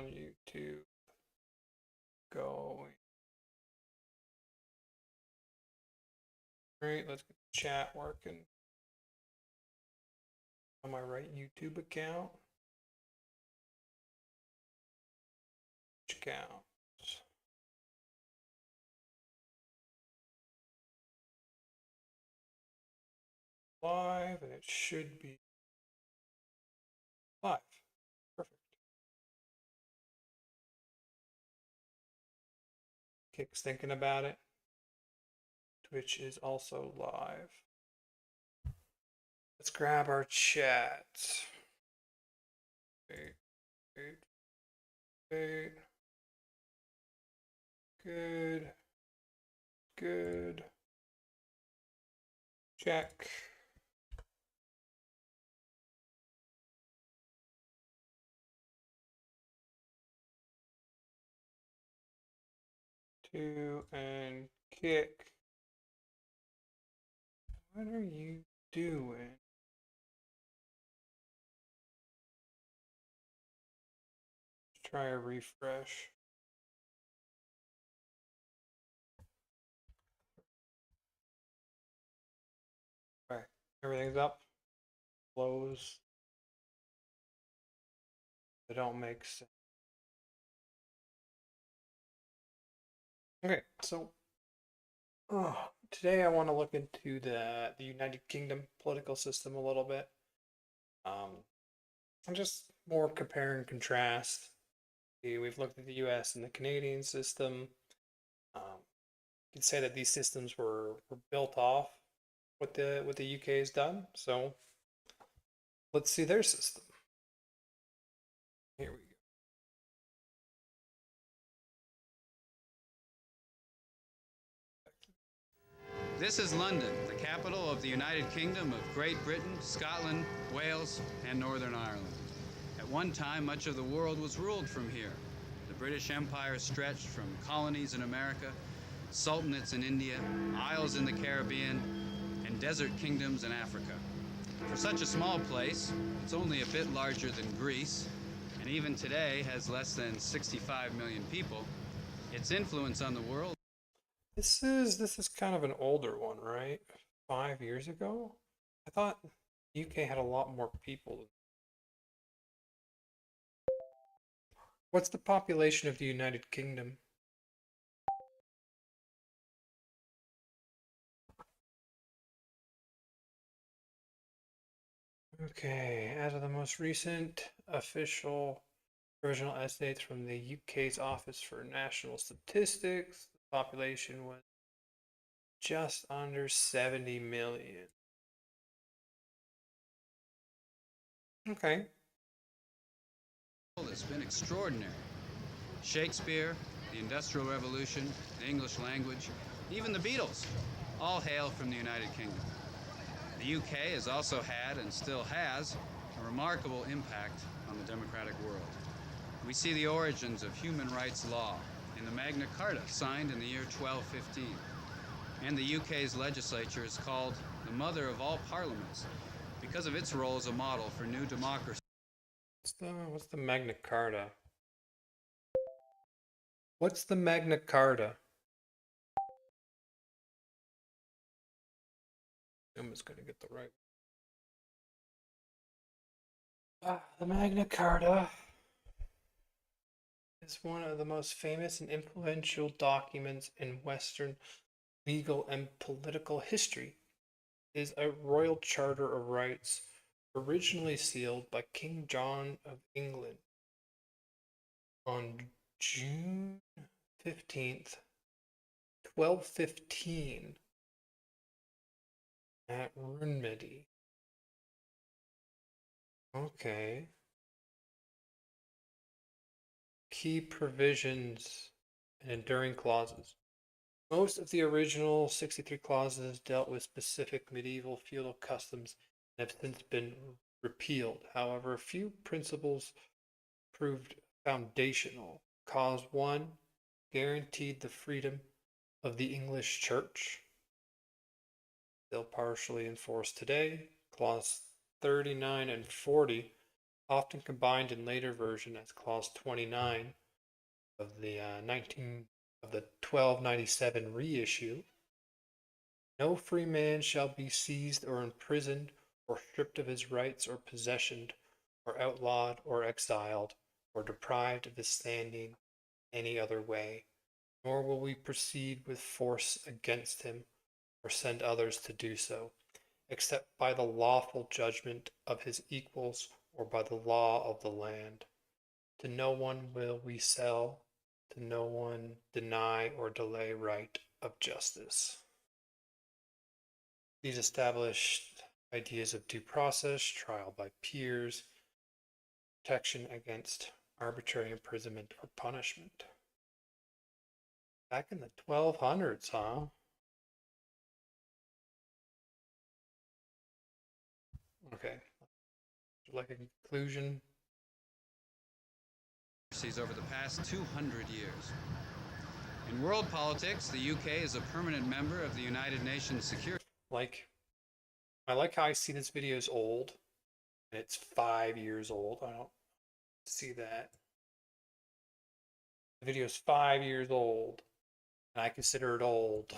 on YouTube going. Great, let's get the chat working on my right YouTube account. Which counts? Live, and it should be live. Perfect. Kick's thinking about it. Twitch is also live. Let's grab our chat. Wait. Good. Check. Two and kick. What are you doing? Let's try a refresh. Okay, everything's up. Close. They don't make sense. Okay, so today I want to look into the United Kingdom political system a little bit. And just more compare and contrast. We've looked at the U.S. and the Canadian system. You could say that these systems were built off what the UK has done. So let's see their system. Here we go. This is London, the capital of the United Kingdom of Great Britain, Scotland, Wales, and Northern Ireland. At one time, much of the world was ruled from here. The British Empire stretched from colonies in America, sultanates in India, isles in the Caribbean, and desert kingdoms in Africa. For such a small place, it's only a bit larger than Greece, and even today has less than 65 million people. Its influence on the world. This is kind of an older one, right? 5 years ago? I thought the UK had a lot more people. What's the population of the United Kingdom? Okay, as of the most recent official original estimates from the UK's Office for National Statistics, the population was just under 70 million. Okay. Has been extraordinary. Shakespeare, the Industrial Revolution, the English language, even the Beatles, all hail from the United Kingdom. The UK has also had and still has a remarkable impact on the democratic world. We see the origins of human rights law in the Magna Carta, signed in the year 1215. And the UK's legislature is called the mother of all parliaments because of its role as a model for new democracy. What's the Magna Carta? What's the Magna Carta? I'm just gonna get the right. The Magna Carta is one of the most famous and influential documents in Western legal and political history. It is a royal charter of rights originally sealed by King John of England on June 15th, 1215 at Runmedi. Okay. Key provisions and enduring clauses. Most of the original 63 clauses dealt with specific medieval feudal customs and have since been repealed. However, a few principles proved foundational. Clause 1 guaranteed the freedom of the English Church, still partially enforced today. Clause 39 and 40 often combined in later version as Clause 29 of the 1297 reissue. No free man shall be seized or imprisoned or stripped of his rights or possession or outlawed or exiled or deprived of his standing any other way, nor will we proceed with force against him or send others to do so, except by the lawful judgment of his equals or by the law of the land. To no one will we sell, to no one deny or delay right of justice. These established ideas of due process, trial by peers, protection against arbitrary imprisonment or punishment. Back in the 1200s, huh? Okay. Like a conclusion. Over the past 200 years. In world politics, the UK is a permanent member of the United Nations Security. I like how I see this video is old, and it's 5 years old. I don't see that. The video is 5 years old, and I consider it old.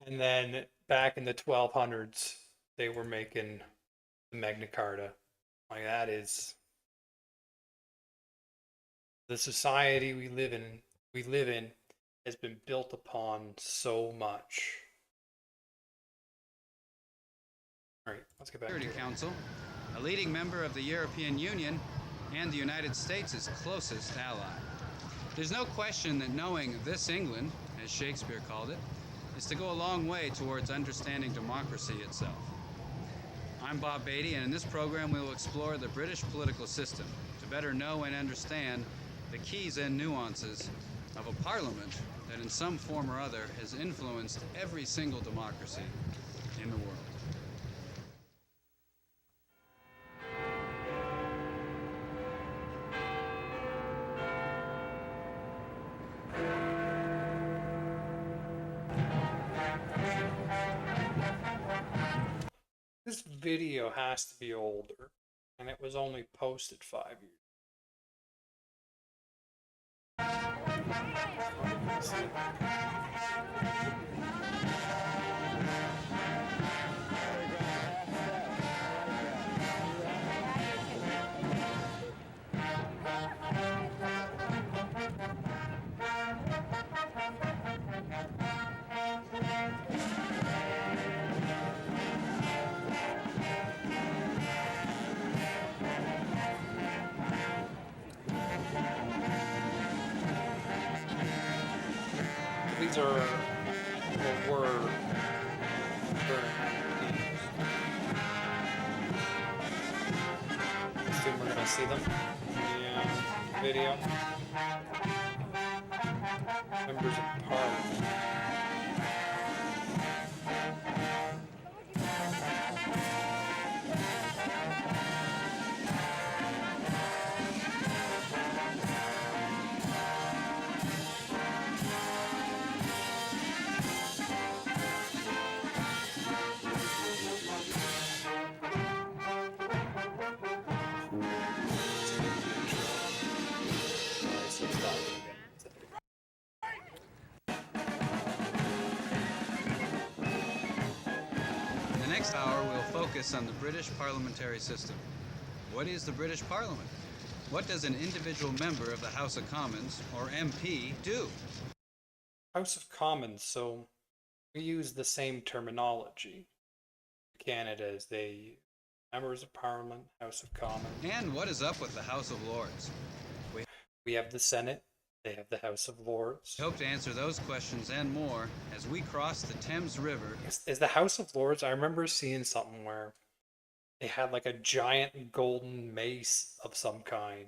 And then back in the 1200s, they were making the Magna Carta. Like, that is the society we live in has been built upon so much. All right, let's get back to Security Council, a leading member of the European Union and the United States' closest ally. There's no question that knowing this England, as Shakespeare called it, is to go a long way towards understanding democracy itself. I'm Bob Beatty, and in this program we will explore the British political system to better know and understand the keys and nuances of a parliament that in some form or other has influenced every single democracy in the world. This video has to be older, and it was only posted 5 years. These are, or were, during MPs. Assume we're gonna see them in the video. Members of Parliament. In the next hour, we'll focus on the British parliamentary system. What is the British Parliament? What does an individual member of the House of Commons, or MP, do? House of Commons, so we use the same terminology. Canada as they members of Parliament, House of Commons. And what is up with the House of Lords? We have the Senate, they have the House of Lords. We hope to answer those questions and more as we cross the Thames River. Is the House of Lords, I remember seeing something where they had like a giant golden mace of some kind.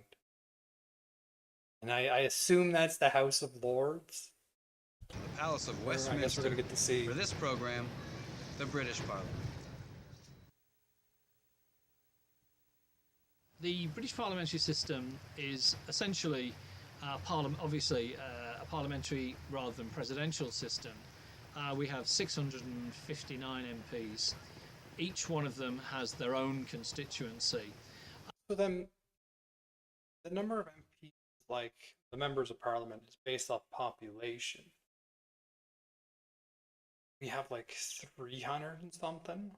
And I assume that's the House of Lords. The Palace of I guess we're Westminster. going to get to see. For this program, the British Parliament. The British parliamentary system is essentially a parliamentary rather than presidential system. We have 659 MPs each one of them has their own constituency. So then, the number of MPs, like the members of parliament, is based off population. We have like 300 and something.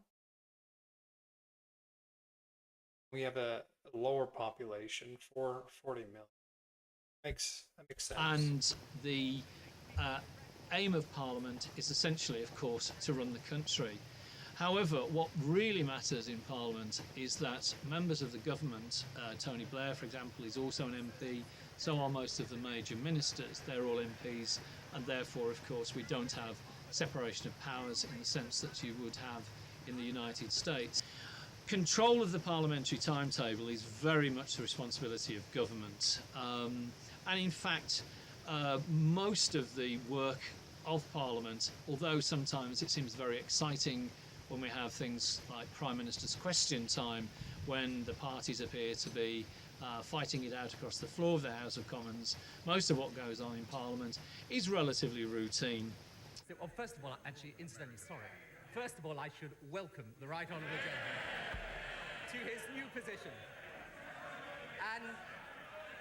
We have a lower population, 40 million. That makes sense. And the aim of Parliament is essentially, of course, to run the country. However, what really matters in Parliament is that members of the government, Tony Blair, for example, is also an MP, so are most of the major ministers. They're all MPs, and therefore, of course, we don't have separation of powers in the sense that you would have in the United States. Control of the parliamentary timetable is very much the responsibility of government. And in fact, most of the work of Parliament, although sometimes it seems very exciting when we have things like Prime Minister's Question Time, when the parties appear to be fighting it out across the floor of the House of Commons, most of what goes on in Parliament is relatively routine. Well, first of all, actually, incidentally, sorry. First of all, I should welcome the Right Honourable Gentleman to his new position.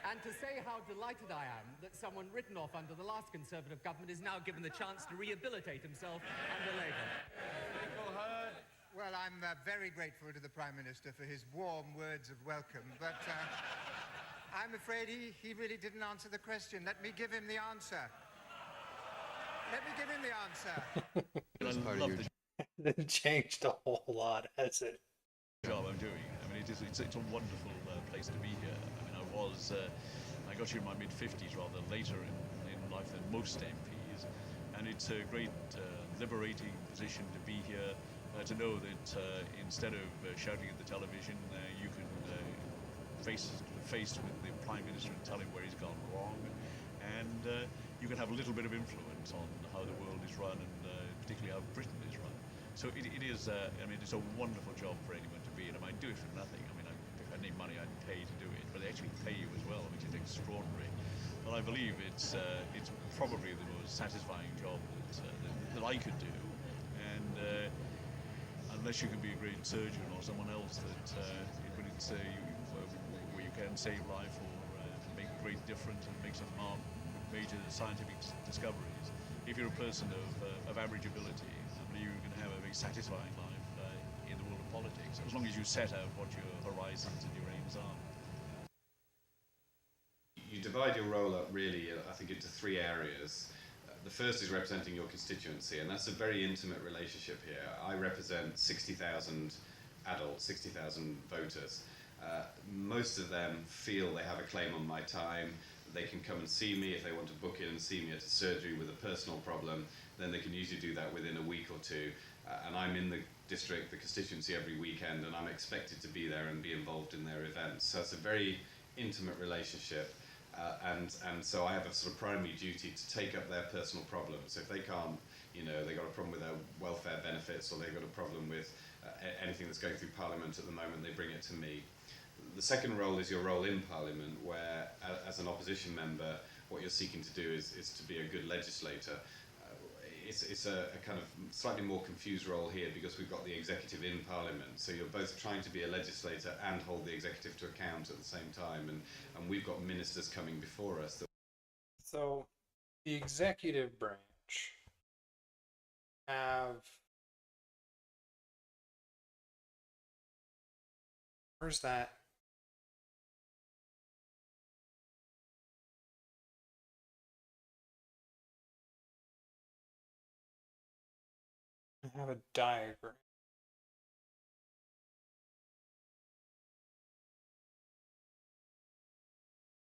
And to say how delighted I am that someone written off under the last Conservative government is now given the chance to rehabilitate himself under Labour. Well, I'm very grateful to the Prime Minister for his warm words of welcome, but I'm afraid he really didn't answer the question. Let me give him the answer. Let me give him the answer. It didn't change a whole lot, has it? Job I'm doing. I mean, it's a wonderful place to be here. I mean, I got here in my mid-50s, rather later in life than most MPs, and it's a great liberating position to be here, to know that instead of shouting at the television, you can face with the Prime Minister and tell him where he's gone wrong, and you can have a little bit of influence on how the world is run, and particularly how Britain is run. So it is, I mean, it's a wonderful job for anyone to be in. I might do it for nothing. I mean, if I need money, I'd pay to do it, but they actually pay you as well, which is extraordinary. But I believe it's probably the most satisfying job that I could do, and unless you can be a great surgeon or someone else where you can save life or make a great difference and make some major scientific discoveries. If you're a person of average ability, you can have a very satisfying life in the world of politics, as long as you set out what your horizons and your aims are. You divide your role up really, I think, into three areas. The first is representing your constituency, and that's a very intimate relationship here. I represent 60,000 adults, 60,000 voters. Most of them feel they have a claim on my time. They can come and see me if they want to book in and see me at a surgery with a personal problem. Then they can usually do that within a week or two. And I'm in the district, the constituency, every weekend, and I'm expected to be there and be involved in their events. So it's a very intimate relationship. And so I have a sort of primary duty to take up their personal problems. If they can't, they've got a problem with their welfare benefits, or they've got a problem with anything that's going through Parliament at the moment, they bring it to me. The second role is your role in Parliament, where as an opposition member, what you're seeking to do is to be a good legislator. It's a kind of slightly more confused role here because we've got the executive in Parliament, so you're both trying to be a legislator and hold the executive to account at the same time, and we've got ministers coming before us. So the executive branch where's that? I have a diagram.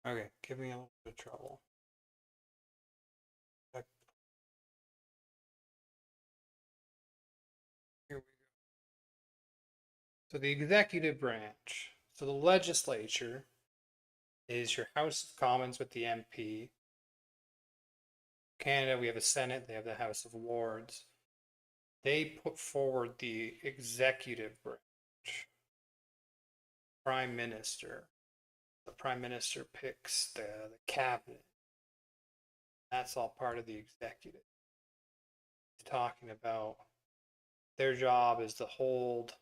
Okay, give me a little bit of trouble. Here we go. So the executive branch, so the legislature is your House of Commons with the MP. Canada, we have a Senate, they have the House of Lords. They put forward the executive branch. Prime Minister. The Prime Minister picks the cabinet. That's all part of the executive. He's talking about their job is to hold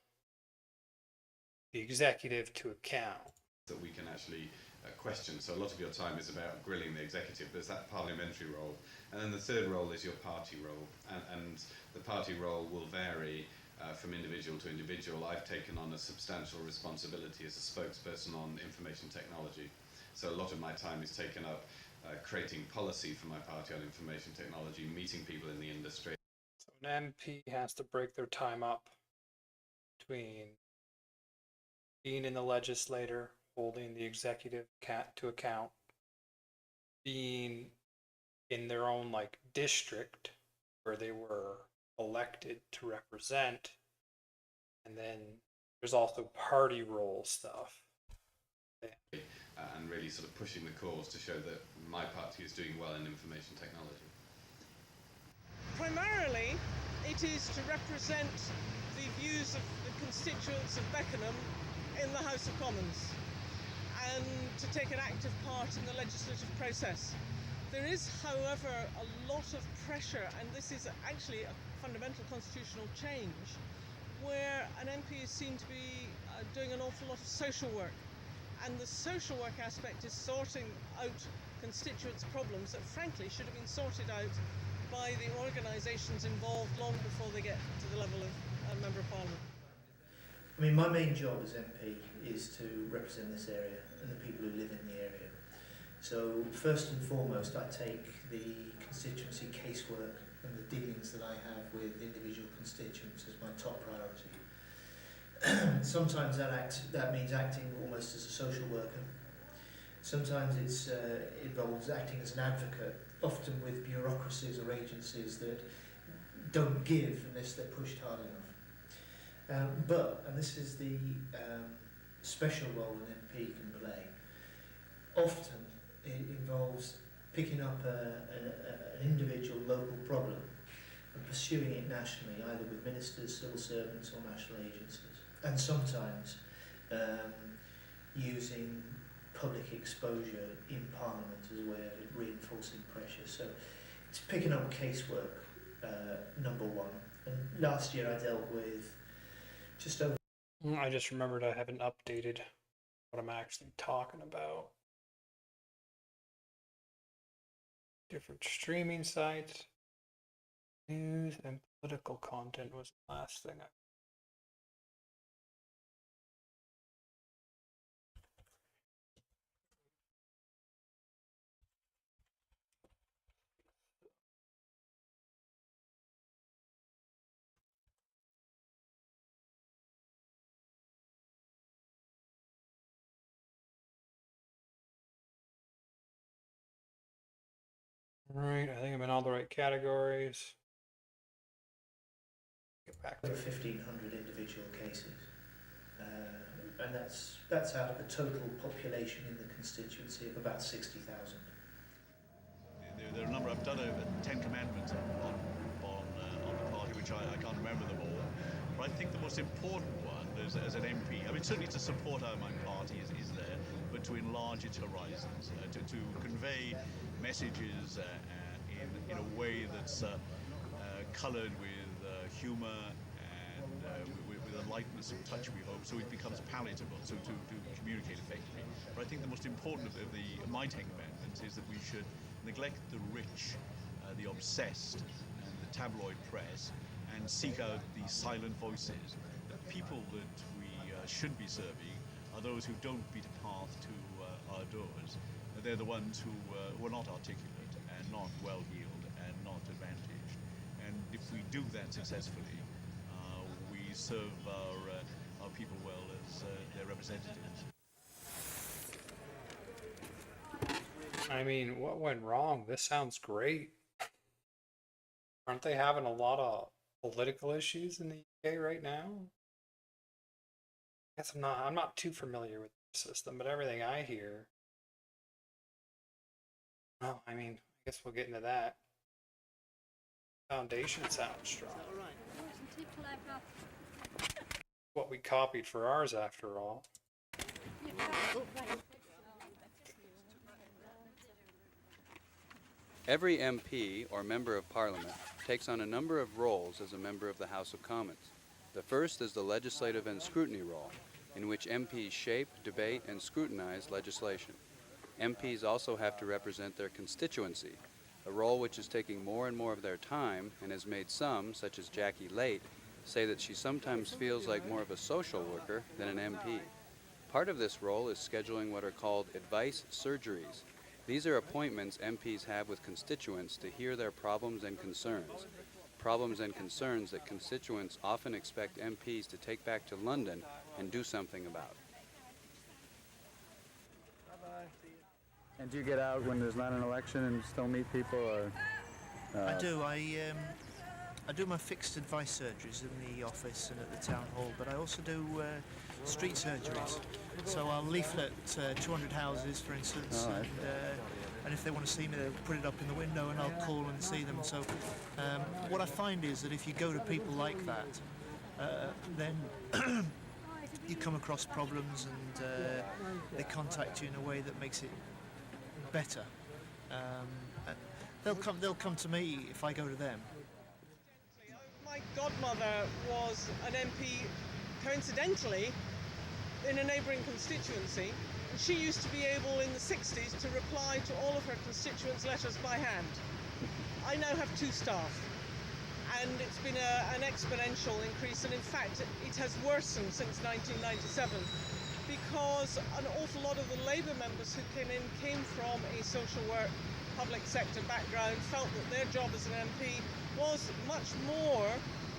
the executive to account. That we can actually question. So a lot of your time is about grilling the executive. There's that parliamentary role. And then the third role is your party role. And the party role will vary from individual to individual. I've taken on a substantial responsibility as a spokesperson on information technology. So a lot of my time is taken up creating policy for my party on information technology, meeting people in the industry. So an MP has to break their time up between being in the legislature, holding the executive to account, being in their own like district where they were elected to represent, and then there's also party role stuff. And really sort of pushing the cause to show that my party is doing well in information technology. Primarily, it is to represent the views of the constituents of Beckenham in the House of Commons and to take an active part in the legislative process. There is, however, a lot of pressure, and this is actually a fundamental constitutional change, where an MP is seen to be doing an awful lot of social work. And the social work aspect is sorting out constituents' problems that frankly should have been sorted out by the organisations involved long before they get to the level of a Member of Parliament. I mean, my main job as MP is to represent this area and the people who live in the area. So first and foremost, I take the constituency casework and the dealings that I have with individual constituents as my top priority. Sometimes that means acting almost as a social worker. Sometimes it involves acting as an advocate, often with bureaucracies or agencies that don't give unless they're pushed hard enough. And this is the special role an MP can play. Often it involves picking up an individual local problem and pursuing it nationally, either with ministers, civil servants or national agencies. And sometimes using public exposure in Parliament as a way of reinforcing pressure. So it's picking up casework, number one. And last year I dealt with just over... I just remembered I haven't updated what I'm actually talking about. Different streaming sites. News and political content was the last thing I... Right, I think I'm in all the right categories. Get back to over 1,500 individual cases. And that's out of a total population in the constituency of about 60,000. There are a number. I've done 10 commandments on the party, which I can't remember them all. But I think the most important one as an MP, I mean, certainly to support my party is there, but to enlarge its horizons, to convey messages in a way that's coloured with humour and with a lightness of touch, we hope, so it becomes palatable, so to communicate effectively. But I think the most important of my 10 commandments is that we should neglect the rich, the obsessed, and the tabloid press, and seek out the silent voices. The people that we should be serving are those who don't beat a path to our doors. They're the ones who are not articulate and not well-heeled and not advantaged. And if we do that successfully, we serve our people well as their representatives. I mean, what went wrong? This sounds great. Aren't they having a lot of political issues in the UK right now? I guess I'm not too familiar with the system, but everything I hear. Well, I mean, I guess we'll get into that. Foundation sounds strong. What we copied for ours, after all. Every MP or Member of Parliament takes on a number of roles as a member of the House of Commons. The first is the legislative and scrutiny role, in which MPs shape, debate, and scrutinize legislation. MPs also have to represent their constituency, a role which is taking more and more of their time and has made some, such as Jackie Late, say that she sometimes feels like more of a social worker than an MP. Part of this role is scheduling what are called advice surgeries. These are appointments MPs have with constituents to hear their problems and concerns that constituents often expect MPs to take back to London and do something about. And do you get out when there's not an election and still meet people? Or, I do. I do my fixed advice surgeries in the office and at the town hall, but I also do street surgeries. So I'll leaflet 200 houses, for instance, and if they want to see me, they'll put it up in the window and I'll call and see them. So what I find is that if you go to people like that, then you come across problems and they contact you in a way that makes it better. They'll come to me if I go to them. My godmother was an MP, coincidentally, in a neighbouring constituency, and she used to be able in the 60s to reply to all of her constituents' letters by hand. I now have 2 staff, and it's been an exponential increase, and in fact it has worsened since 1997 because an awful lot of the Labour members who came from a social work, public sector background, felt that their job as an MP was much more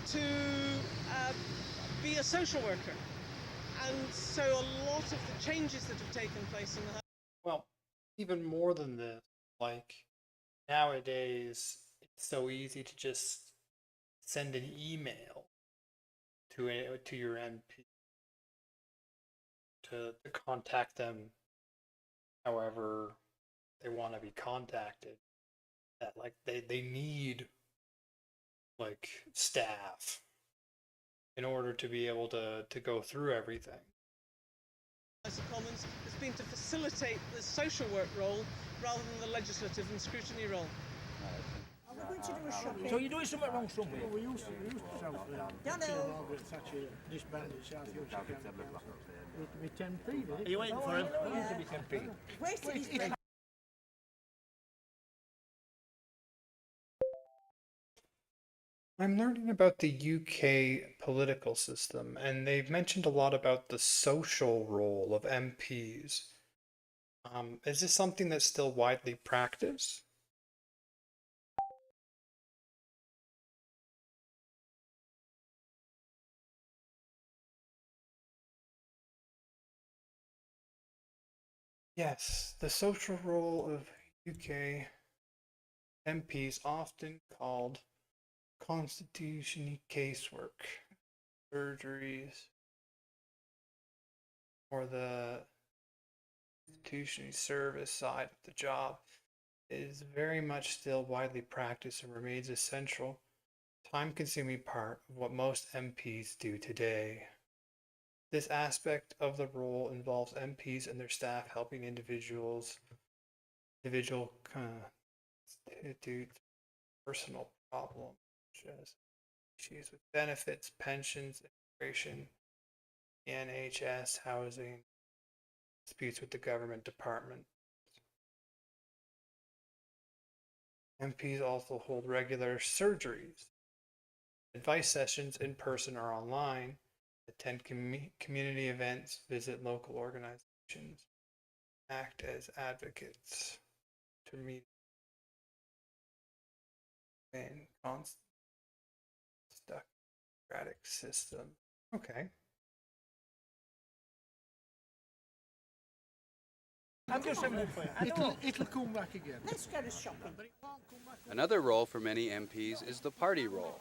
to be a social worker. And so a lot of the changes that have taken place in the House. Well, even more than this, like nowadays, it's so easy to just send an email to your MP to contact them however they want to be contacted. That like they need like staff in order to be able to go through everything. House of Commons has been to facilitate the social work role rather than the legislative and scrutiny role. So you're doing something wrong somewhere? Well, we used to sell Margaret Thatcher disbanded South Yorkshire County Council. It used to be 10p, did it? Are you waiting for him? It used to be 10p. Where's I'm learning about the UK political system, and they've mentioned a lot about the social role of MPs. Is this something that's still widely practiced? Yes, the social role of UK MPs, often called constitutional casework, surgeries, or the constitutional service side of the job, is very much still widely practiced and remains essential, time-consuming part of what most MPs do today. This aspect of the role involves MPs and their staff helping individual constitute personal problems, such as issues with benefits, pensions, immigration, NHS, housing, disputes with the government department. MPs also hold regular surgeries, advice sessions in person or online, attend community events, visit local organizations, act as advocates to meet in constant democratic system. Okay. I'm just saying, it'll come back again. Let's go to shopping. Another role for many MPs is the party role.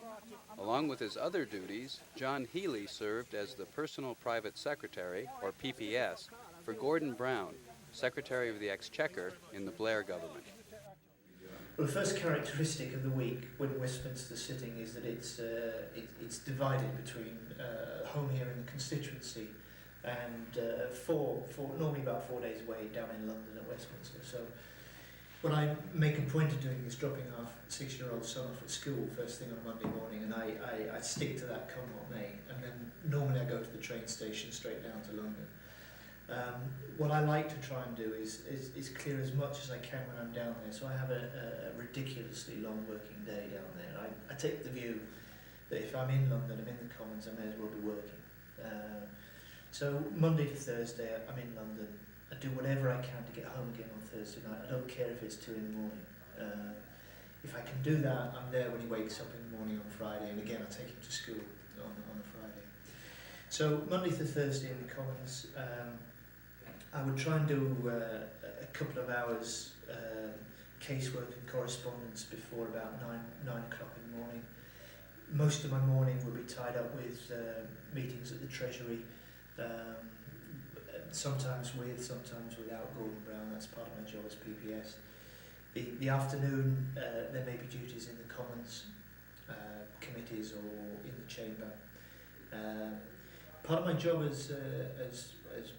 Along with his other duties, John Healey served as the Personal Private Secretary, or PPS, for Gordon Brown, Secretary of the Exchequer in the Blair government. Well, the first characteristic of the week when Westminster's sitting is that it's divided between home here and the constituency, and normally about 4 days away down in London at Westminster. So what I make a point of doing is dropping our 6-year-old son off at school first thing on a Monday morning, and I stick to that come what may, and then normally I go to the train station straight down to London. What I like to try and do is clear as much as I can when I'm down there, so I have a ridiculously long working day down there. I take the view that if I'm in London, I'm in the Commons, I may as well be working. So Monday to Thursday, I'm in London. I do whatever I can to get home again on Thursday night. I don't care if it's 2 in the morning. If I can do that, I'm there when he wakes up in the morning on Friday, and again I take him to school on a Friday. So Monday to Thursday in the Commons, I would try and do a couple of hours casework and correspondence before about 9 o'clock in the morning. Most of my morning will be tied up with meetings at the Treasury, sometimes without Gordon Brown. That's part of my job as PPS. The afternoon, there may be duties in the Commons, committees or in the Chamber. Part of my job as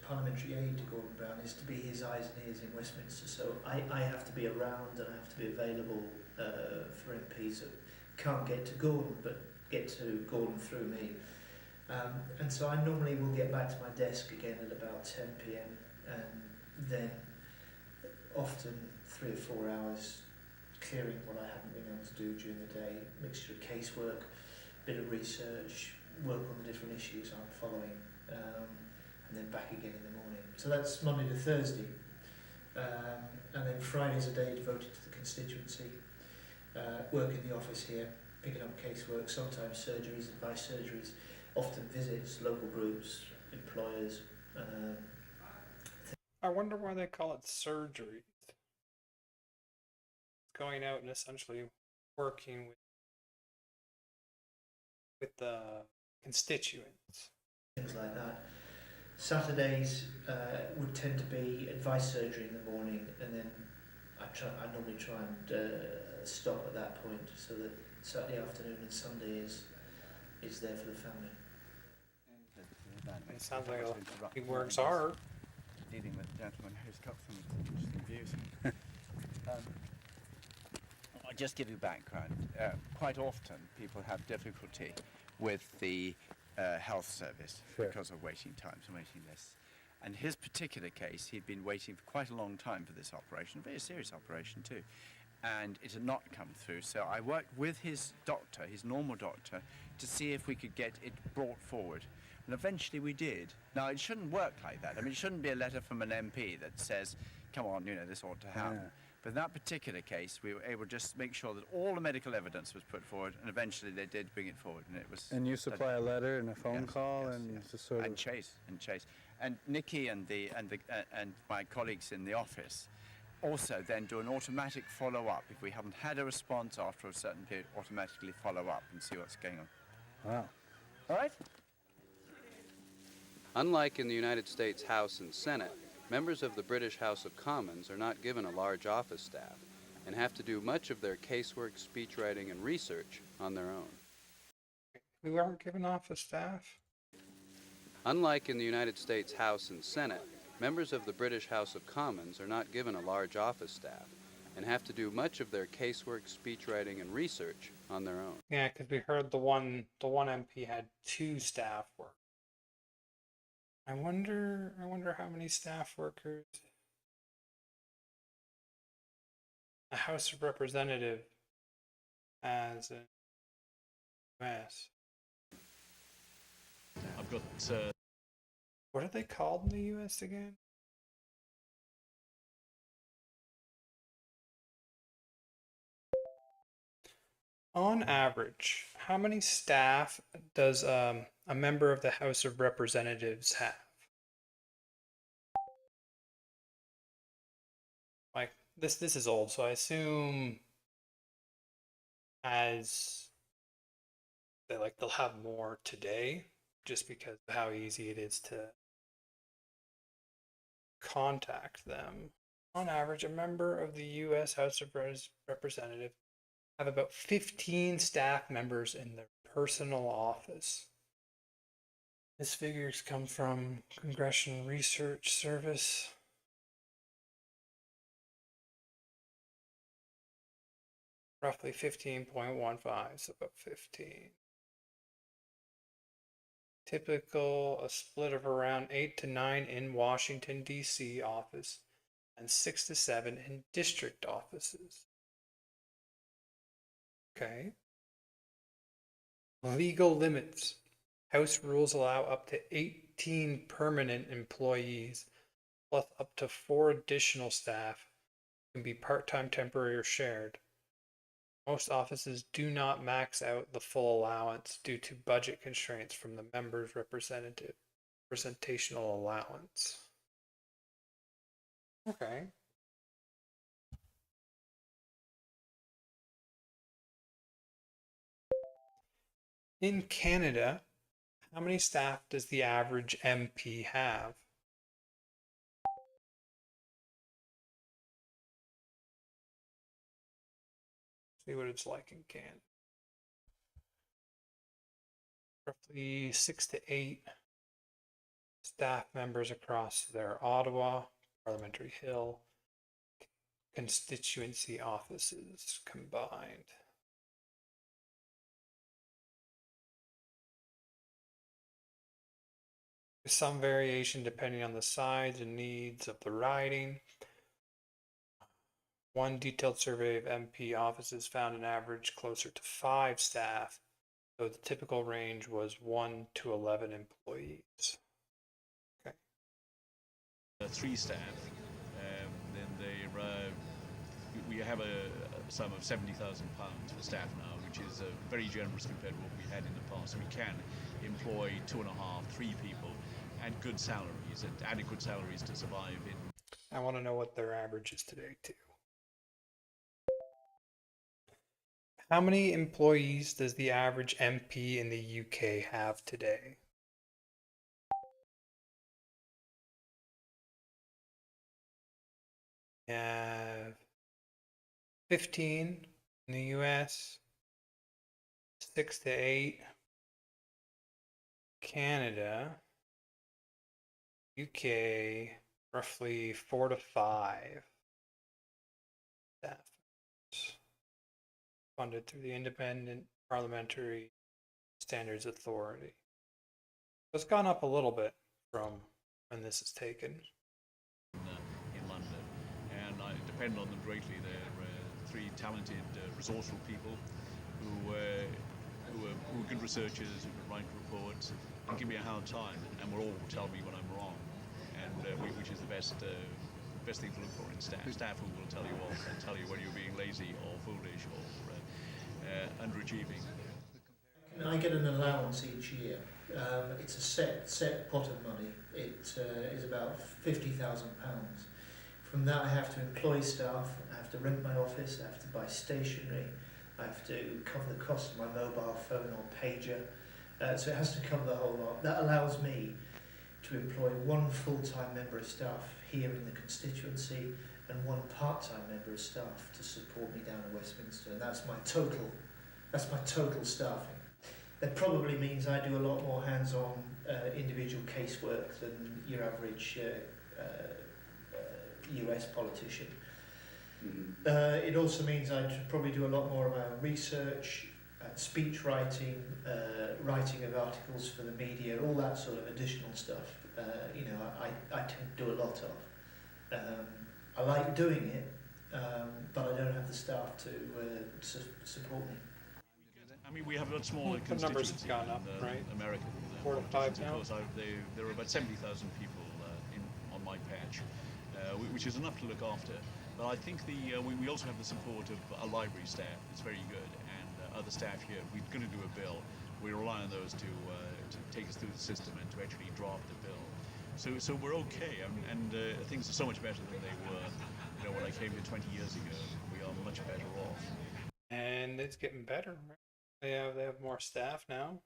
parliamentary aide to Gordon Brown is to be his eyes and ears in Westminster, so I have to be around and I have to be available for MPs that can't get to Gordon but get to Gordon through me. And so I normally will get back to my desk again at about 10 p.m. and then often 3 or 4 hours clearing what I haven't been able to do during the day, mixture of casework, bit of research, work on the different issues I'm following, and then back again in the morning. So that's Monday to Thursday. And then Friday's a day devoted to the constituency, work in the office here, picking up casework, sometimes surgeries, advice surgeries, often visits, local groups, employers. I wonder why they call it surgery. Going out and essentially working with the constituents. Things like that. Saturdays would tend to be advice surgery in the morning, and then I normally try and stop at that point so that Saturday afternoon and Sunday is there for the family. It sounds like he works hard. Dealing with a gentleman who's got some interesting views. I'll just give you background. Quite often people have difficulty with the health service because of waiting times and waiting lists. And his particular case, he'd been waiting for quite a long time for this operation, a very serious operation too. And it had not come through, so I worked with his doctor, his normal doctor, to see if we could get it brought forward. And eventually we did. Now, it shouldn't work like that. I mean, it shouldn't be a letter from an MP that says, come on, you know, this ought to happen. Yeah. But in that particular case, we were able to just make sure that all the medical evidence was put forward, and eventually they did bring it forward. And it was. And you supply a letter and a phone call, and just sort of. And chase. And Nikki and my colleagues in the office also then do an automatic follow-up. If we haven't had a response after a certain period, automatically follow up and see what's going on. Wow. All right? Unlike in the United States House and Senate, members of the British House of Commons are not given a large office staff and have to do much of their casework, speechwriting, and research on their own. We weren't given office staff? Unlike in the United States House and Senate, members of the British House of Commons are not given a large office staff and have to do much of their casework, speechwriting, and research on their own. Yeah, because we heard the one MP had 2 staff workers. I wonder how many staff workers a House of Representatives has in the US. I've got. What are they called in the US again? On average, how many staff does a member of the House of Representatives have? Like this is old, so I assume they'll have more today, just because of how easy it is to contact them. On average, a member of the U.S. House of Representatives have about 15 staff members in their personal office. This figures come from Congressional Research Service. roughly 15.15, so about 15. Typical, a split of around 8 to 9 in Washington, D.C. office and 6 to 7 in district offices. Okay. Legal limits. House rules allow up to 18 permanent employees, plus up to 4 additional staff, can be part-time, temporary, or shared. Most offices do not max out the full allowance due to budget constraints from the members' representational allowance. Okay. In Canada, how many staff does the average MP have? See what it's like in Canada. Roughly 6 to 8 staff members across their Ottawa, Parliamentary Hill, constituency offices combined. With some variation depending on the size and needs of the riding. One detailed survey of MP offices found an average closer to 5 staff, though the typical range was 1 to 11 employees. Okay. 3 staff, then we have a sum of £70,000 for staff now, which is very generous compared to what we had in the past. So we can employ 2.5, 3 people at good salaries, at adequate salaries to survive in. I want to know what their average is today too. How many employees does the average MP in the UK have today? We have 15 in the US, 6 to 8 Canada, UK, roughly 4 to 5 staff. Funded through the Independent Parliamentary Standards Authority. So it's gone up a little bit from when this is taken. In London, and I depend on them greatly. They're 3 talented, resourceful people who are good researchers, who can write reports and give me a hard time, and will all tell me when I'm wrong, and which is the best thing to look for in staff. Staff who will tell you off and tell you when you're being lazy or foolish or underachieving. I get an allowance each year. It's a set pot of money. It is about £50,000. From that, I have to employ staff. I have to rent my office. I have to buy stationery. I have to cover the cost of my mobile phone or pager. So it has to cover the whole lot. That allows me to employ 1 full-time member of staff here in the constituency and 1 part-time member of staff to support me down in Westminster, and that's my total staffing. That probably means I do a lot more hands-on individual casework than your average US politician. It also means I probably do a lot more around research, speech writing, writing of articles for the media, all that sort of additional stuff. I tend to do a lot of. I like doing it, but I don't have the staff to support me. I mean, we have a lot smaller The numbers constituency have gone up, than right? American 4 to 5 now. Because there are about 70,000 people on my patch, which is enough to look after. But I think we also have the support of a library staff. It's very good, and other staff here. If we're going to do a bill, we rely on those to take us through the system and to actually draft the bill. So we're okay, and things are so much better than they were, when I came here 20 years ago. We are much better off. And it's getting better. Right? They have more staff now.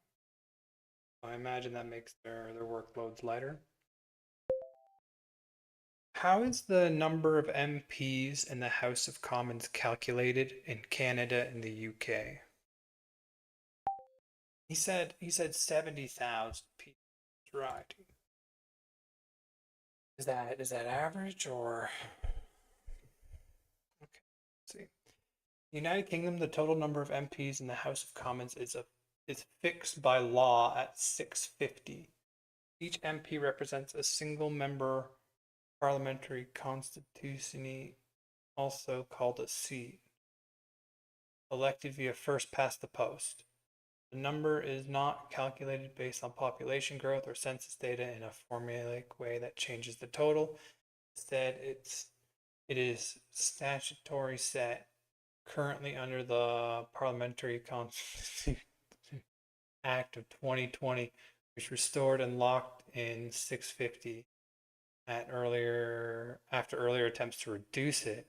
I imagine that makes their workloads lighter. How is the number of MPs in the House of Commons calculated in Canada and the UK? He said 70,000 people. Right. Is that average or? Okay, let's see. United Kingdom, the total number of MPs in the House of Commons is fixed by law at 650. Each MP represents a single member parliamentary constituency, also called a seat, elected via first past the post. The number is not calculated based on population growth or census data in a formulaic way that changes the total. Instead, it is statutory set currently under the Parliamentary Constitution Act of 2020, which restored and locked in 650 after earlier attempts to reduce it.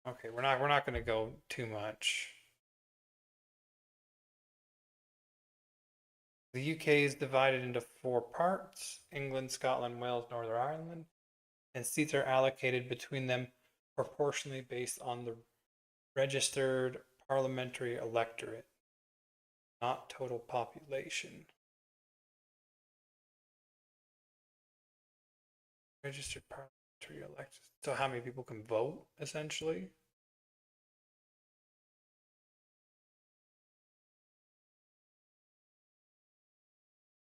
Okay, we're not going to go too much. The UK is divided into 4 parts: England, Scotland, Wales, Northern Ireland, and seats are allocated between them proportionally based on the registered parliamentary electorate, not total population. Registered parliamentary electorate. So how many people can vote, essentially?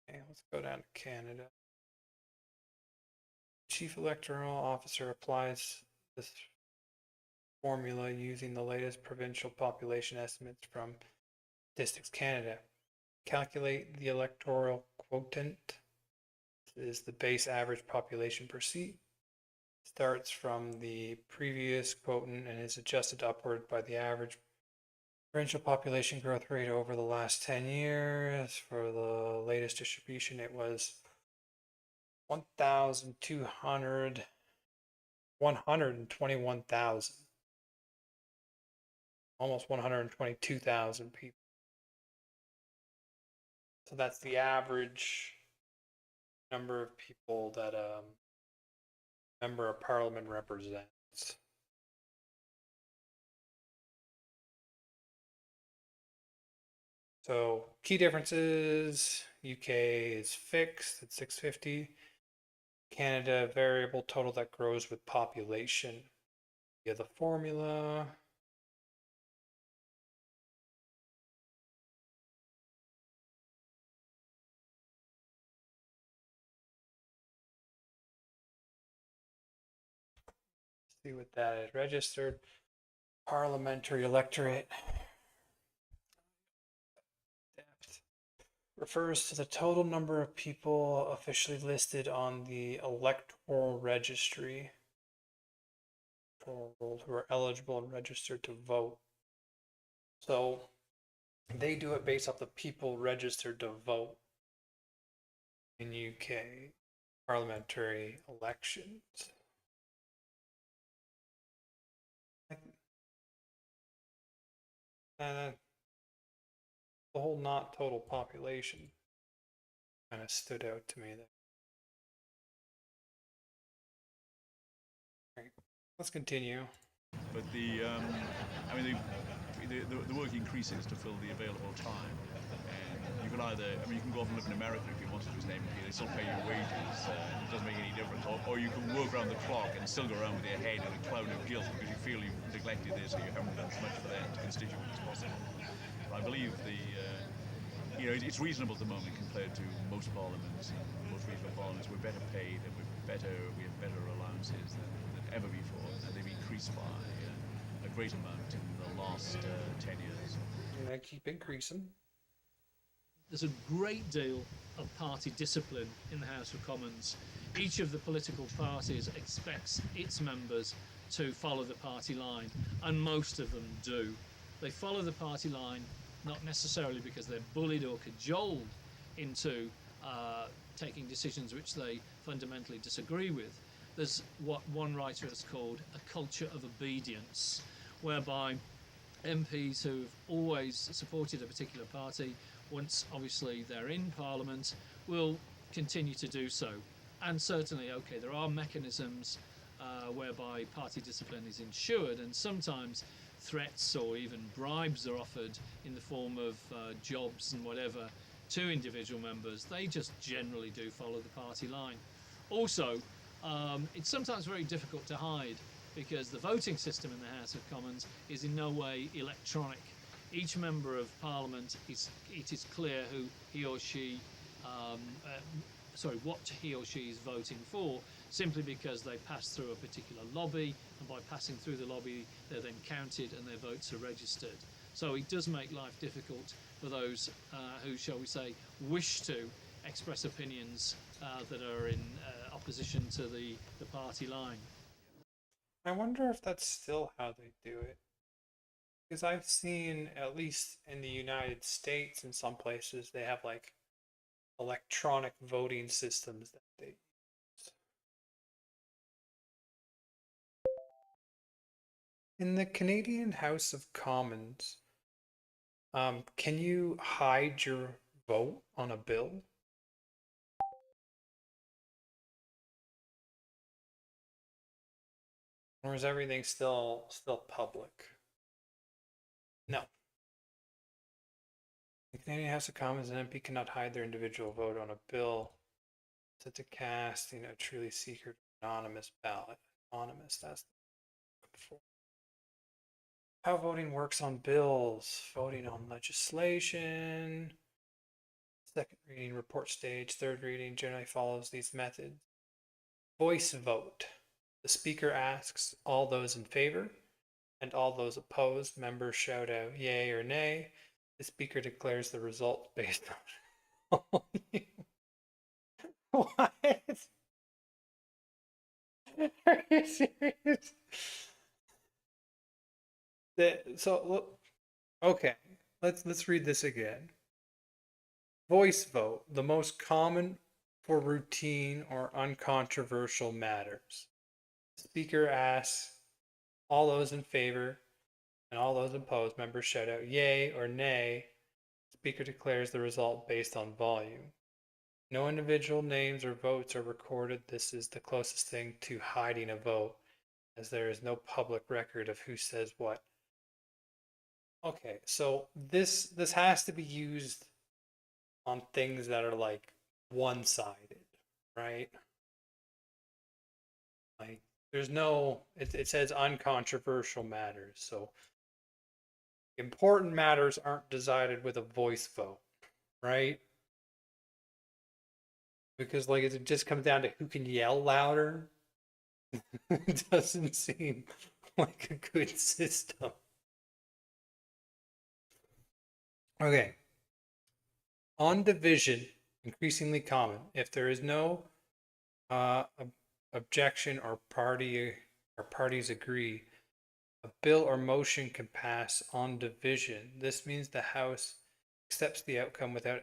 Okay, let's go down to Canada. Chief Electoral Officer applies this formula using the latest provincial population estimates from Statistics Canada. Calculate the electoral quotient. This is the base average population per seat. Starts from the previous quotient and is adjusted upward by the average provincial population growth rate over the last 10 years. For the latest distribution, it was 121,000. Almost 122,000 people. So that's the average number of people that a member of parliament represents. So key differences: UK is fixed at 650. Canada, variable total that grows with population via the formula. See what that is. Registered parliamentary electorate. Depth refers to the total number of people officially listed on the electoral registry who are eligible and registered to vote. So they do it based off the people registered to vote in UK parliamentary elections. The whole not total population kind of stood out to me there. Right, let's continue. But the work increases to fill the available time. And you can either, you can go off and live in America if you want to as an MP. They still pay your wages. It doesn't make any difference. Or you can work around the clock and still go around with your head in a cloud of guilt because you feel you've neglected this or you haven't done as much for that constituent as possible. But I believe it's reasonable at the moment compared to most parliaments. Most regional parliaments, we're better paid and we have better allowances than ever before, and they've increased by a great amount in the last 10 years. And they keep increasing. There's a great deal of party discipline in the House of Commons. Each of the political parties expects its members to follow the party line, and most of them do. They follow the party line not necessarily because they're bullied or cajoled into taking decisions which they fundamentally disagree with. There's what one writer has called a culture of obedience, whereby MPs who've always supported a particular party, once obviously they're in Parliament, will continue to do so. And certainly, okay, there are mechanisms whereby party discipline is ensured, and sometimes threats or even bribes are offered in the form of jobs and whatever to individual members. They just generally do follow the party line. Also, It's sometimes very difficult to hide because the voting system in the House of Commons is in no way electronic. Each member of Parliament it is clear who he or she what he or she is voting for, simply because they pass through a particular lobby, and by passing through the lobby they're then counted and their votes are registered. So it does make life difficult for those who, shall we say, wish to express opinions that are in opposition to the party line. I wonder if that's still how they do it. Because I've seen, at least in the United States, in some places, they have like electronic voting systems that they use. In the Canadian House of Commons, can you hide your vote on a bill? Or is everything still public? No. The Canadian House of Commons, an MP cannot hide their individual vote on a bill set to casting a truly secret anonymous ballot. Anonymous, that's the how voting works on bills. Voting on legislation. Second reading, report stage. Third reading generally follows these methods. Voice vote. The speaker asks all those in favor and all those opposed. Members shout out yay or nay. The speaker declares the result based on What? Are you serious? Okay, let's read this again. Voice vote, the most common for routine or uncontroversial matters. Speaker asks all those in favor and all those opposed. Members shout out yay or nay. Speaker declares the result based on volume. No individual names or votes are recorded. This is the closest thing to hiding a vote, as there is no public record of who says what. Okay, so this has to be used on things that are like one-sided, right? Like there's no, it says uncontroversial matters, so important matters aren't decided with a voice vote, right? Because like it just comes down to who can yell louder. It doesn't seem like a good system. Okay. On division, increasingly common. If there is no objection or parties agree, a bill or motion can pass on division. This means the House accepts the outcome without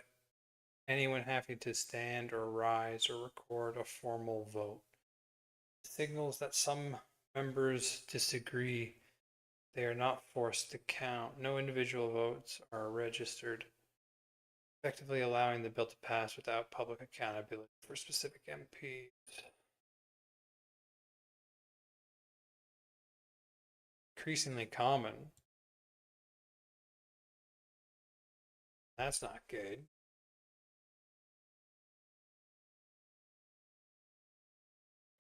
anyone having to stand or rise or record a formal vote. It signals that some members disagree. They are not forced to count. No individual votes are registered, effectively allowing the bill to pass without public accountability for specific MPs. Increasingly common. That's not good.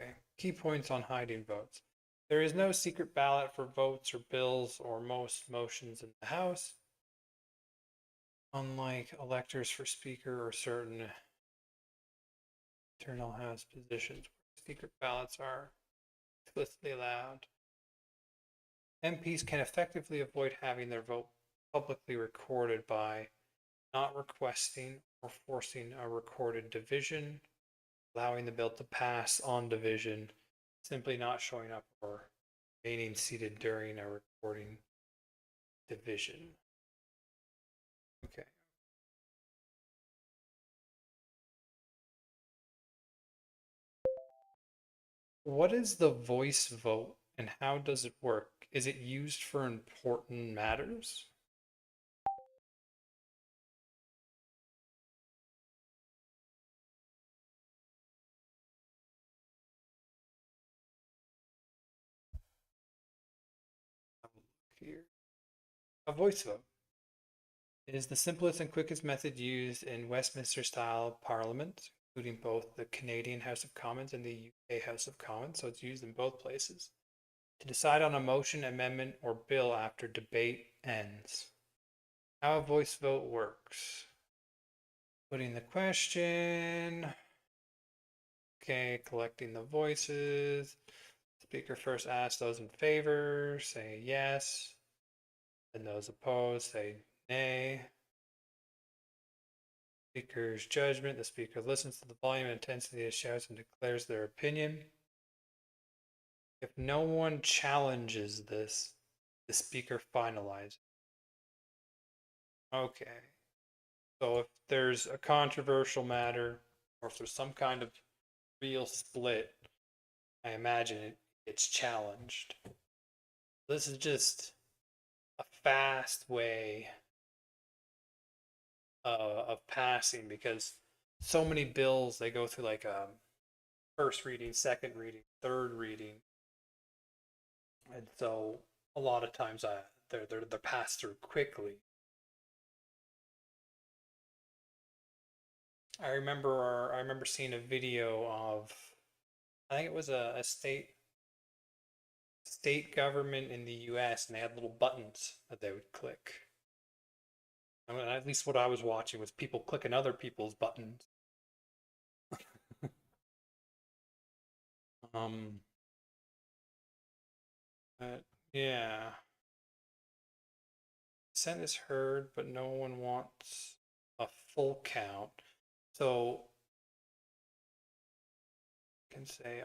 Okay. Key points on hiding votes. There is no secret ballot for votes or bills or most motions in the House. Unlike electors for speaker or certain internal House positions, secret ballots are explicitly allowed. MPs can effectively avoid having their vote publicly recorded by not requesting or forcing a recorded division, allowing the bill to pass on division, simply not showing up or remaining seated during a recording division. Okay. What is the voice vote and how does it work? Is it used for important matters? Here. A voice vote. It is the simplest and quickest method used in Westminster-style Parliament, including both the Canadian House of Commons and the UK House of Commons, so it's used in both places, to decide on a motion, amendment, or bill after debate ends. How a voice vote works. Putting the question. Okay, collecting the voices. Speaker first asks those in favor, say yes. Then those opposed, say nay. Speaker's judgment. The speaker listens to the volume and intensity of shouts and declares their opinion. If no one challenges this, the speaker finalizes. Okay. So if there's a controversial matter, or if there's some kind of real split, I imagine it's challenged. This is just a fast way of passing, because so many bills, they go through like first reading, second reading, third reading, and so a lot of times they're passed through quickly. I remember seeing a video of, I think it was a state government in the US, and they had little buttons that they would click. I mean, at least what I was watching was people clicking other people's buttons. Yeah. Consent is heard, but no one wants a full count. So can say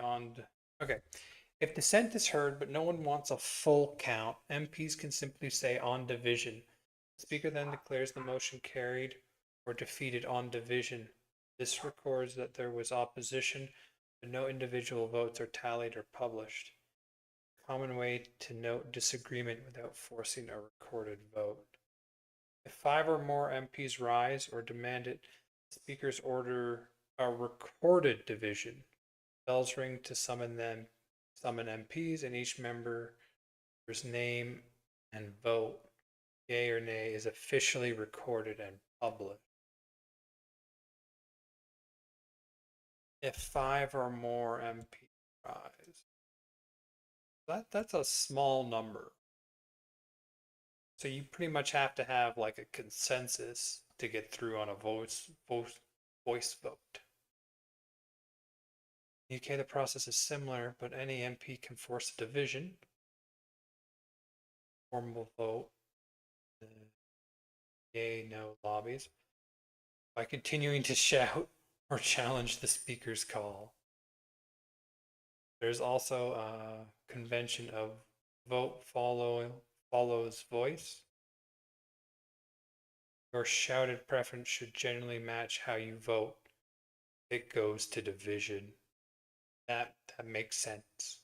okay. If dissent is heard, but no one wants a full count, MPs can simply say on division. The speaker then declares the motion carried or defeated on division. This records that there was opposition, but no individual votes are tallied or published. Common way to note disagreement without forcing a recorded vote. If 5 or more MPs rise or demand it, the speakers order a recorded division. Bells ring to summon MPs, and each member's name and vote, yea or nay, is officially recorded and published. If 5 or more MPs rise, that's a small number. So you pretty much have to have like a consensus to get through on a voice vote. In the UK, the process is similar, but any MP can force a division. Formal vote, yay, no lobbies, by continuing to shout or challenge the speaker's call. There's also a convention of vote follows voice. Your shouted preference should generally match how you vote. It goes to division. That makes sense.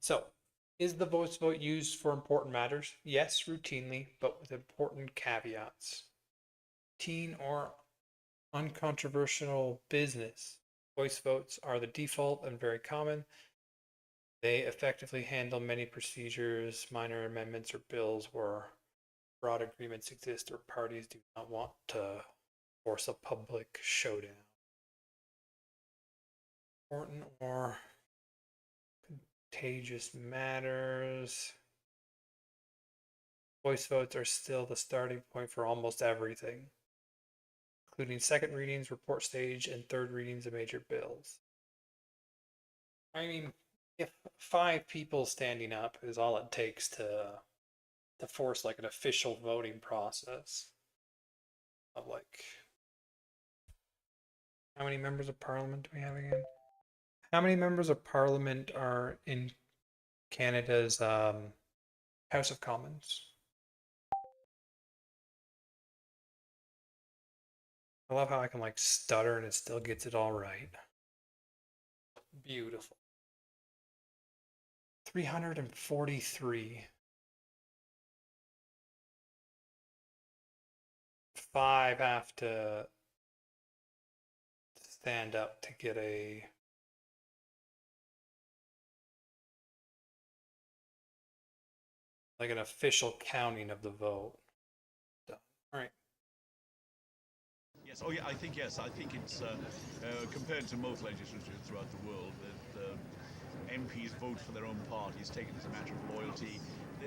So, is the voice vote used for important matters? Yes, routinely, but with important caveats. Routine or uncontroversial business. Voice votes are the default and very common. They effectively handle many procedures, minor amendments, or bills where broad agreements exist or parties do not want to force a public showdown. Important or contagious matters. Voice votes are still the starting point for almost everything, including second readings, report stage, and third readings of major bills. I mean, if 5 people standing up is all it takes to force like an official voting process of like, how many members of parliament do we have again? How many members of parliament are in Canada's House of Commons? I love how I can like stutter and it still gets it all right. Beautiful. 343. 5 have to stand up to get like an official counting of the vote. So, all right. Yes, Yes. Oh, yeah. I think yes. I think it's compared to most legislatures throughout the world that MPs vote for their own parties, taken as a matter of loyalty.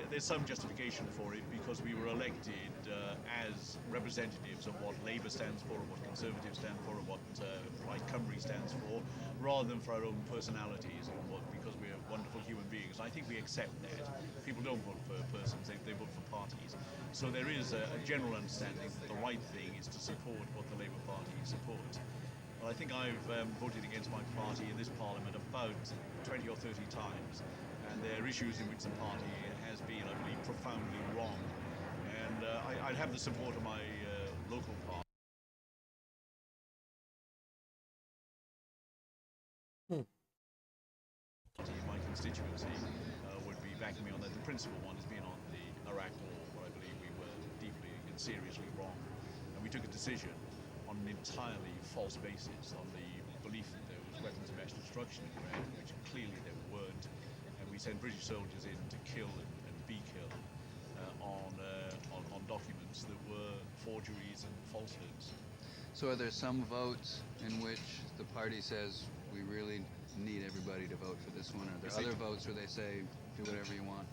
There's some justification for it because we were elected as representatives of what Labour stands for, or what Conservatives stand for, or what Plaid Cymru stands for, rather than for our own personalities, and because we're wonderful human beings. I think we accept that. People don't vote for persons, they vote for parties. So there is a general understanding that the right thing is to support what the Labour Party supports. Well, I think I've voted against my party in this Parliament about 20 or 30 times, and there are issues in which the party has been, I believe, profoundly wrong. And I'd have the support of my local party. My constituency would be backing me on that. The principal one has been on the Iraq War, where I believe we were deeply and seriously wrong. And we took a decision on an entirely false basis, on the belief that there was weapons of mass destruction in Iraq, which clearly there weren't. And we sent British soldiers in to kill and be killed on documents that were forgeries and falsehoods. So are there some votes in which the party says we really need everybody to vote for this one? Are there other votes where they say do whatever you want?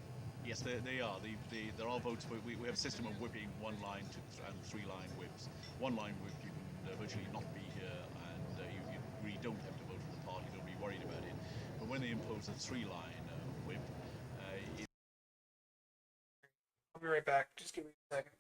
Yes, they are. There are votes, but we have a system of whipping one-line and three-line whips. One-line whip, you can virtually not be here, and you really don't have to vote for the party, don't be worried about it. But when they impose a three-line whip, I'll be right back. Just give me a second.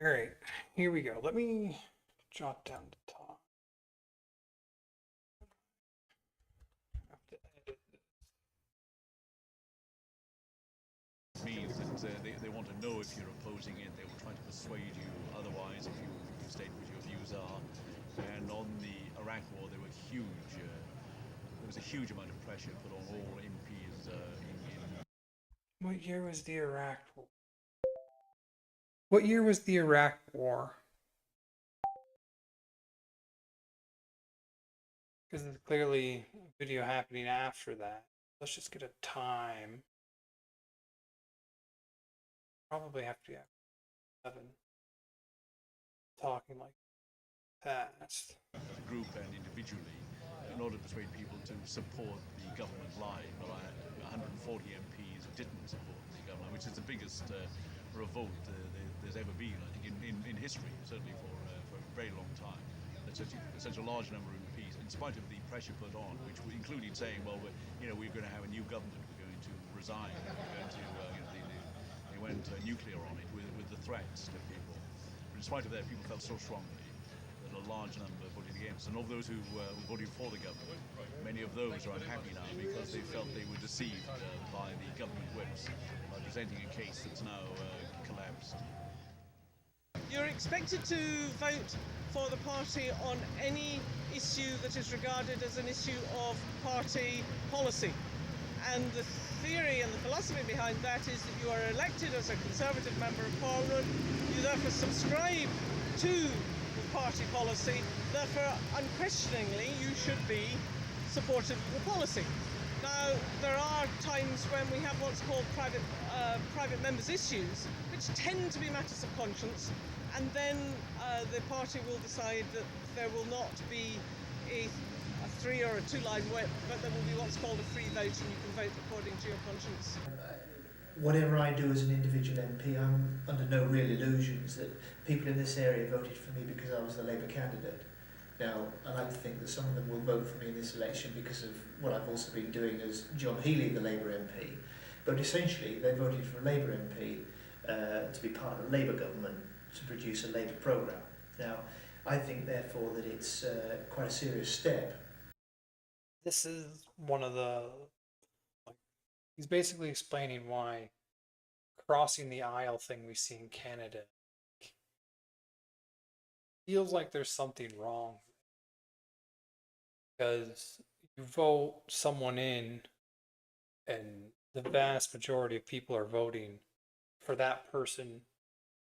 All right, here we go. Let me jot down the top. I have to edit this. means that they want to know if you're opposing it. They will try to persuade you otherwise if you state what your views are. And on the Iraq War, there was a huge amount of pressure put on all MPs What year was the Iraq War? What year was the Iraq War? Because there's clearly a video happening after that. Let's just get a time. Probably have to be after 7. Talking like past. group and individually in order to persuade people to support the government line. But 140 MPs didn't support the government, which is the biggest revolt there's ever been, I think, in history, certainly for a very long time. That such a large number of MPs, in spite of the pressure put on, which included saying, well, we're going to have a new government, we're going to resign, we're going to, they went nuclear on it with the threats to people. But in spite of that, people felt so strongly that a large number voted against. And of those who voted for the government, many of those are unhappy now because they felt they were deceived by the government whips by presenting a case that's now collapsed. You're expected to vote for the party on any issue that is regarded as an issue of party policy. And the theory and the philosophy behind that is that you are elected as a Conservative Member of Parliament, you therefore subscribe to party policy, therefore unquestioningly you should be supportive of the policy. Now, there are times when we have what's called private members' issues, which tend to be matters of conscience, and then the party will decide that there will not be a 3 or a 2-line whip, but there will be what's called a free vote, and you can vote according to your conscience. Whatever I do as an individual MP, I'm under no real illusions that people in this area voted for me because I was the Labour candidate. Now, I like to think that some of them will vote for me in this election because of what I've also been doing as John Healey, the Labour MP. But essentially, they voted for a Labour MP to be part of a Labour government to produce a Labour programme. Now, I think, therefore, that it's quite a serious step. This is one of the, like, he's basically explaining why crossing the aisle thing we see in Canada feels like there's something wrong. Because you vote someone in, and the vast majority of people are voting for that person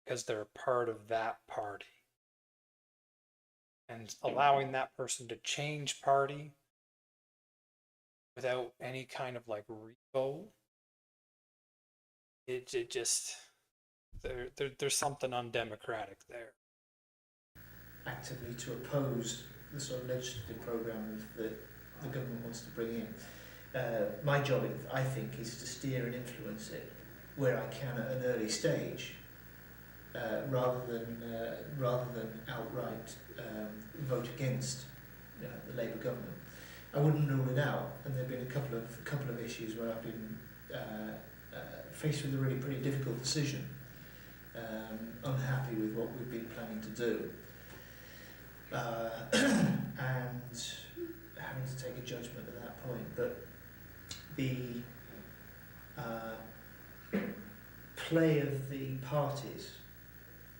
because they're a part of that party. And allowing that person to change party without any kind of like revote, it just, there's something undemocratic there. Actively to oppose the sort of legislative programme that the government wants to bring in. My job, I think, is to steer and influence it where I can at an early stage, rather than outright vote against the Labour government. I wouldn't rule it out, and there've been a couple of issues where I've been faced with a really pretty difficult decision, unhappy with what we've been planning to do. And having to take a judgment at that point. But the play of the parties,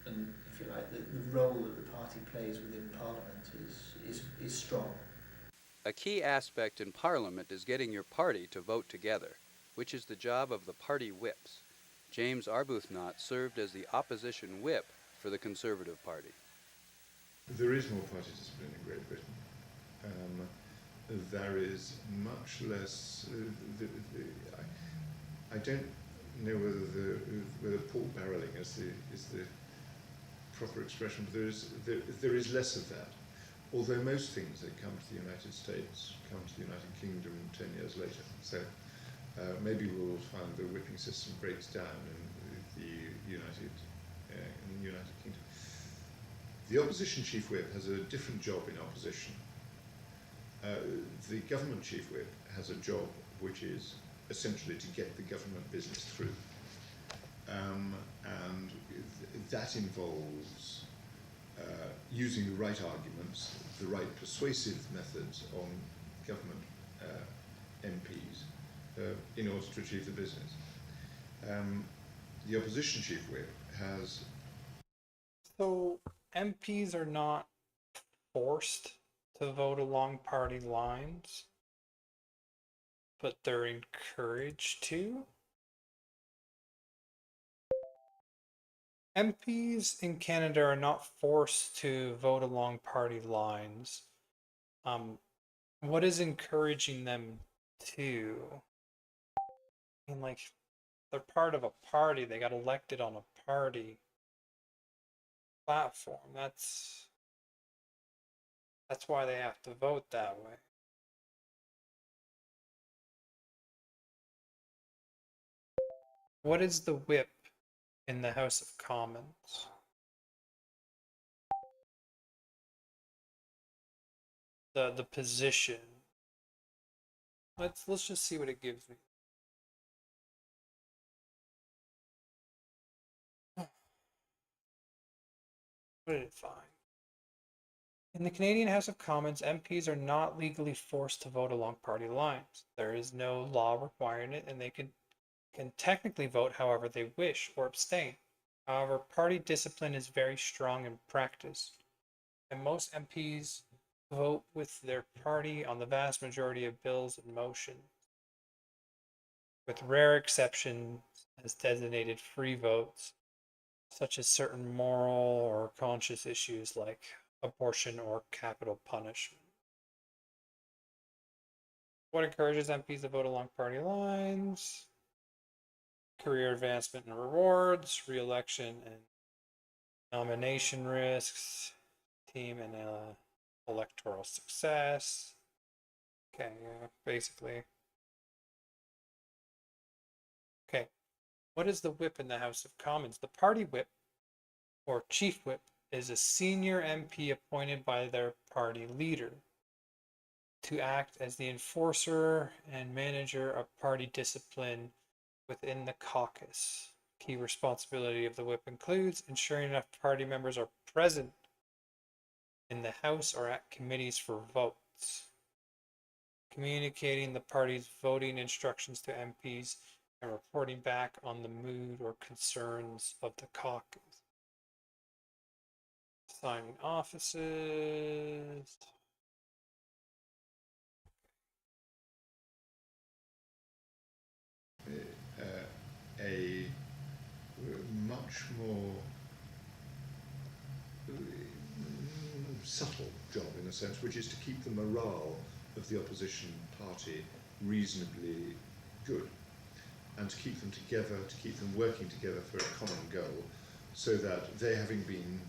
and if you like, the role that the party plays within Parliament is strong. A key aspect in Parliament is getting your party to vote together, which is the job of the party whips. James Arbuthnot served as the opposition whip for the Conservative Party. There is more party discipline in Great Britain. There is much less. I don't know whether pork barreling is the proper expression, but there is less of that. Although most things that come to the United States come to the United Kingdom 10 years later, so maybe we'll find the whipping system breaks down in the United Kingdom. The opposition chief whip has a different job in opposition. The government chief whip has a job which is essentially to get the government business through. And that involves using the right arguments, the right persuasive methods on government MPs in order to achieve the business. The opposition chief whip has... So MPs are not forced to vote along party lines, but they're encouraged to. MPs in Canada are not forced to vote along party lines. What is encouraging them to? I mean, like, they're part of a party. They got elected on a party platform. That's why they have to vote that way. What is the whip in the House of Commons? The position. Let's just see what it gives me. What did it find? In the Canadian House of Commons, MPs are not legally forced to vote along party lines. There is no law requiring it, and they can technically vote however they wish or abstain. However, party discipline is very strong in practice, and most MPs vote with their party on the vast majority of bills in motion, with rare exceptions as designated free votes, such as certain moral or conscious issues like abortion or capital punishment. What encourages MPs to vote along party lines? Career advancement and rewards, re-election and nomination risks, team and electoral success. Okay, yeah, basically. Okay, what is the whip in the House of Commons? The party whip, or chief whip, is a senior MP appointed by their party leader to act as the enforcer and manager of party discipline within the caucus. Key responsibility of the whip includes ensuring enough party members are present in the House or at committees for votes. Communicating the party's voting instructions to MPs and reporting back on the mood or concerns of the caucus. Signing offices. A much more subtle job, in a sense, which is to keep the morale of the opposition party reasonably good, and to keep them together, to keep them working together for a common goal, so that they, having been,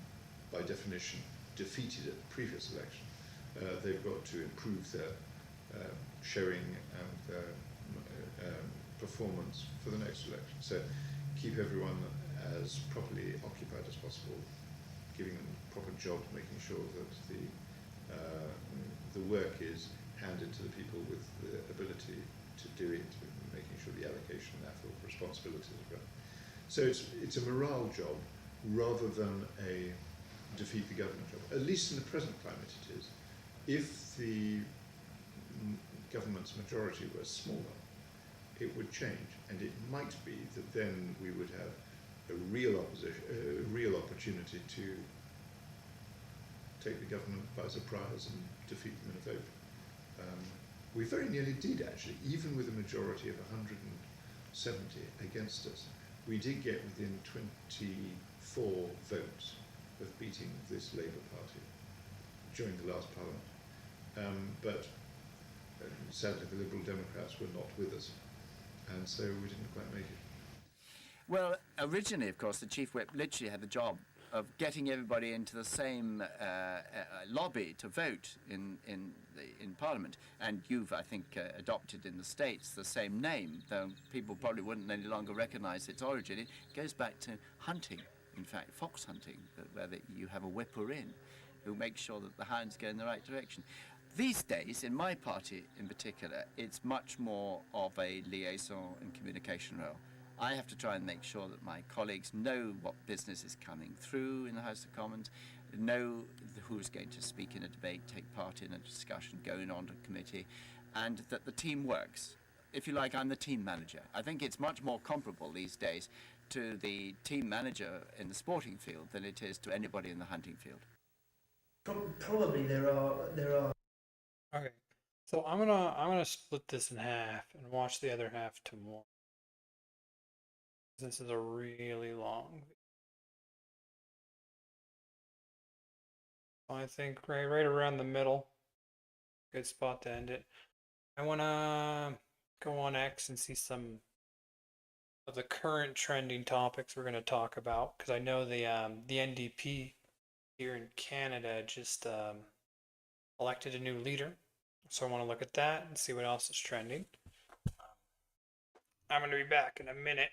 by definition, defeated at the previous election, they've got to improve their showing and their performance for the next election. So keep everyone as properly occupied as possible, giving them proper jobs, making sure that the work is handed to the people with the ability to do it, making sure the allocation therefore of responsibilities is right. So it's a morale job rather than a defeat the government job. At least in the present climate it is. If the government's majority were smaller, it would change, and it might be that then we would have a real opportunity to take the government by surprise and defeat them in a vote. We very nearly did, actually, even with a majority of 170 against us. We did get within 24 votes of beating this Labour Party during the last Parliament. But sadly, the Liberal Democrats were not with us, and so we didn't quite make it. Well, originally, of course, the Chief Whip literally had the job of getting everybody into the same lobby to vote in Parliament. And you've, I think, adopted in the States the same name, though people probably wouldn't any longer recognise its origin. It goes back to hunting, in fact, fox hunting, where you have a whipper in who makes sure that the hounds go in the right direction. These days, in my party in particular, it's much more of a liaison and communication role. I have to try and make sure that my colleagues know what business is coming through in the House of Commons, know who's going to speak in a debate, take part in a discussion going on to committee, and that the team works. If you like, I'm the team manager. I think it's much more comparable these days to the team manager in the sporting field than it is to anybody in the hunting field. Probably there are. Okay, so I'm gonna split this in half and watch the other half tomorrow. This is a really long. I think right around the middle. Good spot to end it. I wanna go on X and see some of the current trending topics we're gonna talk about, because I know the NDP here in Canada just elected a new leader, so I want to look at that and see what else is trending. I'm going to be back in a minute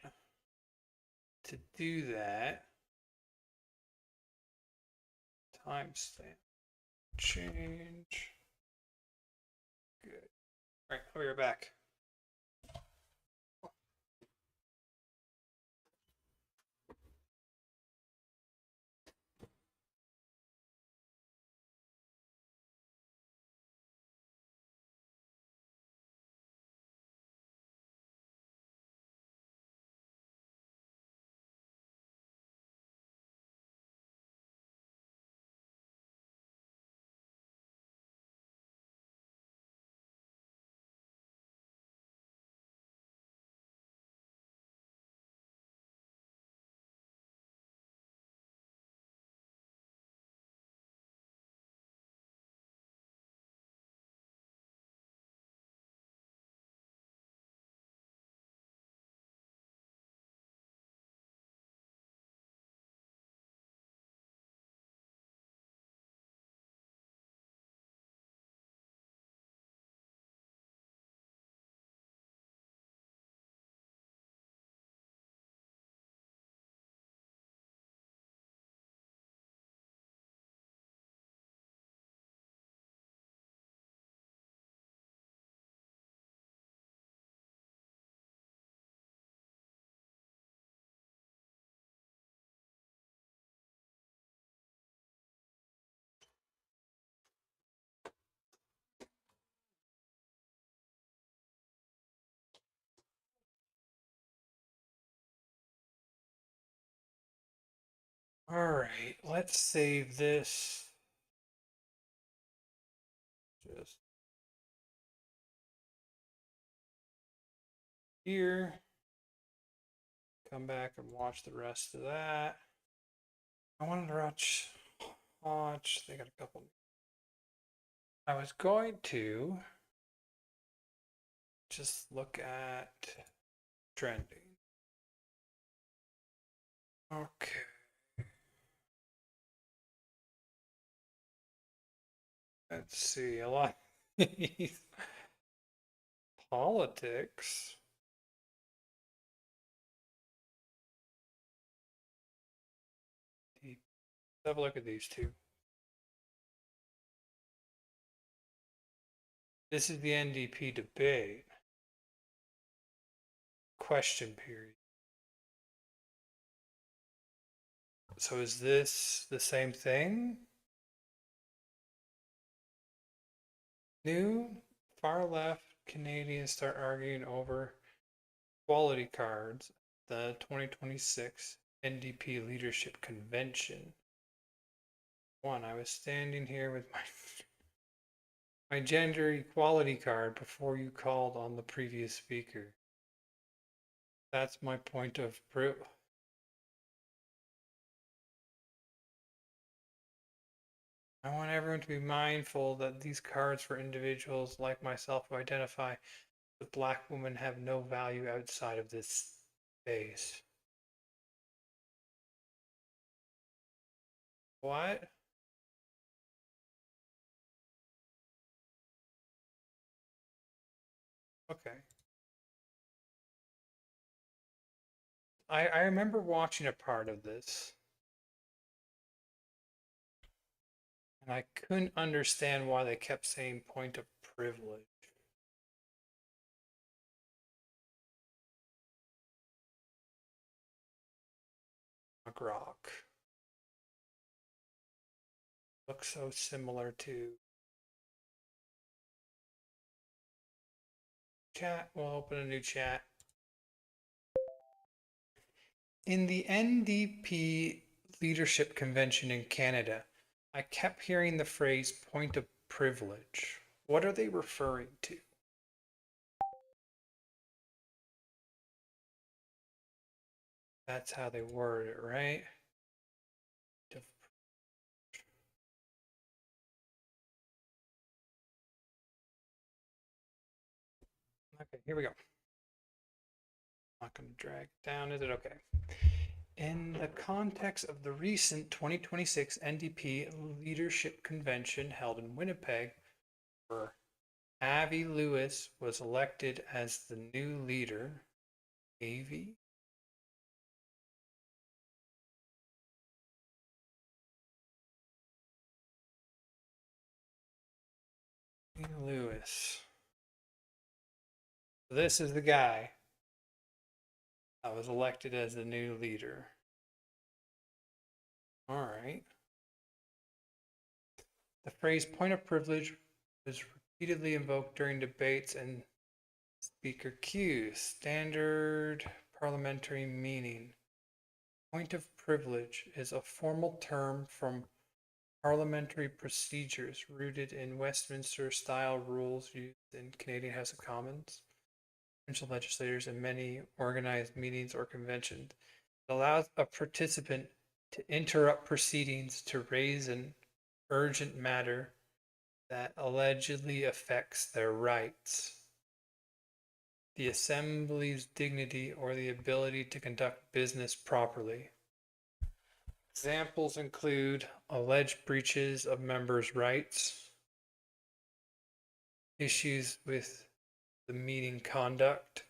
to do that. Timestamp change. Good. All right, I'll be right back. All right, let's save this. Just here. Come back and watch the rest of that. I wanted to watch. They got a couple. I was going to just look at trending. Okay. Let's see, a lot of these politics. Let's have a look at these two. This is the NDP debate. Question period. So is this the same thing? New far left Canadians start arguing over quality cards at the 2026 NDP Leadership Convention. I was standing here with my gender equality card before you called on the previous speaker. That's my point of proof. I want everyone to be mindful that these cards for individuals like myself who identify as Black women have no value outside of this space. What? Okay. I remember watching a part of this. And I couldn't understand why they kept saying point of privilege. Grok. Looks so similar to chat. We'll open a new chat. In the NDP Leadership Convention in Canada, I kept hearing the phrase point of privilege. What are they referring to? That's how they word it, right? Okay, here we go. I'm not going to drag it down, is it? Okay. In the context of the recent 2026 NDP Leadership Convention held in Winnipeg, where Avi Lewis was elected as the new leader, Avi? Lewis. This is the guy that was elected as the new leader. All right. The phrase point of privilege was repeatedly invoked during debates and speaker cues. Standard parliamentary meaning. Point of privilege is a formal term from parliamentary procedures rooted in Westminster-style rules used in Canadian House of Commons, provincial legislators, and many organized meetings or conventions. It allows a participant to interrupt proceedings to raise an urgent matter that allegedly affects their rights, the assembly's dignity, or the ability to conduct business properly. Examples include alleged breaches of members' rights, issues with the meeting conduct,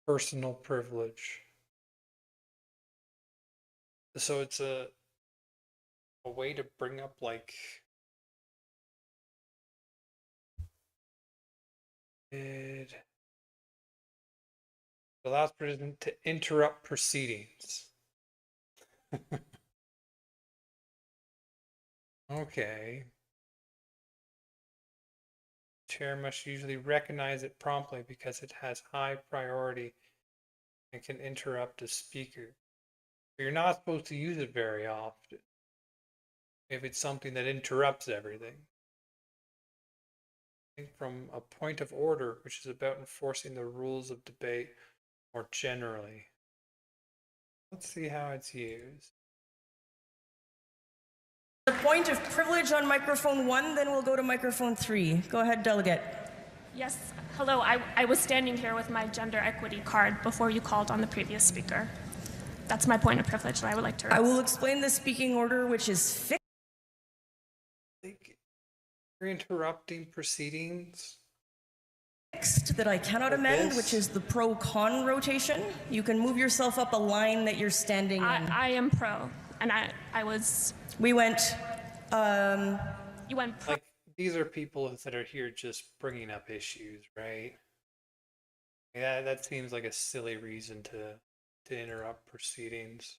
personal privilege. So it's a way to bring up like it allows president to interrupt proceedings. Okay. Chair must usually recognize it promptly because it has high priority and can interrupt a speaker. You're not supposed to use it very often if it's something that interrupts everything. I think from a point of order, which is about enforcing the rules of debate more generally. Let's see how it's used. The point of privilege on microphone 1, then we'll go to microphone 3. Go ahead, delegate. Yes, hello. I was standing here with my gender equity card before you called on the previous speaker. That's my point of privilege that I would like to raise. I will explain the speaking order, which is fixed. You're interrupting proceedings. That I cannot amend, which is the pro-con rotation. You can move yourself up a line that you're standing in. I am pro, and I was... We went... You went pro... Like, these are people that are here just bringing up issues, right? Yeah, that seems like a silly reason to interrupt proceedings.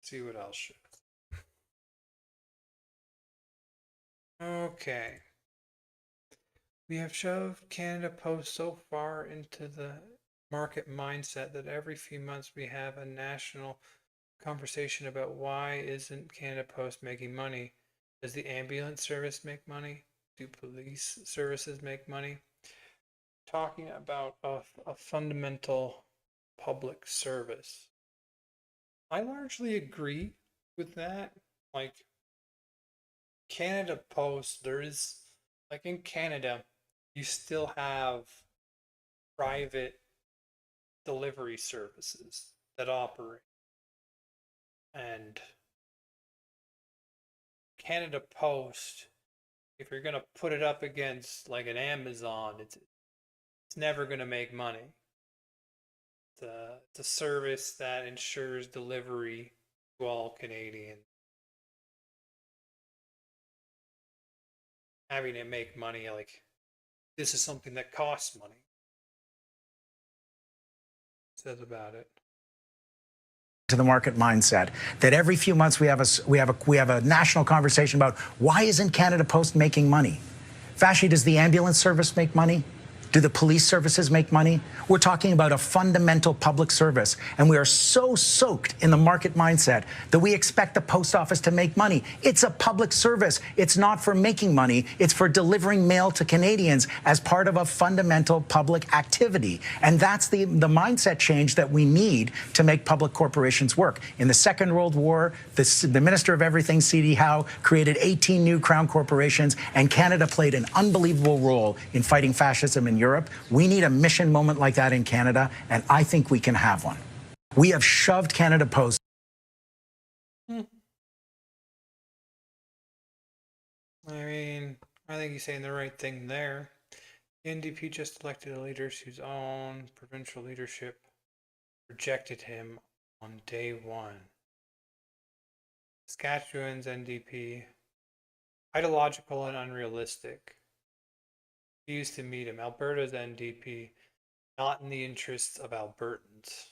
See what else shows. Okay. We have shoved Canada Post so far into the market mindset that every few months we have a national conversation about why isn't Canada Post making money? Does the ambulance service make money? Do police services make money? Talking about a fundamental public service. I largely agree with that. Like, Canada Post, there is, like in Canada, you still have private delivery services that operate. And Canada Post, if you're going to put it up against like an Amazon, it's never going to make money. It's a service that ensures delivery to all Canadians. Having it make money, like, this is something that costs money. It says about it. To the market mindset that every few months we have a national conversation about why isn't Canada Post making money? Vashi, does the ambulance service make money? Do the police services make money? We're talking about a fundamental public service, and we are so soaked in the market mindset that we expect the post office to make money. It's a public service. It's not for making money. It's for delivering mail to Canadians as part of a fundamental public activity. And that's the mindset change that we need to make public corporations work. In the Second World War, the Minister of Everything, C.D. Howe, created 18 new crown corporations, and Canada played an unbelievable role in fighting fascism in Europe. We need a mission moment like that in Canada, and I think we can have one. We have shoved Canada Post. I mean, I think he's saying the right thing there. The NDP just elected leaders whose own provincial leadership rejected him on day one. Saskatchewan's NDP, ideological and unrealistic. Refused to meet him. Alberta's NDP, not in the interests of Albertans.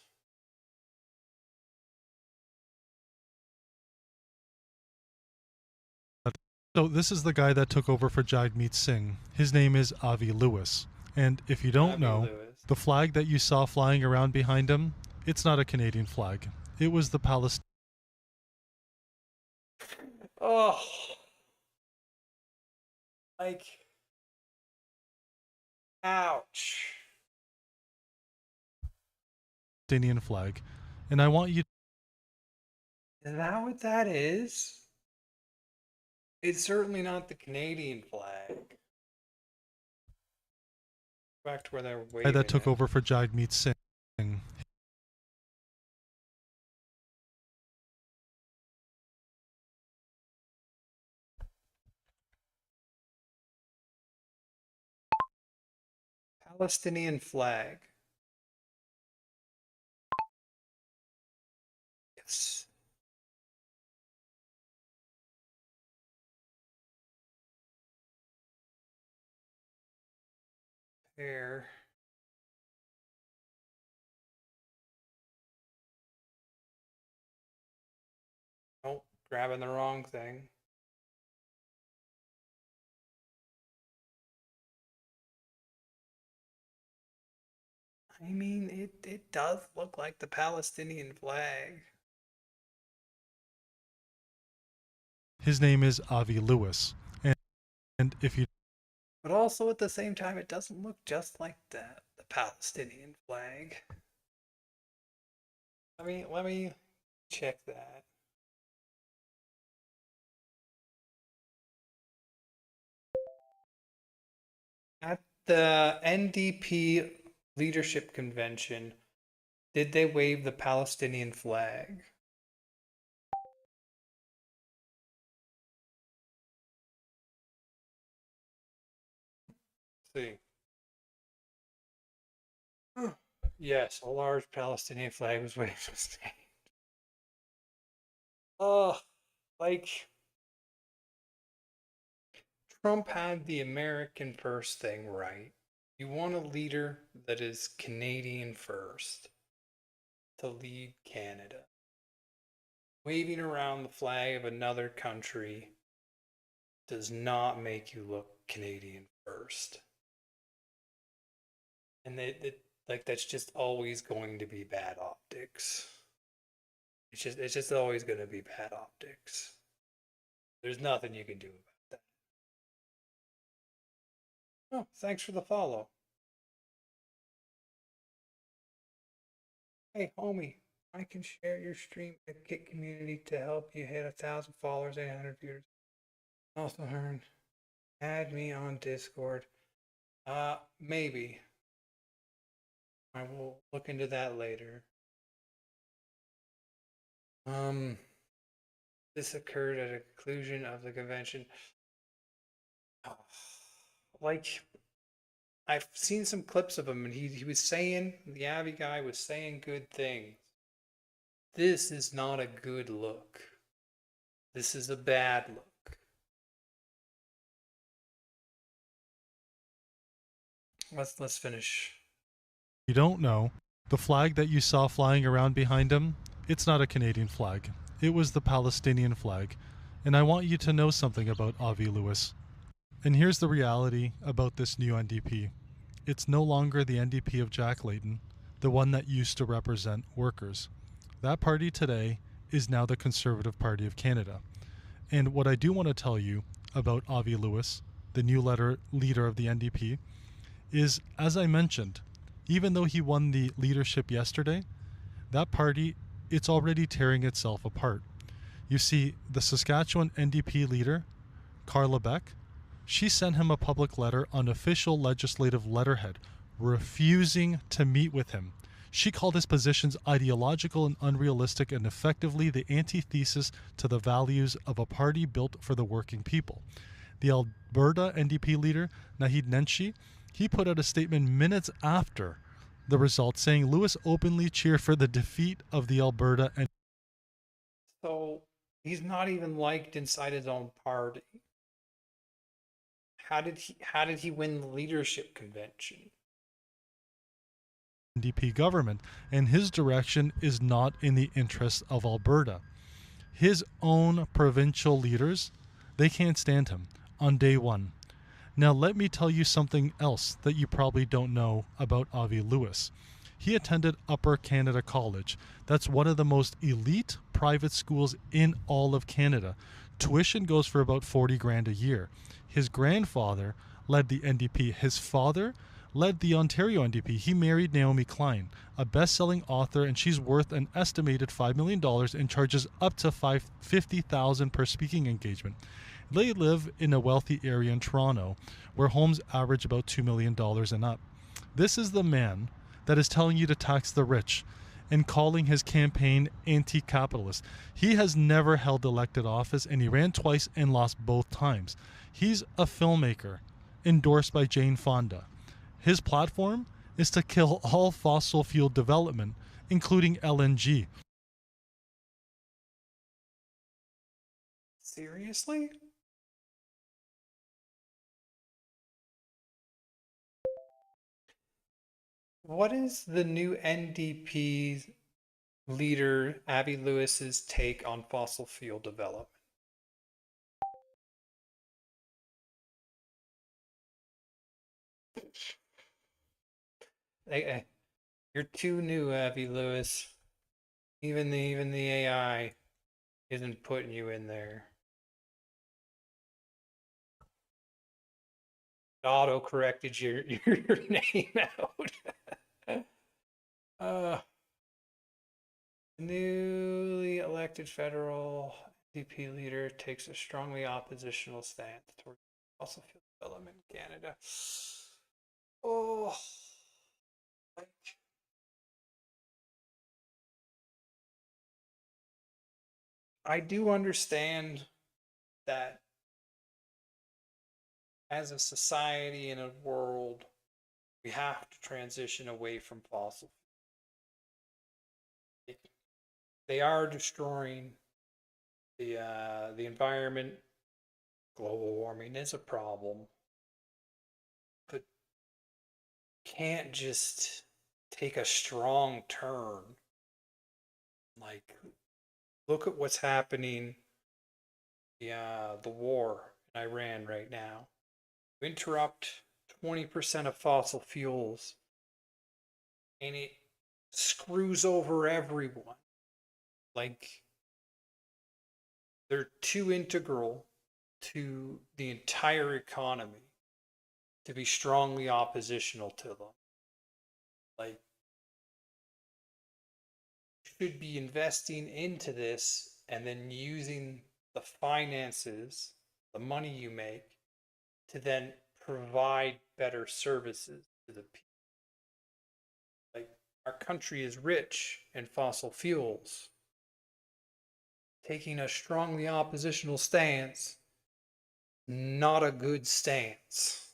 So this is the guy that took over for Jagmeet Singh. His name is Avi Lewis. And if you don't know, the flag that you saw flying around behind him, it's not a Canadian flag. It was the Palestinian. Oh. Like, ouch. Flag. And I want you... Is that what that is? It's certainly not the Canadian flag. Back to where they were waving. That took over for Jagmeet Singh. Palestinian flag. Yes. There. Nope. grabbing the wrong thing. I mean, it does look like the Palestinian flag. His name is Avi Lewis, and if you But also at the same time, it doesn't look just like the Palestinian flag. Let me check that. At the NDP leadership convention, did they wave the Palestinian flag? See. Yes, a large Palestinian flag was waved on stage. Oh, like Trump had the American first thing right. You want a leader that is Canadian first to lead Canada. Waving around the flag of another country does not make you look Canadian first. And that's just always going to be bad optics. It's just always going to be bad optics. There's nothing you can do about that. Oh, thanks for the follow. Hey, homie, I can share your stream at Kit Community to help you hit 1,000 followers, 800 viewers. Also, Hearn, add me on Discord. Maybe. I will look into that later. This occurred at a conclusion of the convention. Like, I've seen some clips of him, and he was saying, the Avi guy was saying good things. This is not a good look. This is a bad look. Let's finish. you don't know, the flag that you saw flying around behind him, it's not a Canadian flag. It was the Palestinian flag. And I want you to know something about Avi Lewis. And here's the reality about this new NDP. It's no longer the NDP of Jack Layton, the one that used to represent workers. That party today is now the Conservative Party of Canada. And what I do want to tell you about Avi Lewis, the new leader of the NDP, is, as I mentioned, even though he won the leadership yesterday, that party, it's already tearing itself apart. You see, the Saskatchewan NDP leader, Carla Beck, she sent him a public letter on official legislative letterhead, refusing to meet with him. She called his positions ideological and unrealistic and effectively the antithesis to the values of a party built for the working people. The Alberta NDP leader, Naheed Nenshi, he put out a statement minutes after the result saying Lewis openly cheered for the defeat of the Alberta NDP. So he's not even liked inside his own party. How did he win the leadership convention? NDP government, and his direction is not in the interest of Alberta. His own provincial leaders, they can't stand him on day one. Now let me tell you something else that you probably don't know about Avi Lewis. He attended Upper Canada College. That's one of the most elite private schools in all of Canada. Tuition goes for about 40 grand a year. His grandfather led the NDP. His father led the Ontario NDP. He married Naomi Klein, a best-selling author, and she's worth an estimated $5 million and charges up to $50,000 per speaking engagement. They live in a wealthy area in Toronto where homes average about $2 million and up. This is the man that is telling you to tax the rich and calling his campaign anti-capitalist. He has never held elected office, and he ran twice and lost both times. He's a filmmaker endorsed by Jane Fonda. His platform is to kill all fossil fuel development, including LNG. Seriously? What is the new NDP's leader Avi Lewis's take on fossil fuel development. Hey, you're too new, Avi Lewis. Even the AI isn't putting you in there. It auto corrected your name out. Newly elected federal NDP leader takes a strongly oppositional stance toward fossil fuel development in Canada. Oh, like, I do understand that as a society and a world, we have to transition away from fossil fuels. They are destroying the environment. Global warming is a problem, but can't just take a strong turn. Like, look at what's happening. The war in Iran right now. Interrupt 20% of fossil fuels, and it screws over everyone. Like, they're too integral to the entire economy to be strongly oppositional to them. Like, you should be investing into this and then using the finances, the money you make, to then provide better services to the people. Like, our country is rich in fossil fuels. Taking a strongly oppositional stance, not a good stance.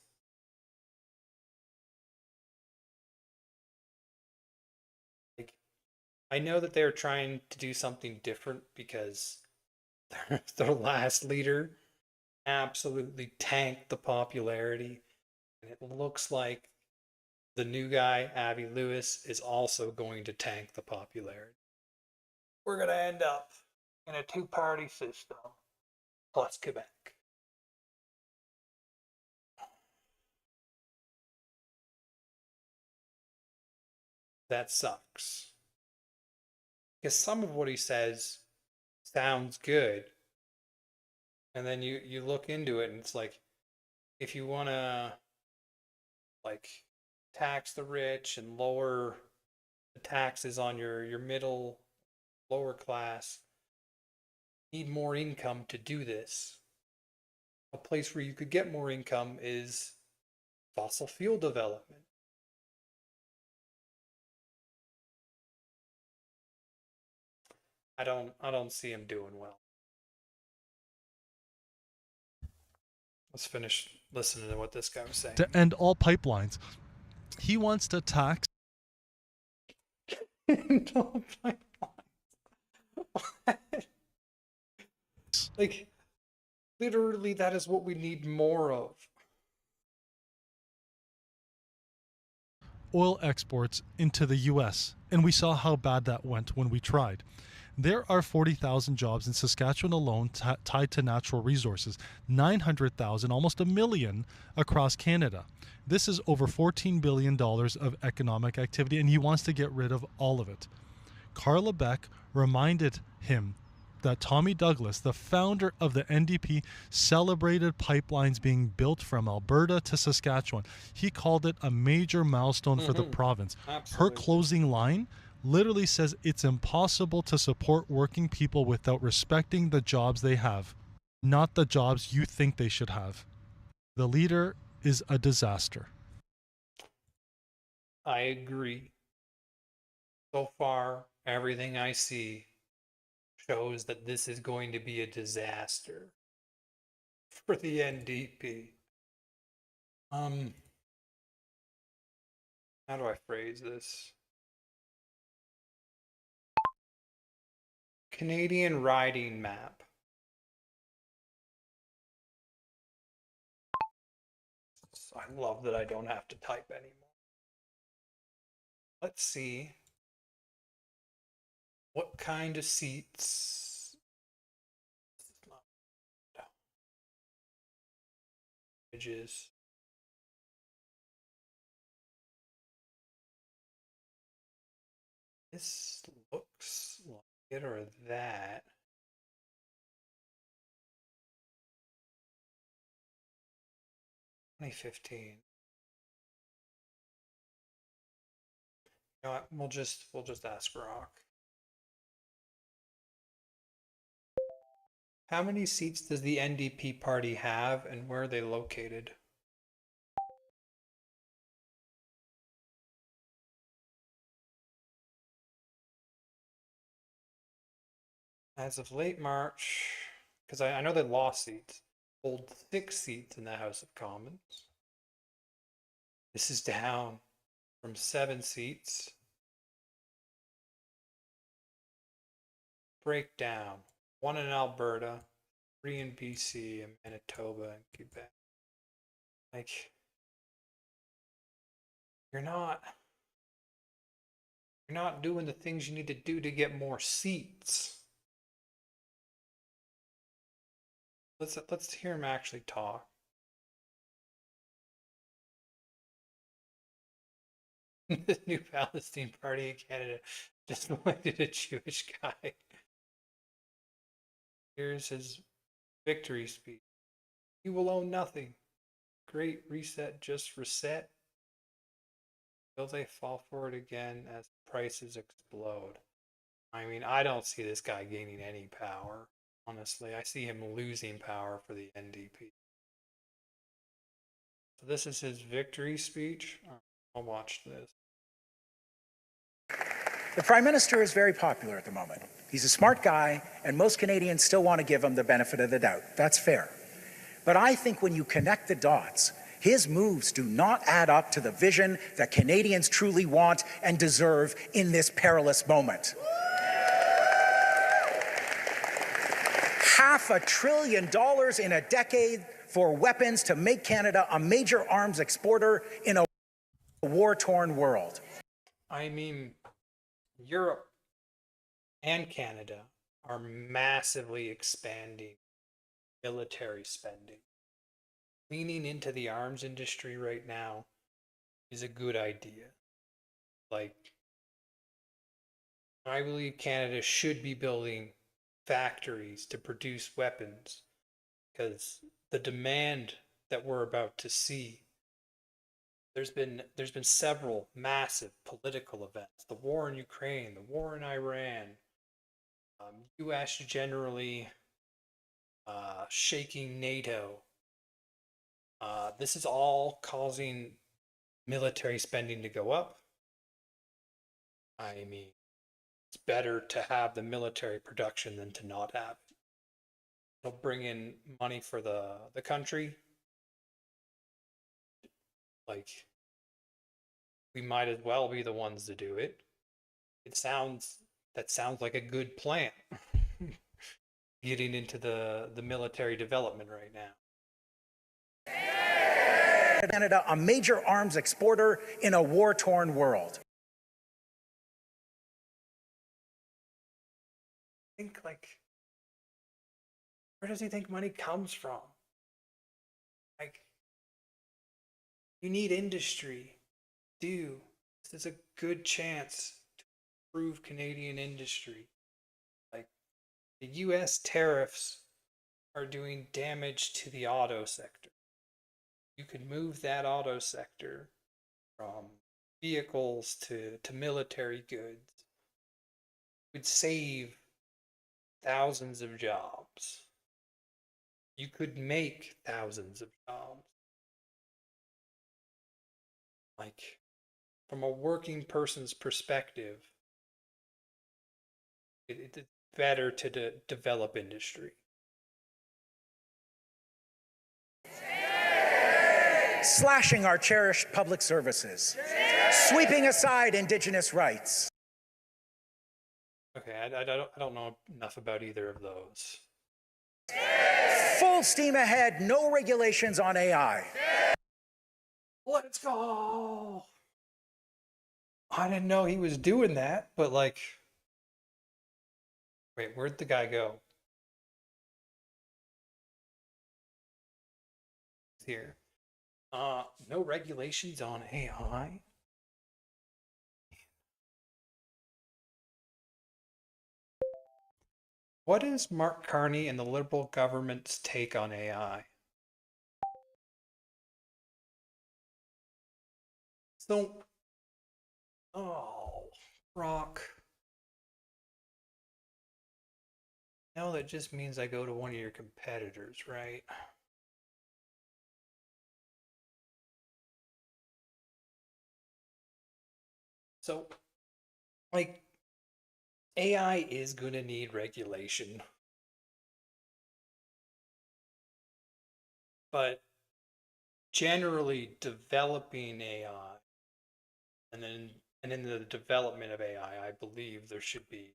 Like, I know that they're trying to do something different because their last leader absolutely tanked the popularity, and it looks like the new guy, Avi Lewis, is also going to tank the popularity. We're going to end up in a two-party system plus Quebec. That sucks. Because some of what he says sounds good, and then you look into it and it's like, if you want to like tax the rich and lower the taxes on your middle lower class, need more income to do this. A place where you could get more income is fossil fuel development. I don't see him doing well. Let's finish listening to what this guy was saying. To end all pipelines. He wants to tax. End all pipelines. Like, literally, that is what we need more of. Oil exports into the US, and we saw how bad that went when we tried. There are 40,000 jobs in Saskatchewan alone tied to natural resources, 900,000, almost a million across Canada. This is over $14 billion of economic activity, and he wants to get rid of all of it. Carla Beck reminded him that Tommy Douglas, the founder of the NDP, celebrated pipelines being built from Alberta to Saskatchewan. He called it a major milestone for the province. Absolutely. Her closing line literally says it's impossible to support working people without respecting the jobs they have, not the jobs you think they should have. The leader is a disaster. I agree. So far, everything I see shows that this is going to be a disaster for the NDP. How do I phrase this? Canadian riding map. I love that I don't have to type anymore. Let's see kind of seats. Images. This looks like it or that. $2015. You know what? We'll just ask Rock. How many seats does the NDP party have, and where are they located? As of late March, because I know they lost seats, hold 6 seats in the House of Commons. This is down from 7 seats. Breakdown: 1 in Alberta, 3 in BC, and Manitoba and Quebec. Like, you're not doing the things you need to do to get more seats. Let's hear him actually talk. The New Palestine Party in Canada just elected a Jewish guy. Here's his victory speech. You will own nothing. Great reset, just reset. Will they fall for it again as prices explode? I mean, I don't see this guy gaining any power. Honestly, I see him losing power for the NDP. So this is his victory speech. I'll watch this. The Prime Minister is very popular at the moment. He's a smart guy, and most Canadians still want to give him the benefit of the doubt. That's fair. But I think when you connect the dots, his moves do not add up to the vision that Canadians truly want and deserve in this perilous moment. $500 billion in a decade for weapons to make Canada a major arms exporter in a war-torn world. I mean, Europe and Canada are massively expanding military spending. Leaning into the arms industry right now is a good idea. Like, I believe Canada should be building factories to produce weapons, because the demand that we're about to see, there's been several massive political events: the war in Ukraine, the war in Iran, U.S. generally shaking NATO. This is all causing military spending to go up. I mean, it's better to have the military production than to not have it. It'll bring in money for the country. Like, we might as well be the ones to do it. That sounds like a good plan. Getting into the military development right now. Canada, a major arms exporter in a war-torn world. Think, like, where does he think money comes from? Like, you need industry. This is a good chance to improve Canadian industry. Like, the US tariffs are doing damage to the auto sector. You could move that auto sector from vehicles to military goods. It would save thousands of jobs. You could make thousands of jobs. Like, from a working person's perspective, it's better to develop industry. Slashing our cherished public services. Sweeping aside Indigenous rights. Okay, I don't know enough about either of those. Full steam ahead, no regulations on AI. Let's go! I didn't know he was doing that, but like, Wait, where'd the guy go? He's here. No regulations on AI. What is Mark Carney and the Liberal government's take on AI? So, oh, Rock. No, that just means I go to one of your competitors, right? So, like, AI is going to need regulation. But generally, developing AI and in the development of AI, I believe there should be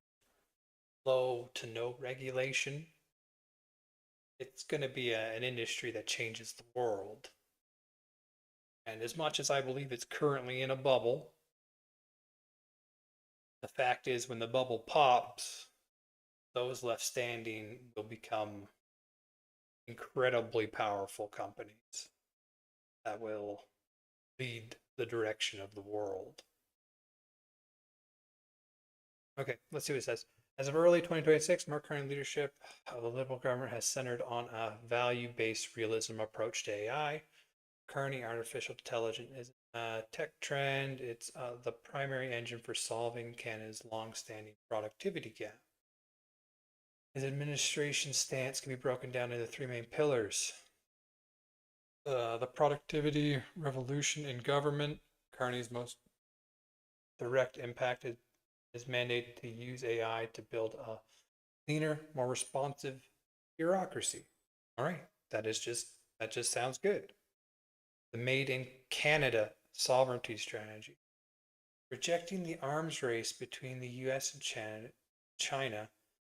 low to no regulation. It's going to be an industry that changes the world. And as much as I believe it's currently in a bubble, the fact is when the bubble pops, those left standing will become incredibly powerful companies that will lead the direction of the world. Okay, let's see what it says. As of early 2026, Mark Carney's leadership of the Liberal government has centered on a value-based realism approach to AI. Carney artificial intelligence is a tech trend. It's the primary engine for solving Canada's long-standing productivity gap. His administration's stance can be broken down into three main pillars. The productivity revolution in government. Carney's most direct impact is mandated to use AI to build a cleaner, more responsive bureaucracy. All right, that just sounds good. The Made in Canada sovereignty strategy. Rejecting the arms race between the US and China,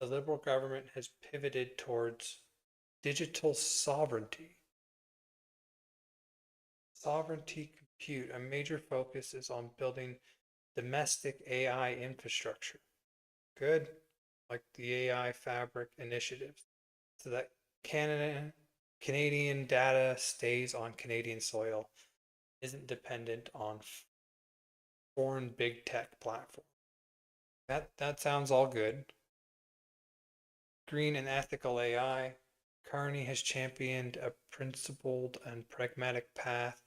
the Liberal government has pivoted towards digital sovereignty. Sovereignty compute. A major focus is on building domestic AI infrastructure. Good, like the AI Fabric initiatives, so that Canadian data stays on Canadian soil, isn't dependent on foreign big tech platforms. That sounds all good. Green and ethical AI. Carney has championed a principled and pragmatic path,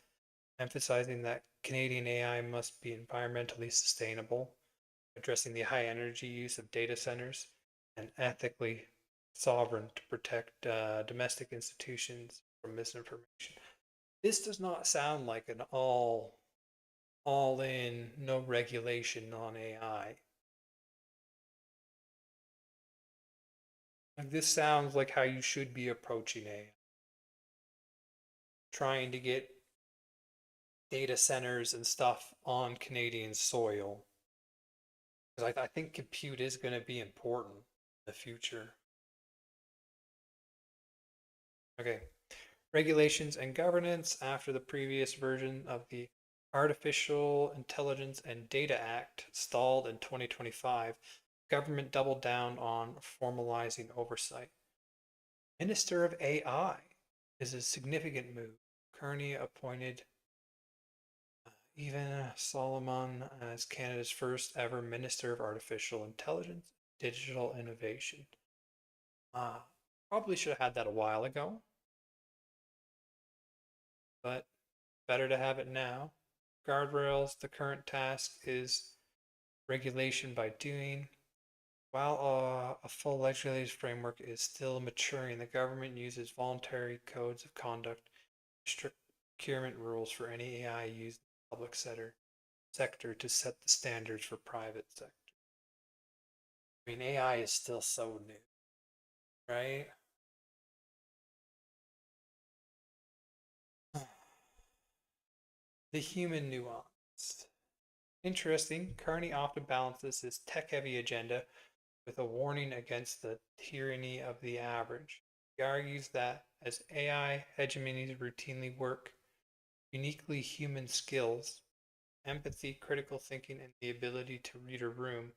emphasizing that Canadian AI must be environmentally sustainable, addressing the high energy use of data centers, and ethically sovereign to protect domestic institutions from misinformation. This does not sound like an all-in, no regulation on AI. Like, this sounds like how you should be approaching AI. Trying to get data centers and stuff on Canadian soil. Because I think compute is going to be important in the future. Okay. Regulations and governance. After the previous version of the Artificial Intelligence and Data Act stalled in 2025, government doubled down on formalizing oversight. Minister of AI is a significant move. Carney appointed Eva Solomon as Canada's first ever Minister of Artificial Intelligence and Digital Innovation. Probably should have had that a while ago, but better to have it now. Guardrails. The current task is regulation by doing. While a full legislative framework is still maturing, the government uses voluntary codes of conduct, strict procurement rules for any AI used in the public sector to set the standards for private sector. I mean, AI is still so new, right? The human nuance. Interesting. Carney often balances his tech-heavy agenda with a warning against the tyranny of the average. He argues that as AI hegemonies routinely work, uniquely human skills, empathy, critical thinking, and the ability to read a room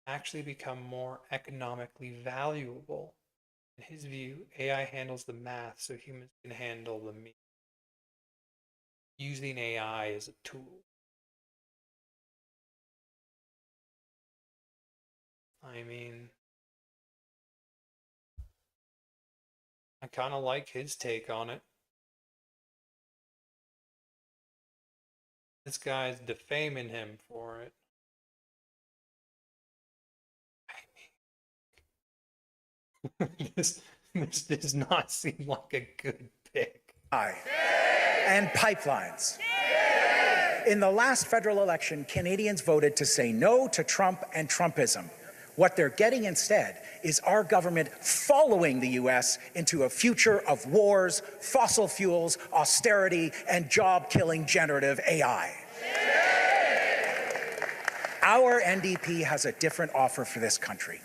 actually become more economically valuable. In his view, AI handles the math so humans can handle the meat. Using AI as a tool. I mean, I kind of like his take on it. This guy's defaming him for it. This does not seem like a good pick. And pipelines. In the last federal election, Canadians voted to say no to Trump and Trumpism. What they're getting instead is our government following the U.S. into a future of wars, fossil fuels, austerity, and job-killing generative AI. Our NDP has a different offer for this country.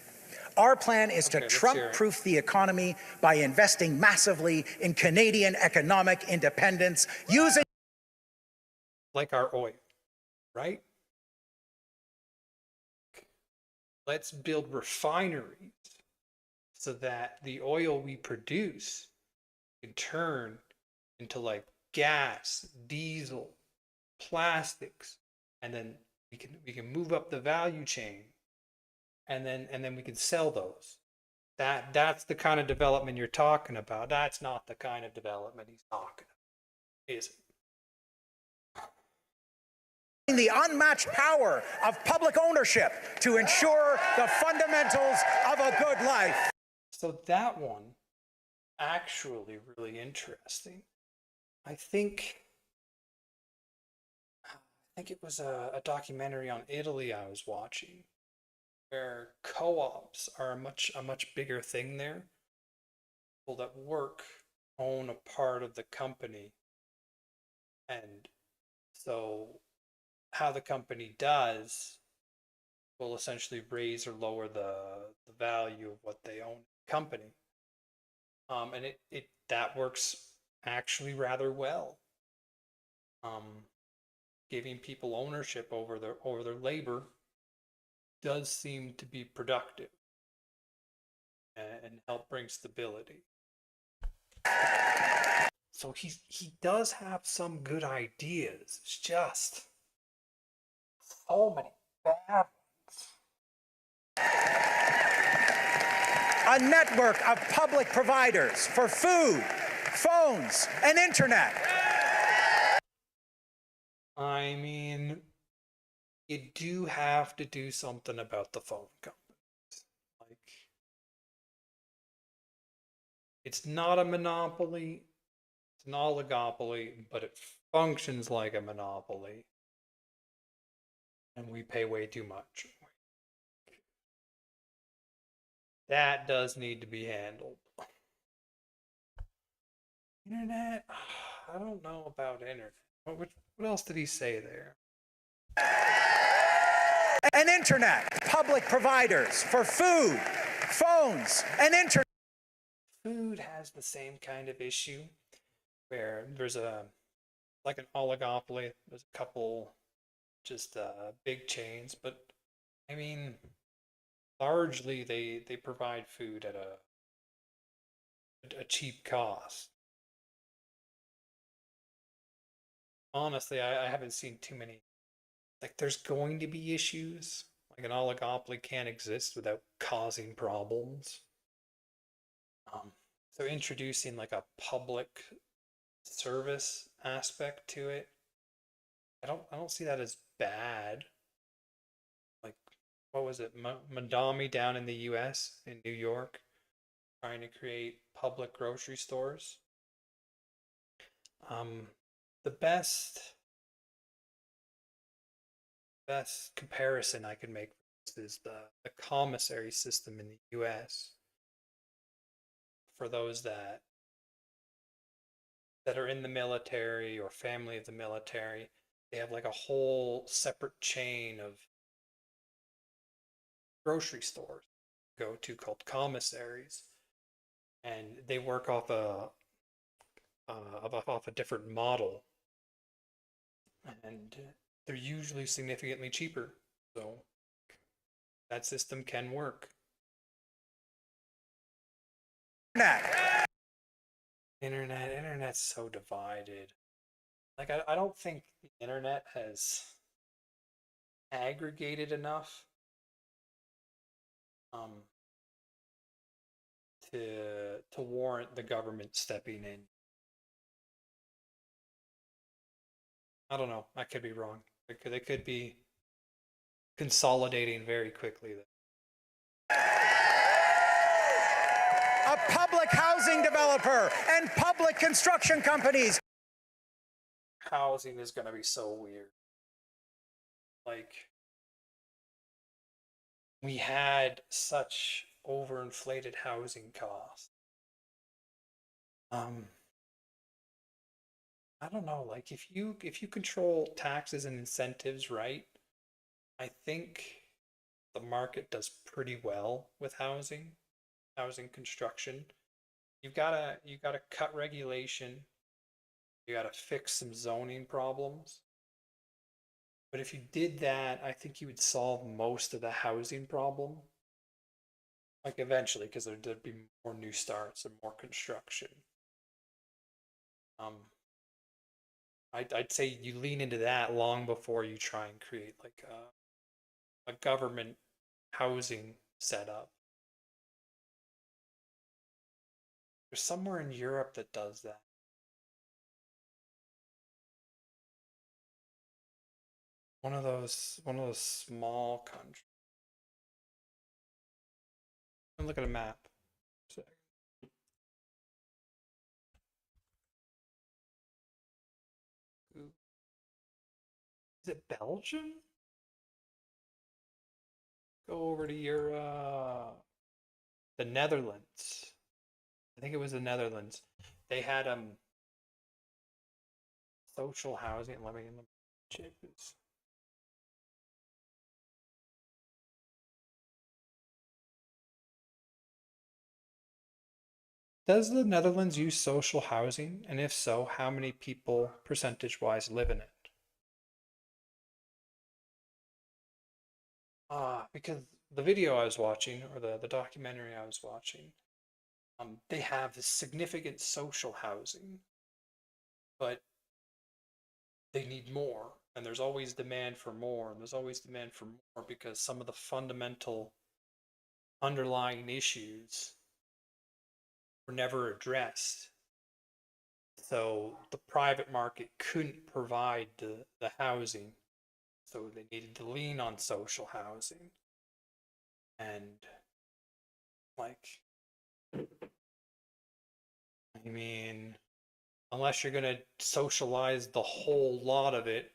Our plan is to Trump-proof the economy by investing massively in Canadian economic independence, using like our oil, right? Let's build refineries so that the oil we produce can turn into like gas, diesel, plastics, and then we can move up the value chain, and then we can sell those. That's the kind of development you're talking about. That's not the kind of development he's talking about, is it? the unmatched power of public ownership to ensure the fundamentals of a good life. So that one, actually really interesting. I think it was a documentary on Italy I was watching, where co-ops are a much bigger thing there. People that work own a part of the company, and so how the company does will essentially raise or lower the value of what they own in the company. And it that works actually rather well. Giving people ownership over their labor does seem to be productive and help bring stability. So he does have some good ideas. It's just so many bad ones. A network of public providers for food, phones, and internet. I mean, you do have to do something about the phone companies. Like, it's not a monopoly, it's an oligopoly, but it functions like a monopoly. And we pay way too much. That does need to be handled. Internet? I don't know about internet. What else did he say there? And internet, public providers for food, phones, and internet. Food has the same kind of issue where there's like an oligopoly. There's a couple just big chains, but I mean, largely they provide food at a cheap cost. Honestly, I haven't seen too many. Like, there's going to be issues. Like, an oligopoly can't exist without causing problems. So introducing like a public service aspect to it, I don't see that as bad. Like, what was it, Madami down in the U.S. in New York, trying to create public grocery stores. The best comparison I can make is the commissary system in the U.S. for those that are in the military or family of the military. They have like a whole separate chain of grocery stores to go to called commissaries, and they work off a different model, and they're usually significantly cheaper. So that system can work. Internet's so divided. Like, I don't think the internet has aggregated enough to warrant the government stepping in. I don't know. I could be wrong. They could be consolidating very quickly. A public housing developer and public construction companies. Housing is going to be so weird. Like, we had such overinflated housing costs. I don't know, like if you control taxes and incentives right, I think the market does pretty well with housing construction. You gotta cut regulation. You gotta fix some zoning problems. But if you did that, I think you would solve most of the housing problem. Like eventually, because there'd be more new starts and more construction. I'd say you lean into that long before you try and create like a government housing setup. There's somewhere in Europe that does that. One of those small countries. Look at a map. Is it Belgium? Go over to the Netherlands. I think it was the Netherlands. They had social housing. Let me check this. Does the Netherlands use social housing? And if so, how many people percentage-wise live in it? Because the video I was watching, or the documentary I was watching, they have this significant social housing, but they need more, and there's always demand for more, and there's always demand for more because some of the fundamental underlying issues were never addressed. So the private market couldn't provide the housing, so they needed to lean on social housing. And like, I mean, unless you're going to socialize the whole lot of it,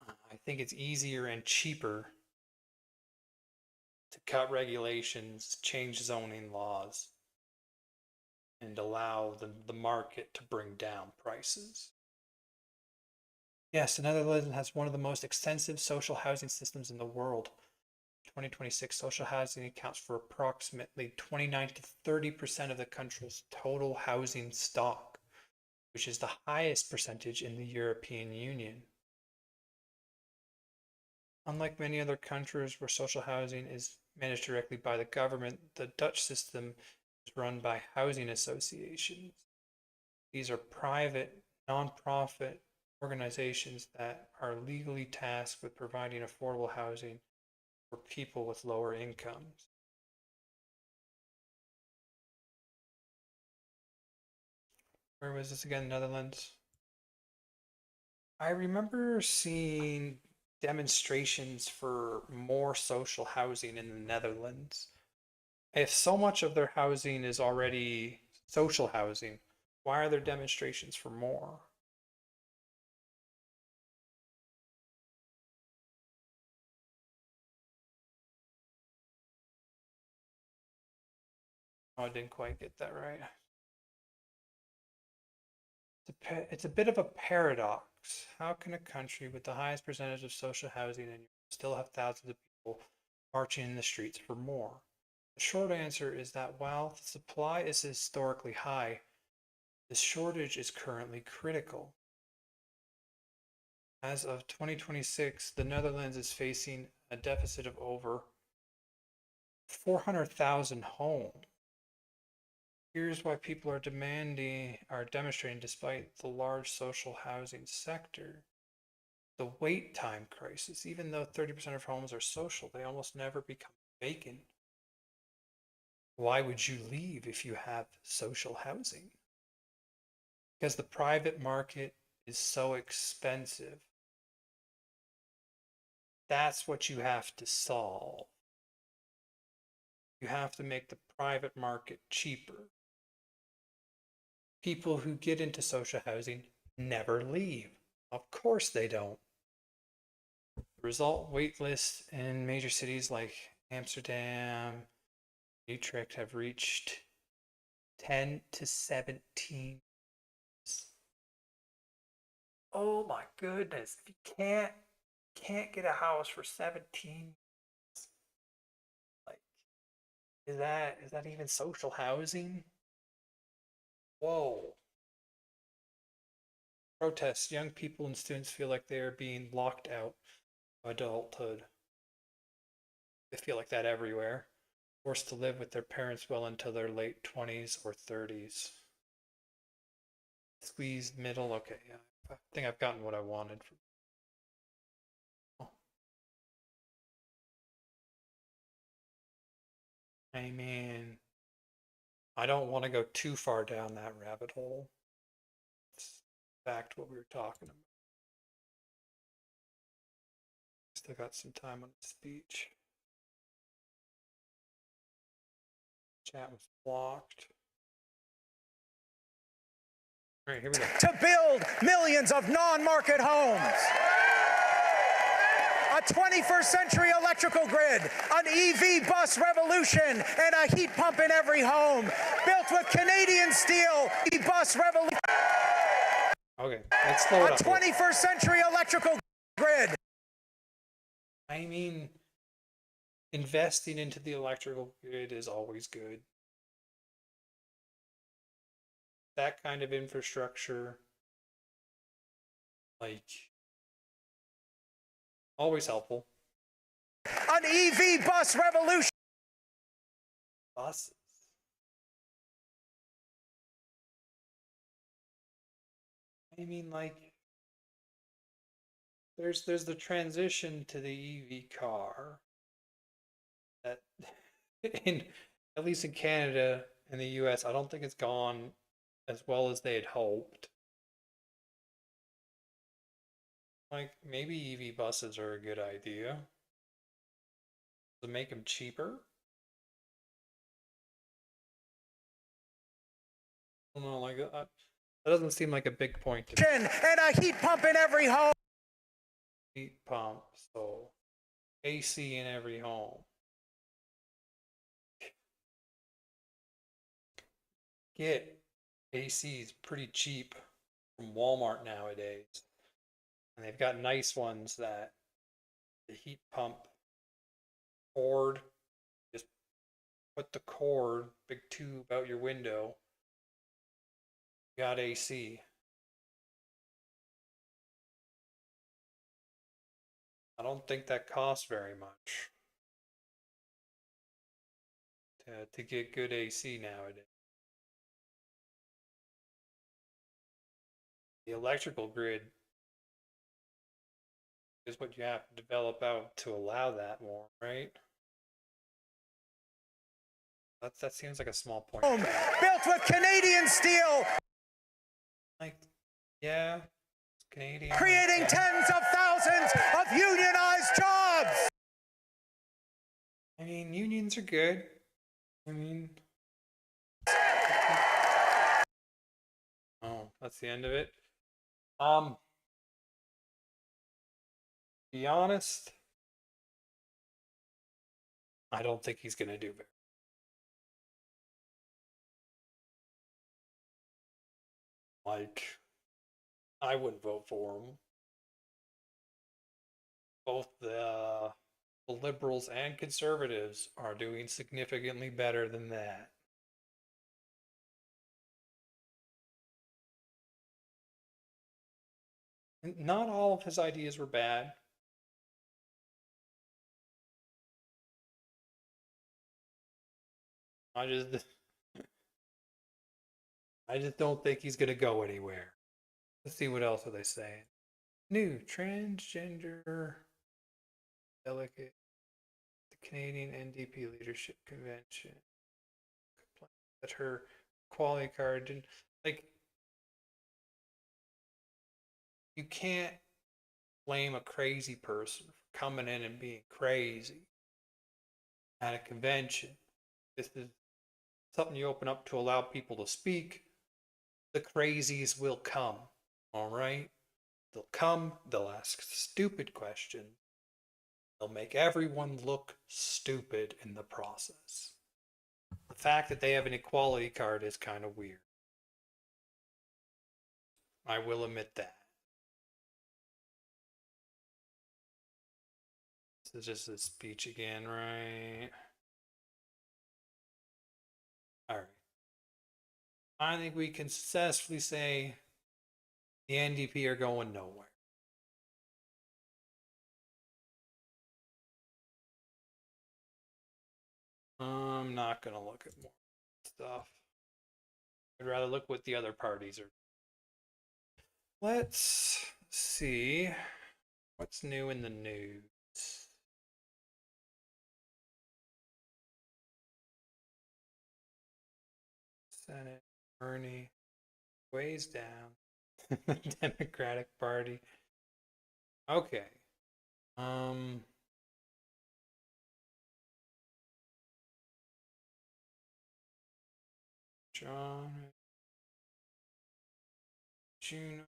I think it's easier and cheaper to cut regulations, change zoning laws, and allow the market to bring down prices. Yes, the Netherlands has one of the most extensive social housing systems in the world. 2026, social housing accounts for approximately 29 to 30% of the country's total housing stock, which is the highest percentage in the European Union. Unlike many other countries where social housing is managed directly by the government, the Dutch system is run by housing associations. These are private, non-profit organizations that are legally tasked with providing affordable housing for people with lower incomes. Where was this again? Netherlands. I remember seeing demonstrations for more social housing in the Netherlands. If so much of their housing is already social housing, why are there demonstrations for more? Oh, I didn't quite get that right. It's a bit of a paradox. How can a country with the highest percentage of social housing in Europe still have thousands of people marching in the streets for more? The short answer is that while the supply is historically high, the shortage is currently critical. As of 2026, the Netherlands is facing a deficit of over 400,000 homes. Here's why people are demonstrating despite the large social housing sector. The wait time crisis. Even though 30% of homes are social, they almost never become vacant. Why would you leave if you have social housing? Because the private market is so expensive. That's what you have to solve. You have to make the private market cheaper. People who get into social housing never leave. Of course they don't. The result, wait lists in major cities like Amsterdam, Utrecht have reached 10 to 17. Oh my goodness. If you can't get a house for 17, like, is that even social housing? Whoa. Protests. Young people and students feel like they are being locked out of adulthood. They feel like that everywhere. Forced to live with their parents well into their late 20s or 30s. Squeezed middle. Okay, yeah. I think I've gotten what I wanted. I mean, I don't want to go too far down that rabbit hole. It's back to what we were talking about. Still got some time on the speech. Chat was blocked. All right, here we go. To build millions of non-market homes. A 21st century electrical grid, an EV bus revolution, and a heat pump in every home. Built with Canadian steel, EV bus revolution. Okay, let's slow it up. A 21st century electrical grid. I mean, investing into the electrical grid is always good. That kind of infrastructure, like, always helpful. An EV bus revolution. Buses. I mean, like, there's the transition to the EV car that at least in Canada and the US, I don't think it's gone as well as they had hoped. Like, maybe EV buses are a good idea to make them cheaper. I don't know, like, that doesn't seem like a big point to me. And a heat pump in every home. Heat pump, so AC in every home. Get ACs pretty cheap from Walmart nowadays. And they've got nice ones that the heat pump cord, just put the cord, big tube out your window. You got AC. I don't think that costs very much to get good AC nowadays. The electrical grid is what you have to develop out to allow that more, right? That seems like a small point. Built with Canadian steel. Like, yeah, it's Canadian. Creating tens of thousands of unionized jobs. I mean, unions are good. I mean, oh, that's the end of it. Be honest, I don't think he's gonna do very. Like, I wouldn't vote for him. Both the liberals and conservatives are doing significantly better than that. Not all of his ideas were bad. I just don't think he's gonna go anywhere. Let's see what else are they saying. New transgender delegate, the Canadian NDP Leadership Convention. Complained that her quality card didn't like. You can't blame a crazy person for coming in and being crazy at a convention. This is something you open up to allow people to speak. The crazies will come, all right? They'll come, they'll ask stupid questions. They'll make everyone look stupid in the process. The fact that they have an equality card is kind of weird. I will admit that. This is just a speech again, right? Alright. I think we can successfully say the NDP are going nowhere. I'm not going to look at more stuff. I'd rather look what the other parties are. Let's see what's new in the news. Senate, Bernie, ways down. Democratic Party. Okay. John June.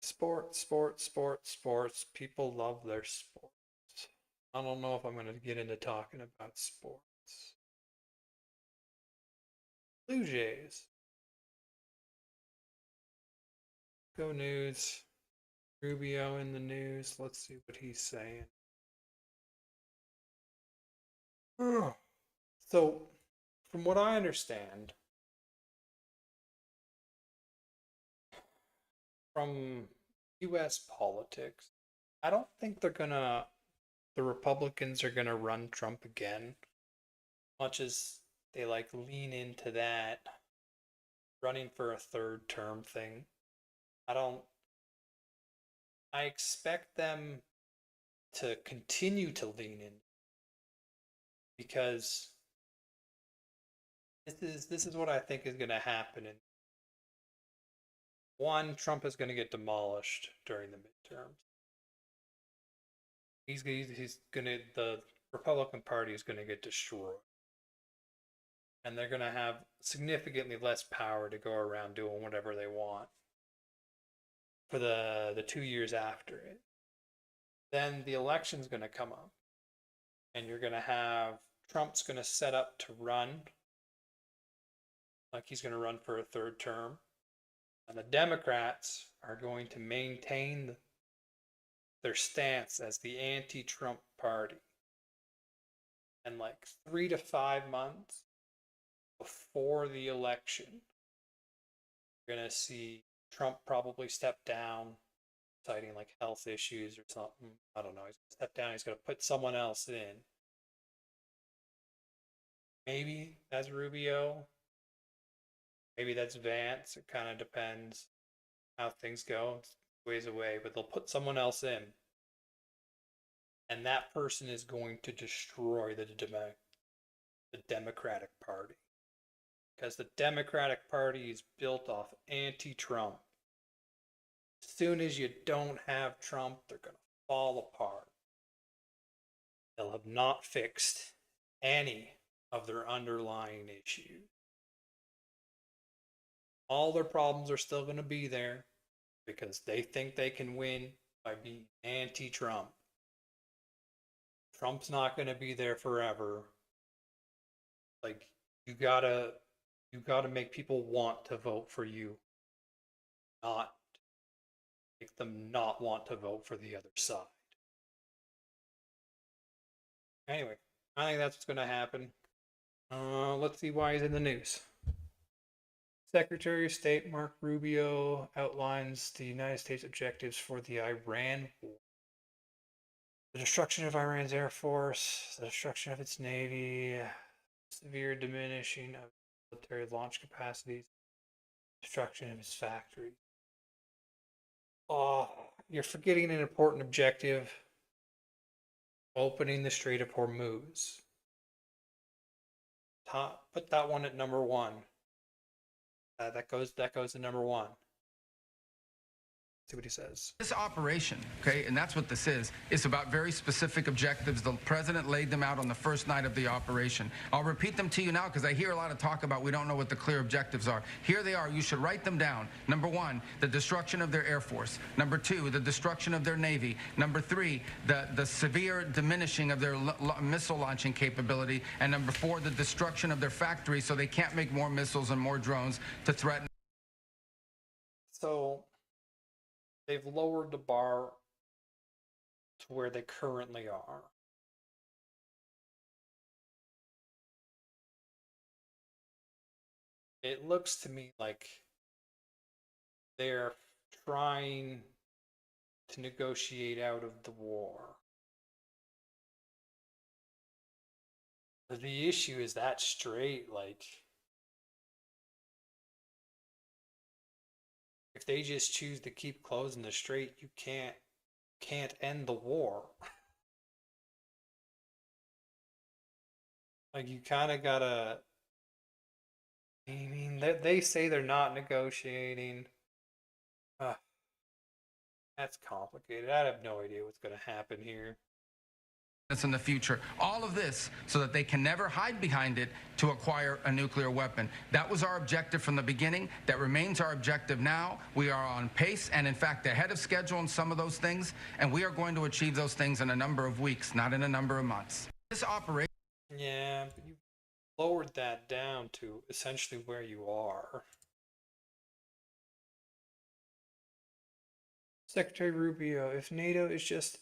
Sports. People love their sports. I don't know if I'm going to get into talking about sports. Blue Jays. Go News. Rubio in the news. Let's see what he's saying. So, from what I understand, from US politics, I don't think the Republicans are gonna run Trump again, much as they like lean into that running for a third term thing. I expect them to continue to lean in because this is what I think is gonna happen. And one, Trump is gonna get demolished during the midterms. The Republican Party is gonna get destroyed. And they're gonna have significantly less power to go around doing whatever they want for the 2 years after it. Then the election's gonna come up. And you're gonna have Trump's gonna set up to run. Like he's gonna run for a third term. And the Democrats are going to maintain their stance as the anti-Trump party. And like 3 to 5 months before the election, you're going to see Trump probably step down, citing like health issues or something. I don't know. He's going to step down. He's going to put someone else in. Maybe that's Rubio. Maybe that's Vance. It kind of depends how things go. It's ways away, but they'll put someone else in. And that person is going to destroy the Democratic Party. Because the Democratic Party is built off anti-Trump. As soon as you don't have Trump, they're going to fall apart. They'll have not fixed any of their underlying issues. All their problems are still going to be there because they think they can win by being anti-Trump. Trump's not going to be there forever. Like, you gotta make people want to vote for you, not make them not want to vote for the other side. Anyway, I think that's what's going to happen. Let's see why he's in the news. Secretary of State Mark Rubio outlines the United States objectives for the Iran war. The destruction of Iran's air force, the destruction of its navy, severe diminishing of military launch capacities, destruction of its factories. Oh, you're forgetting an important objective. Opening the Strait of Hormuz. Put that one at number one. That goes to number one. See what he says. This operation, okay, and that's what this is, it's about very specific objectives. The president laid them out on the first night of the operation. I'll repeat them to you now because I hear a lot of talk about we don't know what the clear objectives are. Here they are. You should write them down. Number one, the destruction of their air force. Number two, the destruction of their navy. Number three, the severe diminishing of their missile launching capability. And number four, the destruction of their factories so they can't make more missiles and more drones to threaten. So they've lowered the bar to where they currently are. It looks to me like they're trying to negotiate out of the war. But the issue is that strait, like, if they just choose to keep closing the strait, you can't end the war. Like, you kind of gotta. I mean, they say they're not negotiating. That's complicated. I have no idea what's going to happen here. In the future. All of this so that they can never hide behind it to acquire a nuclear weapon. That was our objective from the beginning. That remains our objective now. We are on pace and, in fact, ahead of schedule on some of those things, and we are going to achieve those things in a number of weeks, not in a number of months. This operation... Yeah, but you lowered that down to essentially where you are. Secretary Rubio, if NATO is just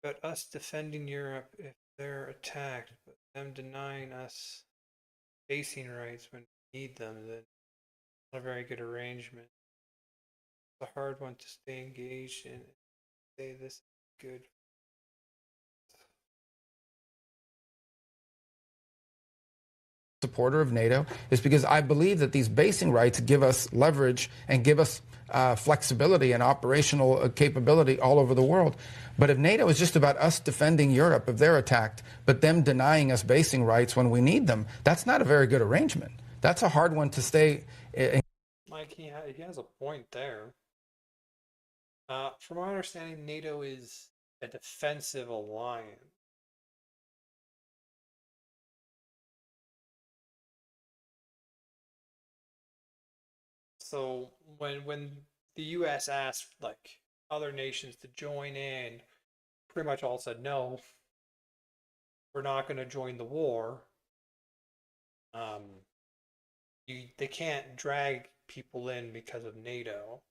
about us defending Europe if they're attacked, but them denying us basing rights when we need them, then it's not a very good arrangement. It's a hard one to stay engaged in. Say this is good. Supporter of NATO is because I believe that these basing rights give us leverage and give us flexibility and operational capability all over the world. But if NATO is just about us defending Europe if they're attacked, but them denying us basing rights when we need them, that's not a very good arrangement. That's a hard one to stay. Mike, he has a point there. From my understanding, NATO is a defensive alliance. So when the U.S. asked like other nations to join in, pretty much all said no. We're not going to join the war. They can't drag people in because of NATO.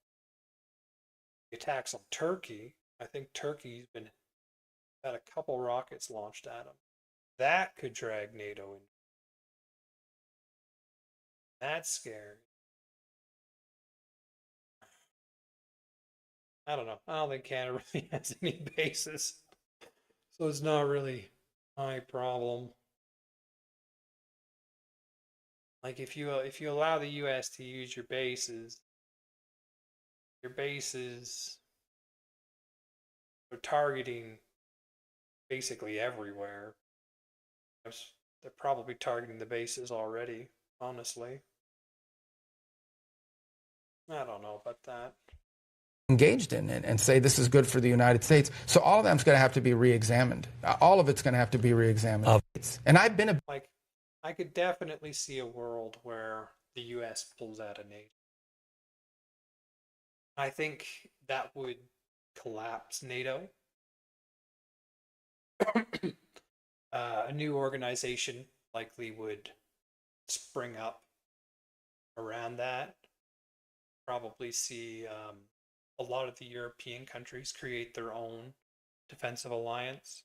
The attacks on Turkey, I think Turkey's had a couple rockets launched at them. That could drag NATO in. That's scary. I don't know. I don't think Canada really has any bases. So it's not really my problem. Like if you allow the US to use your bases are targeting basically everywhere. They're probably targeting the bases already, honestly. I don't know about that. Engaged in it and say this is good for the United States. So all of them's going to have to be re-examined. All of it's going to have to be re-examined. And I've been like, I could definitely see a world where the U.S. pulls out of NATO. I think that would collapse NATO. A new organization likely would spring up around that. Probably see a lot of the European countries create their own defensive alliance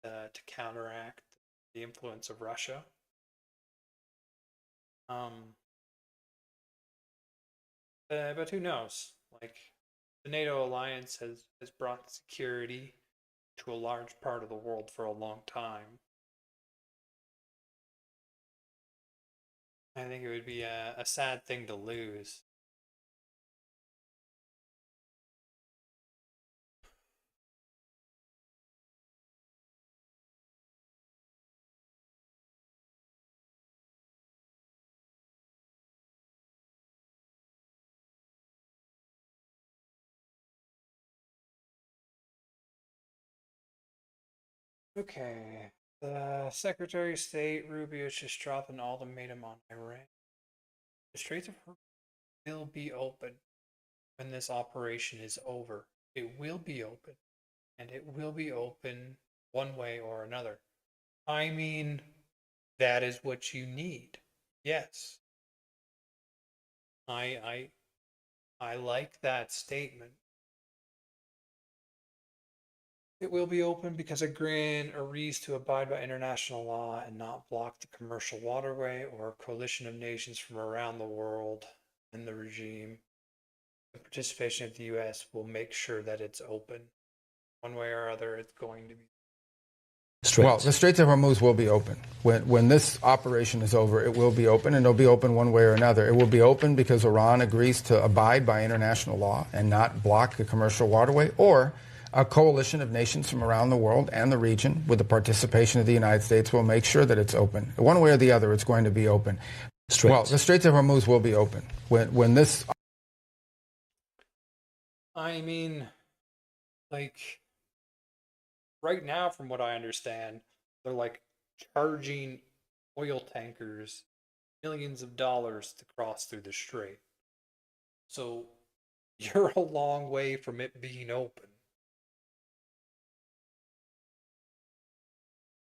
to counteract the influence of Russia. But who knows? Like, the NATO alliance has brought security to a large part of the world for a long time. I think it would be a sad thing to lose. Okay. The Secretary of State Rubio just dropped an ultimatum on Iran. The Straits of Hormuz will be open when this operation is over. It will be open, and it will be open one way or another. I mean, that is what you need. Yes. I like that statement. It will be open because Iran agrees to abide by international law and not block the commercial waterway or a coalition of nations from around the world and the regime. The participation of the U.S. will make sure that it's open. One way or other, it's going to be. Well, the Straits of Hormuz will be open. When this operation is over, it will be open, and it'll be open one way or another. It will be open because Iran agrees to abide by international law and not block the commercial waterway, or a coalition of nations from around the world and the region, with the participation of the United States, will make sure that it's open. One way or the other, it's going to be open. Well, the Straits of Hormuz will be open. When this... I mean, like, right now, from what I understand, they're like charging oil tankers millions of dollars to cross through the strait. So you're a long way from it being open.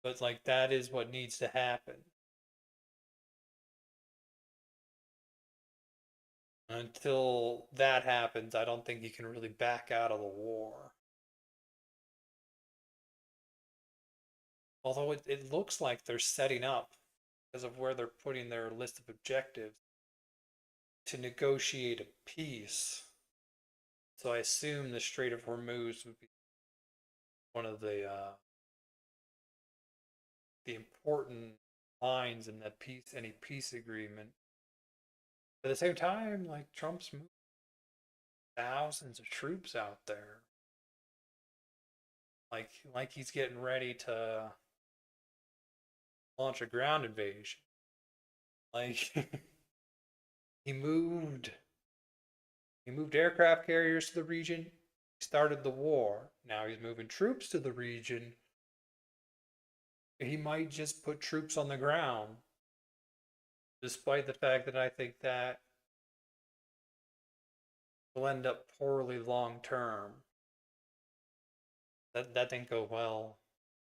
But, like, that is what needs to happen. Until that happens, I don't think you can really back out of the war. Although it looks like they're setting up, because of where they're putting their list of objectives, to negotiate a peace. So I assume the Strait of Hormuz would be one of the important lines in that peace, any peace agreement. At the same time, like, Trump's moving thousands of troops out there. Like he's getting ready to launch a ground invasion. Like, he moved aircraft carriers to the region. He started the war. Now he's moving troops to the region. He might just put troops on the ground, despite the fact that I think that will end up poorly long term. That didn't go well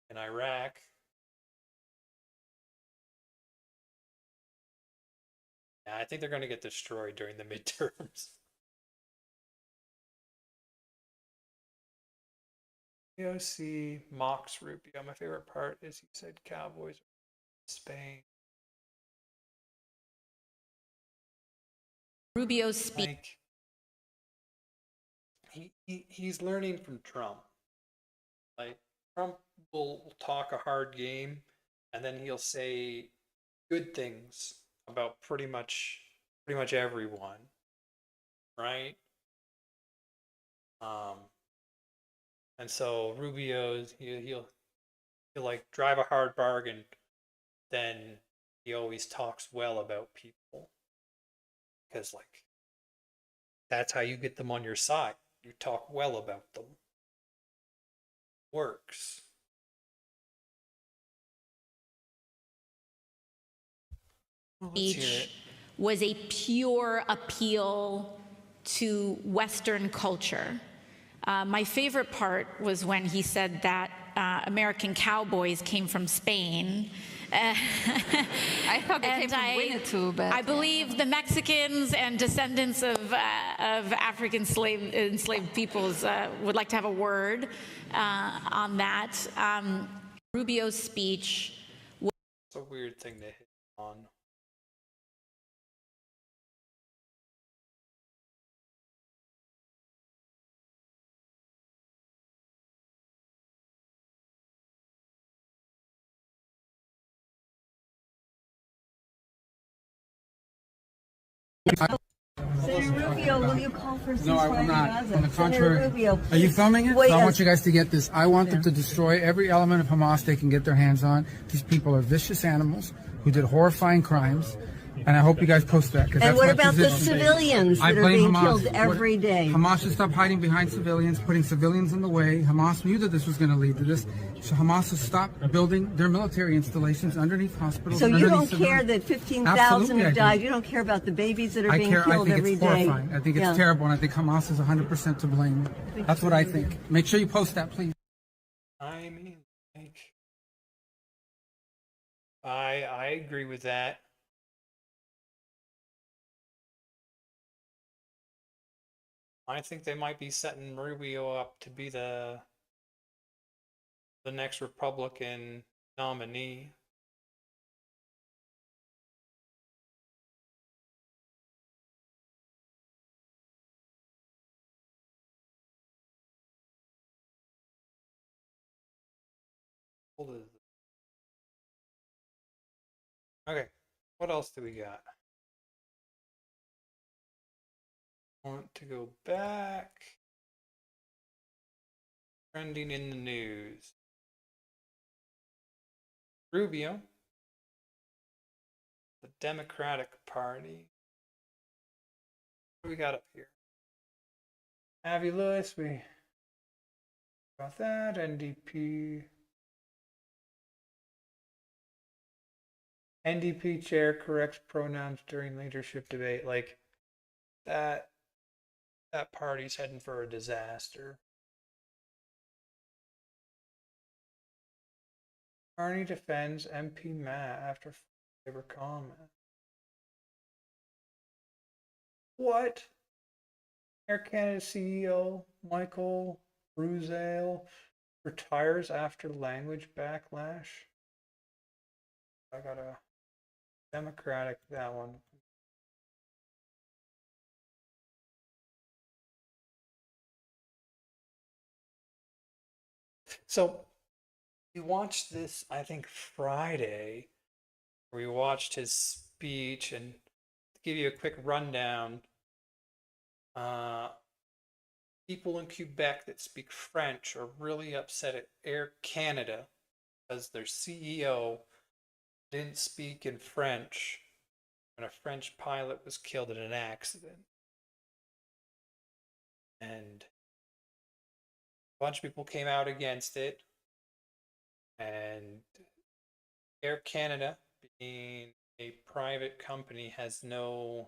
in Iraq. Yeah, I think they're going to get destroyed during the midterms. POC mocks Rubio. My favorite part is he said Cowboys Spain. Rubio's speech. Like, he's learning from Trump. Like, Trump will talk a hard game, and then he'll say good things about pretty much everyone, right? And so Rubio's he'll like drive a hard bargain, then he always talks well about people, because, like, that's how you get them on your side. You talk well about them. Works. Speech was a pure appeal to Western culture. My favorite part was when he said that American cowboys came from Spain. I thought they came from Winnetou, but I believe the Mexicans and descendants of African enslaved peoples would like to have a word on that. Rubio's speech. It's a weird thing to hit on. Senator Rubio, will you call for ceasefire? No, I will not. Gaza? On the contrary. Senator Rubio, Are you filming it? Wait, So I want you guys to get this. I want them to destroy every element of Hamas they can get their hands on. These people are vicious animals who did horrifying crimes. And I hope you guys post that. And what about the civilians that are being killed every day? Hamas should stop hiding behind civilians, putting civilians in the way. Hamas knew that this was going to lead to this. So Hamas should stop building their military installations underneath hospitals. So you don't care that 15,000 have died? You don't care about the babies that are being killed every day? I think it's horrifying. I think it's terrible, and I think Hamas is 100% to blame. That's what I think. Make sure you post that, please. I mean, like, I agree with that. I think they might be setting Rubio up to be the next Republican nominee. Okay, what else do we got? Want to go back. Trending in the news. Rubio, the Democratic Party. What do we got up here? Avi Lewis, we got that. NDP. NDP chair corrects pronouns during leadership debate. Like that party's heading for a disaster. Carney defends MP Matt after Labor comment. What? Air Canada CEO Michael Bruzel retires after language backlash. I got a Democratic, that one. So we watched this, I think, Friday. We watched his speech, and to give you a quick rundown, people in Quebec that speak French are really upset at Air Canada because their CEO didn't speak in French when a French pilot was killed in an accident. And a bunch of people came out against it, and Air Canada, being a private company, the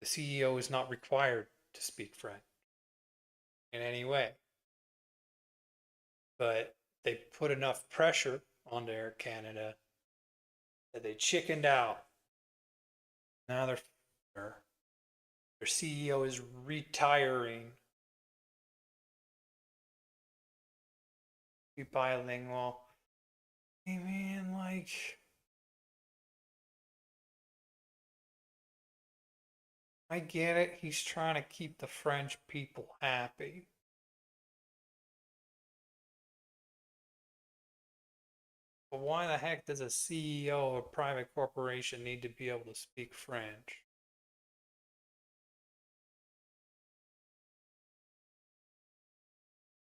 CEO is not required to speak French in any way. But they put enough pressure onto Air Canada that they chickened out. Now their CEO is retiring. Be bilingual. Hey man, like, I get it. He's trying to keep the French people happy. But why the heck does a CEO of a private corporation need to be able to speak French?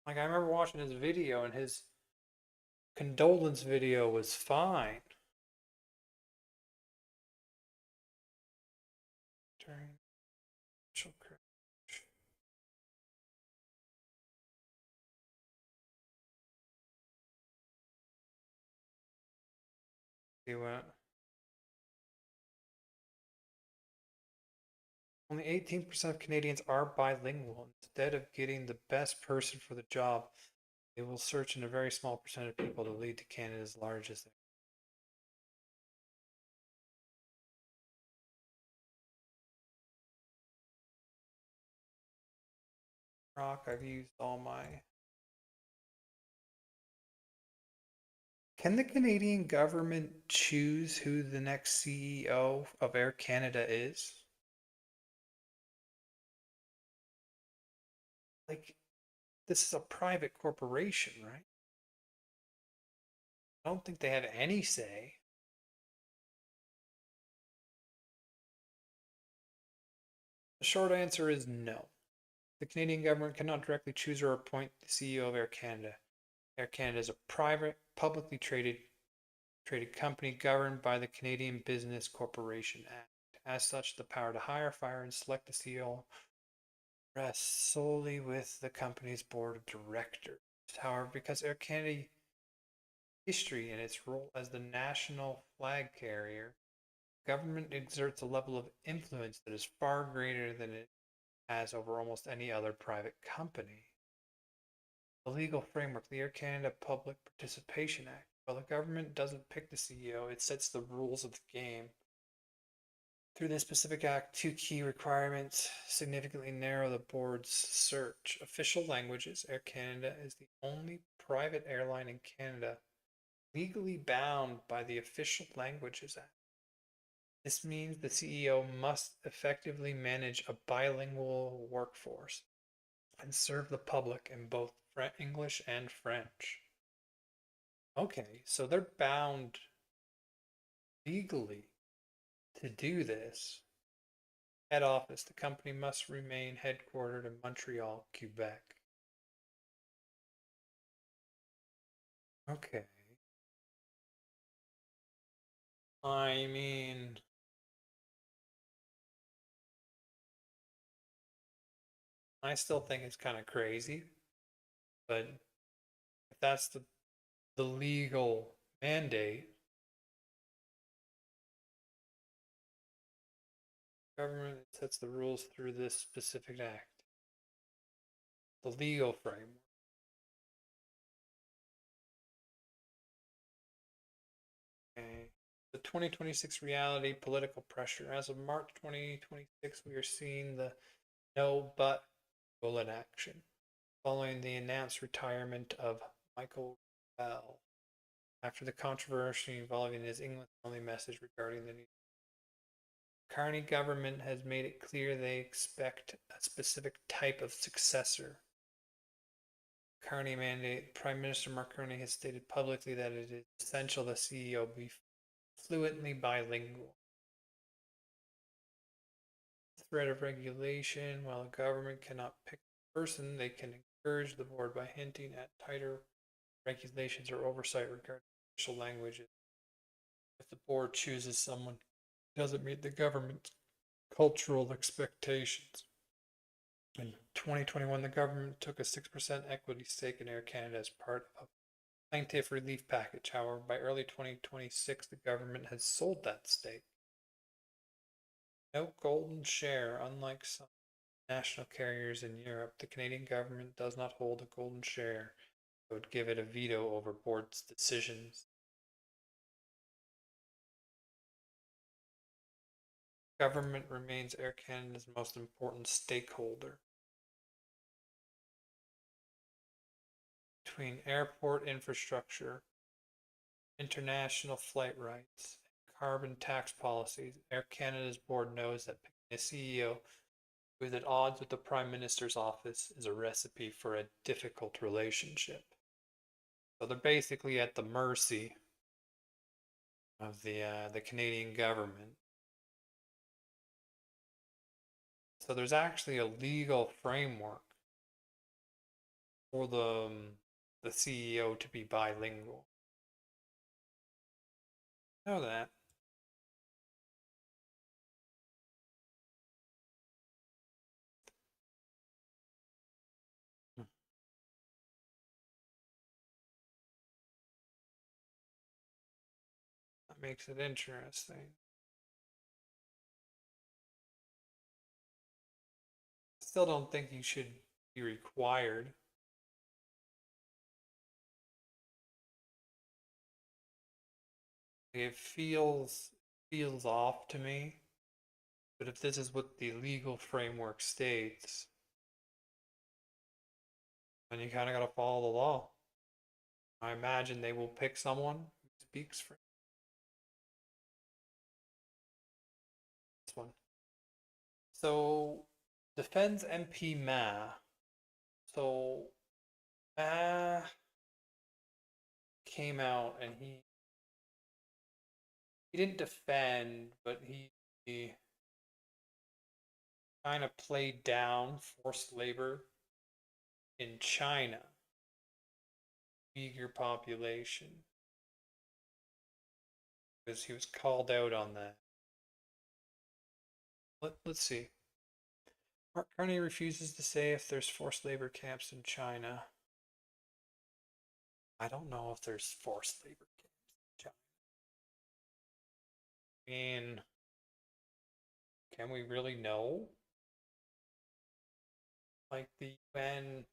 Like, I remember watching his video, and his condolence video was fine. During initial crash. See what? Only 18% of Canadians are bilingual. Instead of getting the best person for the job, they will search in a very small percentage of people to lead to Canada's largest. Rock, I've used all my. Can the Canadian government choose who the next CEO of Air Canada is? Like, this is a private corporation, right? I don't think they have any say. The short answer is no. The Canadian government cannot directly choose or appoint the CEO of Air Canada. Air Canada is a private, publicly traded company governed by the Canadian Business Corporation Act. As such, the power to hire, fire, and select the CEO rests solely with the company's board of directors. However, because Air Canada history and its role as the national flag carrier, government exerts a level of influence that is far greater than it has over almost any other private company. The legal framework, the Air Canada Public Participation Act. While the government doesn't pick the CEO, it sets the rules of the game. Through this specific act, two key requirements significantly narrow the board's search. Official languages. Air Canada is the only private airline in Canada legally bound by the Official Languages Act. This means the CEO must effectively manage a bilingual workforce and serve the public in both English and French. Okay, so they're bound legally to do this. Head office, the company must remain headquartered in Montreal, Quebec. Okay. I mean, I still think it's kind of crazy, but if that's the legal mandate, government sets the rules through this specific act. The legal framework. Okay. The 2026 reality, political pressure. As of March 2026, we are seeing the no but goal in action, following the announced retirement of Michael Bell after the controversy involving his English-only message regarding the new Carney government has made it clear they expect a specific type of successor. Carney mandate. Prime Minister Mark Carney has stated publicly that it is essential the CEO be fluently bilingual. Threat of regulation. While the government cannot pick a person, they can encourage the board by hinting at tighter regulations or oversight regarding official languages. If the board chooses someone who doesn't meet the government's cultural expectations. In 2021, the government took a 6% equity stake in Air Canada as part of a plaintiff relief package. However, by early 2026, the government has sold that stake. No golden share. Unlike some national carriers in Europe, the Canadian government does not hold a golden share that would give it a veto over board's decisions. Government remains Air Canada's most important stakeholder. Between airport infrastructure, international flight rights, and carbon tax policies, Air Canada's board knows that picking a CEO who is at odds with the Prime Minister's office is a recipe for a difficult relationship. So they're basically at the mercy of the Canadian government. So there's actually a legal framework for the CEO to be bilingual. Know that. That makes it interesting. Still don't think you should be required. It feels off to me, but if this is what the legal framework states, then you kind of got to follow the law. I imagine they will pick someone who speaks French. This one. So, defends MP Ma. So, Ma came out and he didn't defend, but he China played down forced labor in China, Uyghur population, because he was called out on that. Let's see. Mark Carney refuses to say if there's forced labor camps in China. I don't know if there's forced labor camps in China. I mean, can we really know? Like, the UN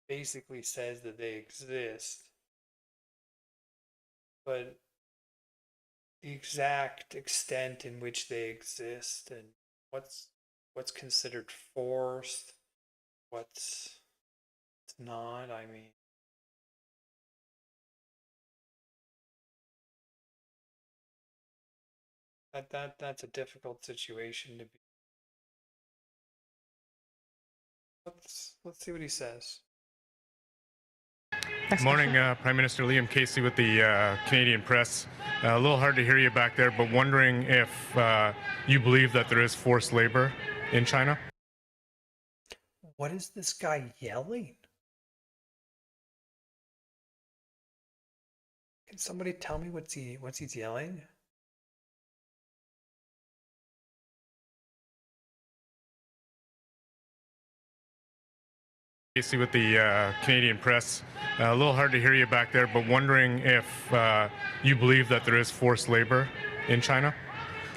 basically says that they exist, but the exact extent in which they exist and what's considered forced, what's not, I mean, that's a difficult situation to be. Let's see what he says. Good morning, Prime Minister Liam Casey with the Canadian Press. A little hard to hear you back there, but wondering if you believe that there is forced labor in China? What is this guy yelling? Can somebody tell me what's he's yelling? Casey with the Canadian Press. A little hard to hear you back there, but wondering if you believe that there is forced labor in China?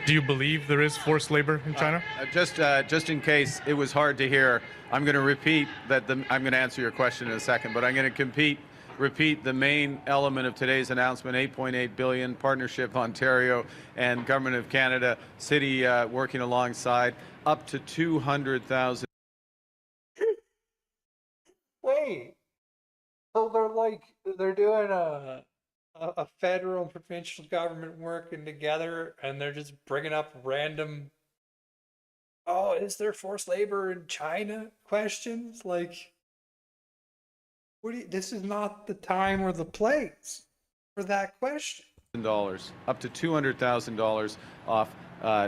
Do you believe there is forced labor in China? Just in case it was hard to hear, I'm going to repeat that. I'm going to answer your question in a second, but I'm going to repeat the main element of today's announcement: 8.8 billion partnership, Ontario and Government of Canada, City working alongside, up to 200,000. Wait, so they're doing a federal and provincial government working together, and they're just bringing up random, oh, is there forced labor in China questions? Like, this is not the time or the place for that question. Up to $200,000 off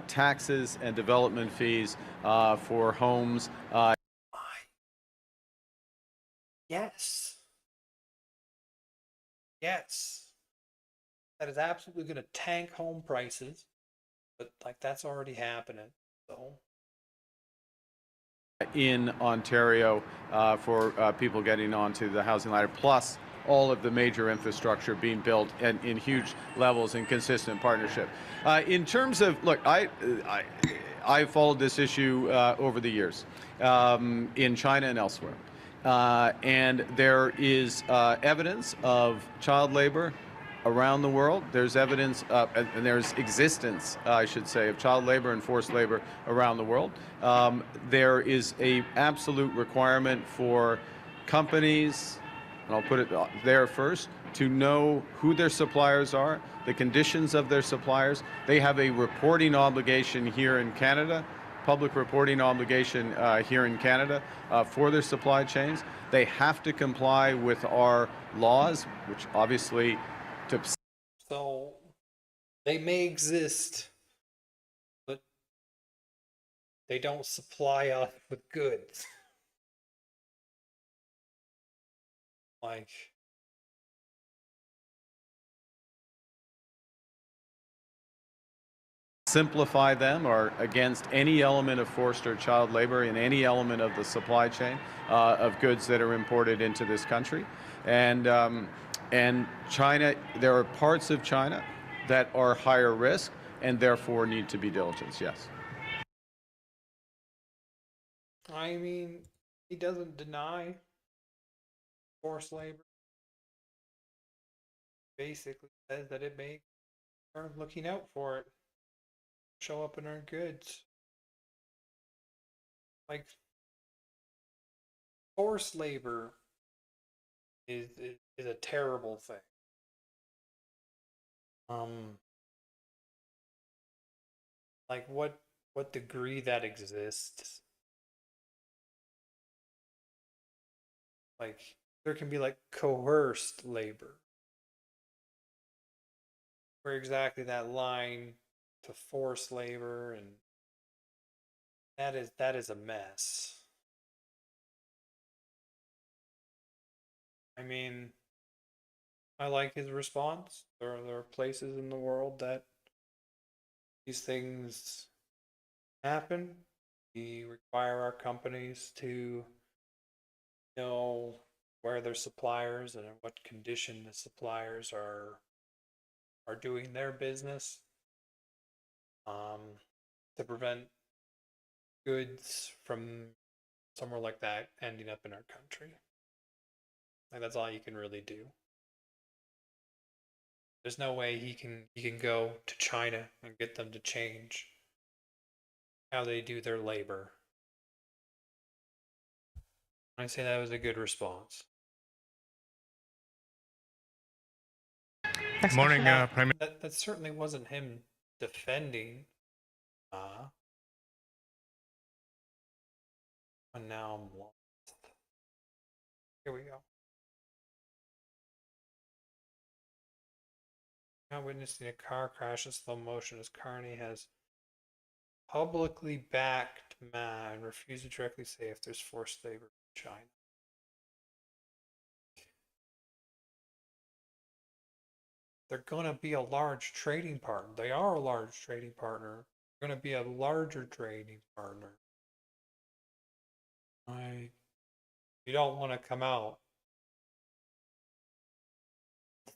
taxes and development fees for homes. Yes. Yes. That is absolutely going to tank home prices, but like that's already happening. So in Ontario for people getting onto the housing ladder, plus all of the major infrastructure being built in huge levels in consistent partnership. In terms of, look, I followed this issue over the years in China and elsewhere. And there is evidence of child labor around the world. There's evidence, and there's existence, I should say, of child labor and forced labor around the world. There is an absolute requirement for companies, and I'll put it there first, to know who their suppliers are, the conditions of their suppliers. They have a reporting obligation here in Canada, public reporting obligation here in Canada for their supply chains. They have to comply with our laws, which obviously So they may exist, but they don't supply us with goods. Like, simplify them or against any element of forced or child labor in any element of the supply chain of goods that are imported into this country. And China, there are parts of China that are higher risk and therefore need to be diligent, yes. I mean, he doesn't deny forced labor. Basically says that it may are looking out for it. Show up in our goods. Like, forced labor is a terrible thing. Like what degree that exists. Like, there can be like coerced labor. Where exactly that line to forced labor and That is a mess. I mean, I like his response. There are places in the world that these things happen. We require our companies to know where their suppliers and in what condition the suppliers are doing their business, to prevent goods from somewhere like that ending up in our country. Like, that's all you can really do. There's no way he can go to China and get them to change how they do their labor. I say that was a good response. Morning, Prime Minister. That certainly wasn't him defending. And now I'm lost. Here we go. Now witnessing a car crash in slow motion as Carney has publicly backed Ma and refused to directly say if there's forced labor in China. They're going to be a large trading partner. They are a large trading partner. They're going to be a larger trading partner. You don't want to come out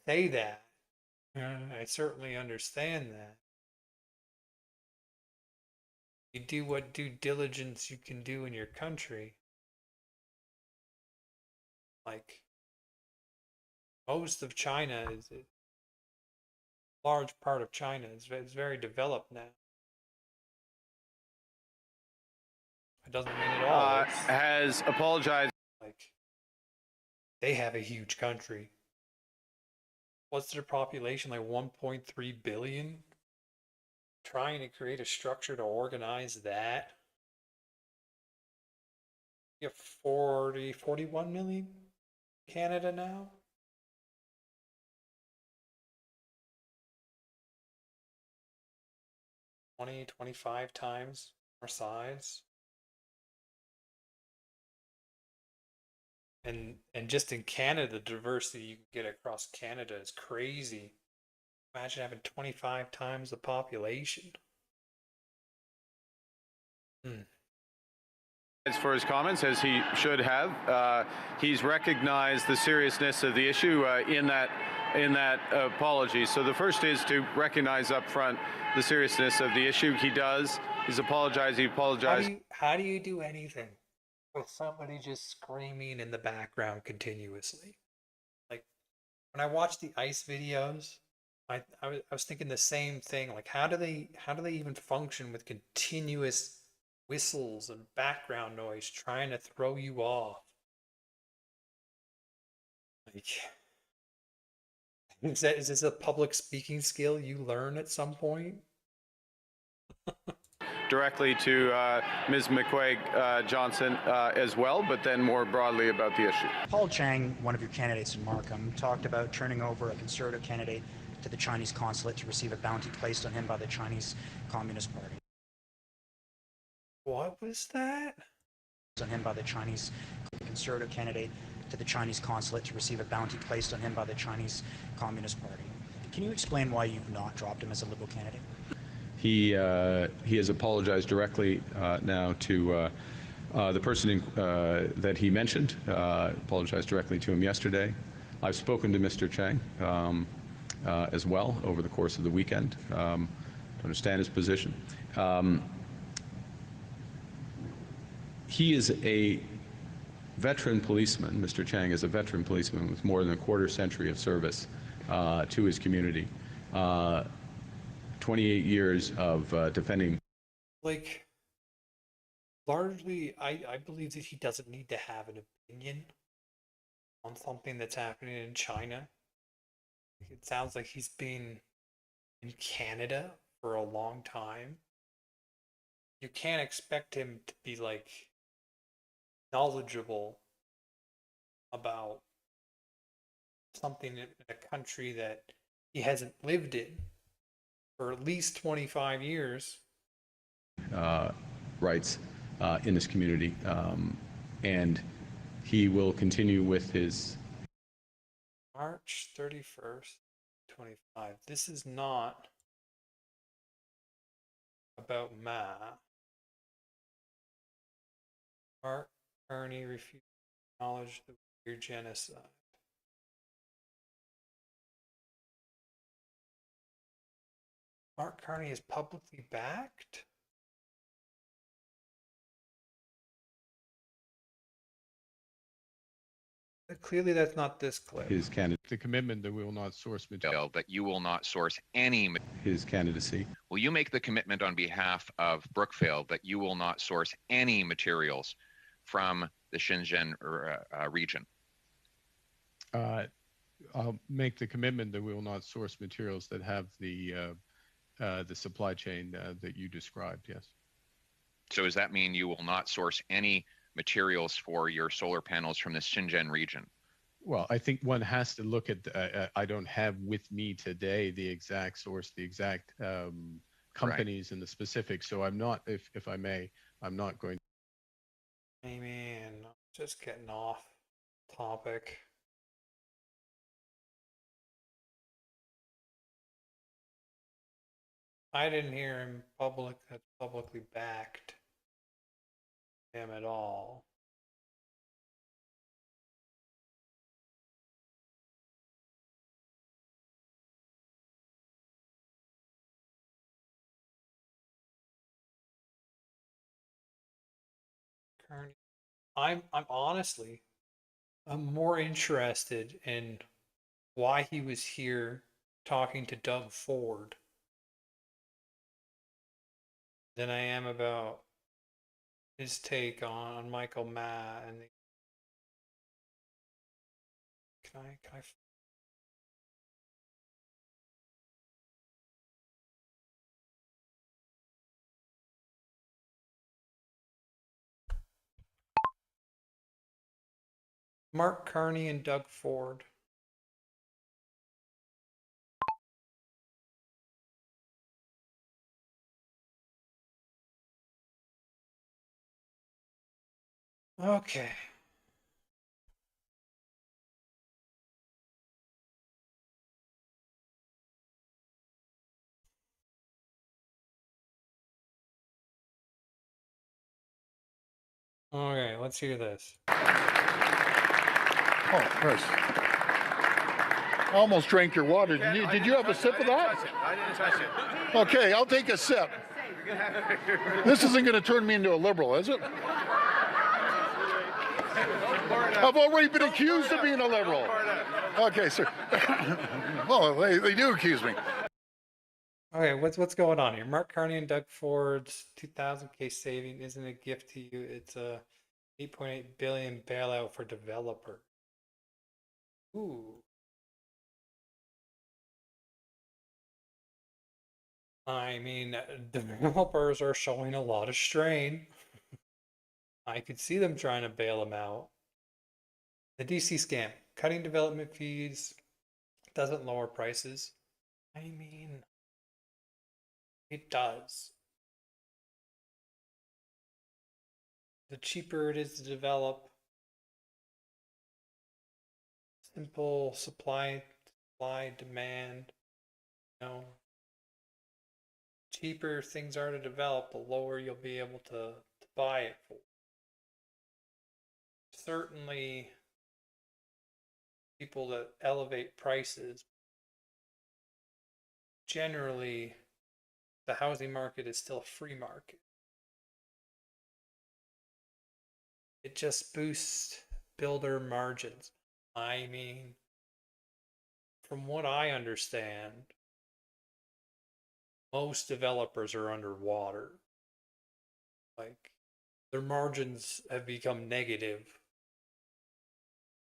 say that. I certainly understand that. You do what due diligence you can do in your country. Like, most of China is a large part of China is very developed now. It doesn't mean it all has apologized. Like, they have a huge country. What's their population? Like 1.3 billion? Trying to create a structure to organize that. You have 41 million in Canada now. $20, 25 times our size. And just in Canada, the diversity you can get across Canada is crazy. Imagine having 25 times the population. For his comments, as he should have, he's recognized the seriousness of the issue in that apology. So the first is to recognize up front the seriousness of the issue. He does. He's apologized. He apologized. How do you do anything with somebody just screaming in the background continuously? Like, when I watch the ICE videos, I was thinking the same thing. Like, how do they even function with continuous whistles and background noise trying to throw you off? Like, is this a public speaking skill you learn at some point? Directly to Ms. McQuaig Johnson as well, but then more broadly about the issue. Paul Chang, one of your candidates in Markham, talked about turning over a Conservative candidate to the Chinese consulate to receive a bounty placed on him by the Chinese Communist Party. What was that? On him by the Chinese Conservative candidate to the Chinese consulate to receive a bounty placed on him by the Chinese Communist Party. Can you explain why you've not dropped him as a Liberal candidate? He has apologized directly now to the person that he mentioned. Apologized directly to him yesterday. I've spoken to Mr. Chang as well over the course of the weekend to understand his position. He is a veteran policeman. Mr. Chang is a veteran policeman with more than a quarter century of service to his community. 28 years of defending. Like, largely, I believe that he doesn't need to have an opinion on something that's happening in China. It sounds like he's been in Canada for a long time. You can't expect him to be, like, knowledgeable about something in a country that he hasn't lived in for at least 25 years. Rights in this community. And he will continue with his March 31st, 25. This is not about Ma. Mark Carney refused to acknowledge the weird genocide. Mark Carney is publicly backed? Clearly, that's not this clip. his candidate, The commitment that we will not source material. That you will not source any. his candidacy. Will you make the commitment on behalf of Brookfield that you will not source any materials from the Shenzhen region? I'll make the commitment that we will not source materials that have the supply chain that you described. Yes. So does that mean you will not source any materials for your solar panels from the Shenzhen region? Well, I think one has to look at, I don't have with me today the exact source, the exact companies and the specifics. So I'm not, if I may, I'm not going. I mean, just getting off topic. I didn't hear him publicly backed him at all. I'm honestly, I'm more interested in why he was here talking to Doug Ford than I am about his take on Michael Ma and the. Can I Mark Carney and Doug Ford. Okay. Okay, let's hear this. Oh, Chris. I almost drank your water. Did you have a sip of that? I didn't touch it. Okay, I'll take a sip. This isn't going to turn me into a liberal, is it? I've already been accused of being a liberal. Okay, sir. Well, they do accuse me. Okay, what's going on here? Mark Carney and Doug Ford's 2,000K saving isn't a gift to you. It's a 8.8 billion bailout for developer. Ooh. I mean, developers are showing a lot of strain. I could see them trying to bail them out. The DC scam, cutting development fees doesn't lower prices. I mean, it does. The cheaper it is to develop, simple supply, demand, cheaper things are to develop, the lower you'll be able to buy it for. Certainly, people that elevate prices, generally, the housing market is still a free market. It just boosts builder margins. I mean, from what I understand, most developers are underwater. Like, their margins have become negative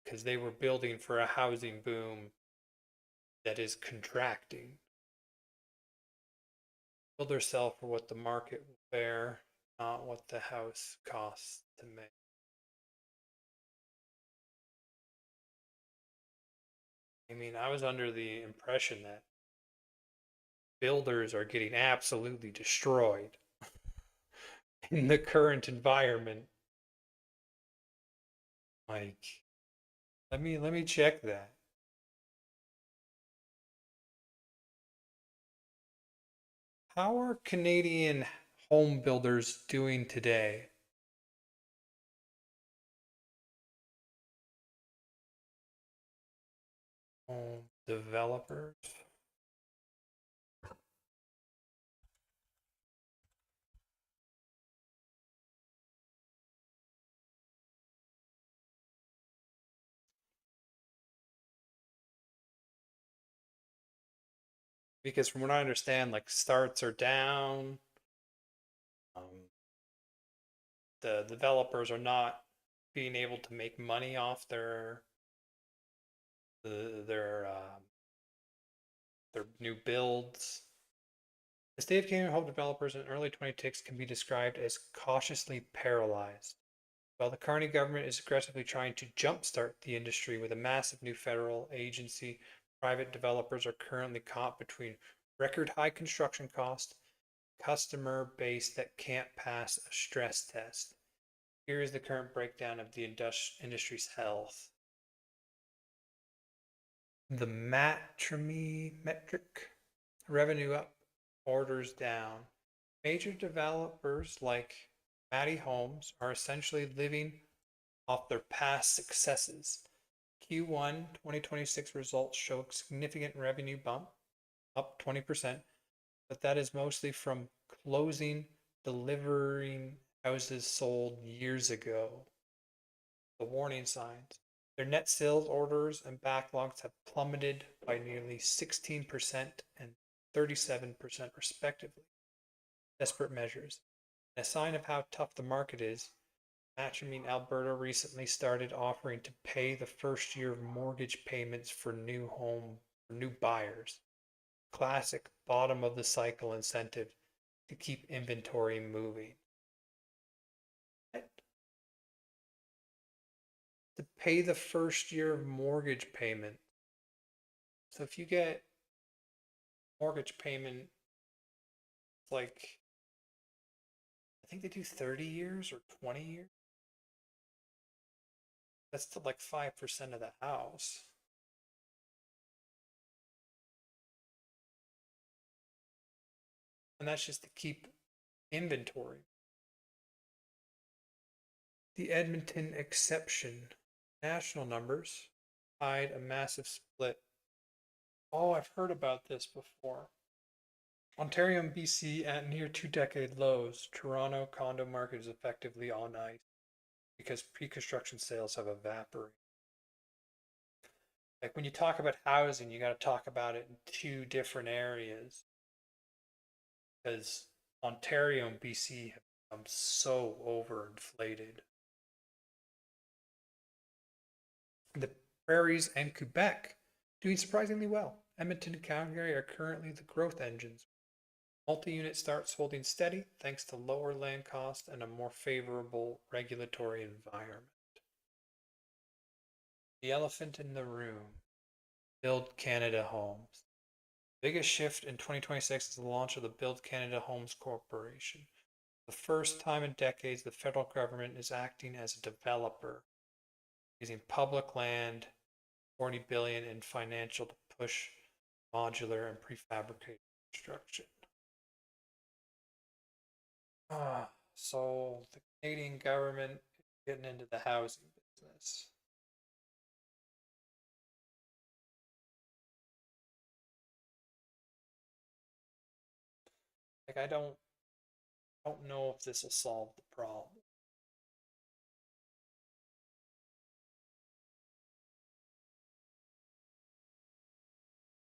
because they were building for a housing boom that is contracting. Builders sell for what the market will bear, not what the house costs to make. I mean, I was under the impression that builders are getting absolutely destroyed. in the current environment. Like, let me check that. How are Canadian home builders doing today? Home developers. Because from what I understand, like starts are down. The developers are not being able to make money off their new builds. The state of Canadian home developers in early 2010s can be described as cautiously paralyzed. While the Carney government is aggressively trying to jumpstart the industry with a massive new federal agency, private developers are currently caught between record high construction costs, customer base that can't pass a stress test. Here is the current breakdown of the industry's health. The matrimony metric, revenue up, orders down. Major developers like Matty Homes are essentially living off their past successes. Q1 2026 results show a significant revenue bump, up 20%, but that is mostly from delivering houses sold years ago. The warning signs. Their net sales orders and backlogs have plummeted by nearly 16% and 37% respectively. Desperate measures. A sign of how tough the market is, Matrimony Alberta recently started offering to pay the first year of mortgage payments for new buyers. Classic bottom of the cycle incentive to keep inventory moving. To pay the first year of mortgage payment. So if you get mortgage payment, like, I think they do 30 years or 20 years. That's to like 5% of the house. And that's just to keep inventory. The Edmonton exception. National numbers hide a massive split. Oh, I've heard about this before. Ontario and BC at near 2-decade lows. Toronto condo market is effectively on ice because pre-construction sales have evaporated. Like when you talk about housing, you got to talk about it in two different areas. Because Ontario and BC have become so overinflated. The Prairies and Quebec doing surprisingly well. Edmonton and Calgary are currently the growth engines. Multi-unit starts holding steady thanks to lower land costs and a more favorable regulatory environment. The elephant in the room. Build Canada Homes. Biggest shift in 2026 is the launch of the Build Canada Homes Corporation. For the first time in decades, the federal government is acting as a developer, using public land, $40 billion in financial to push modular and prefabricated construction. So the Canadian government is getting into the housing business. Like I don't know if this will solve the problem.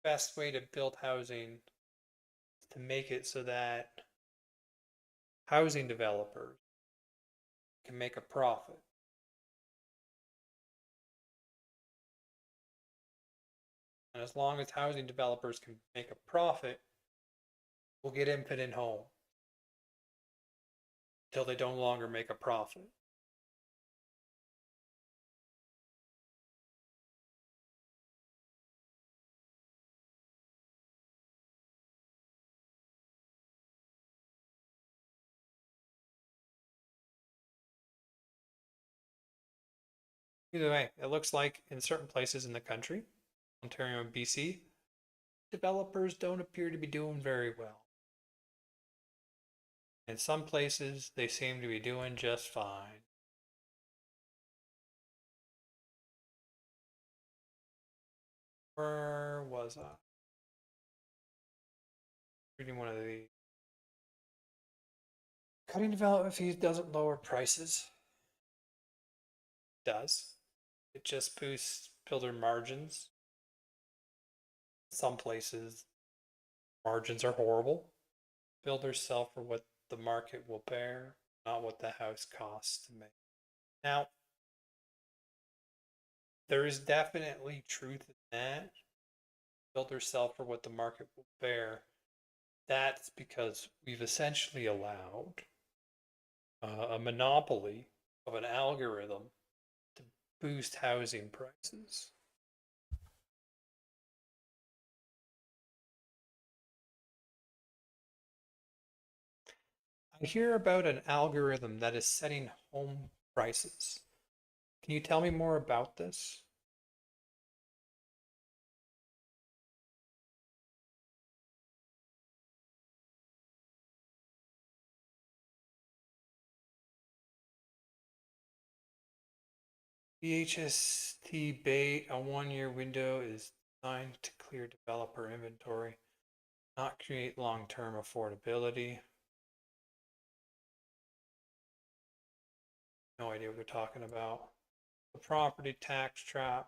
Best way to build housing is to make it so that housing developers can make a profit. And as long as housing developers can make a profit, we'll get Infinite Home until they no longer make a profit. Either way, it looks like in certain places in the country, Ontario and BC, developers don't appear to be doing very well. In some places, they seem to be doing just fine. Where was I? Reading one of the. Cutting development fees doesn't lower prices. It does. It just boosts builder margins. Some places, margins are horrible. Builders sell for what the market will bear, not what the house costs to make. Now, there is definitely truth in that. Builders sell for what the market will bear. That's because we've essentially allowed a monopoly of an algorithm to boost housing prices. I hear about an algorithm that is setting home prices. Can you tell me more about this? BHST bait, a 1-year window is designed to clear developer inventory, not create long-term affordability. No idea what they're talking about. The property tax trap.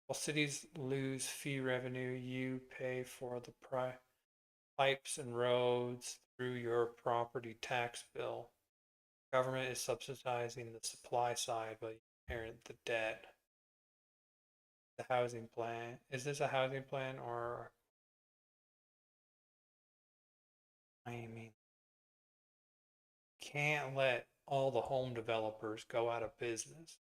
While cities lose fee revenue, you pay for the pipes and roads through your property tax bill. Government is subsidizing the supply side, but you inherit the debt. The housing plan. Is this a housing plan or? I mean, can't let all the home developers go out of business.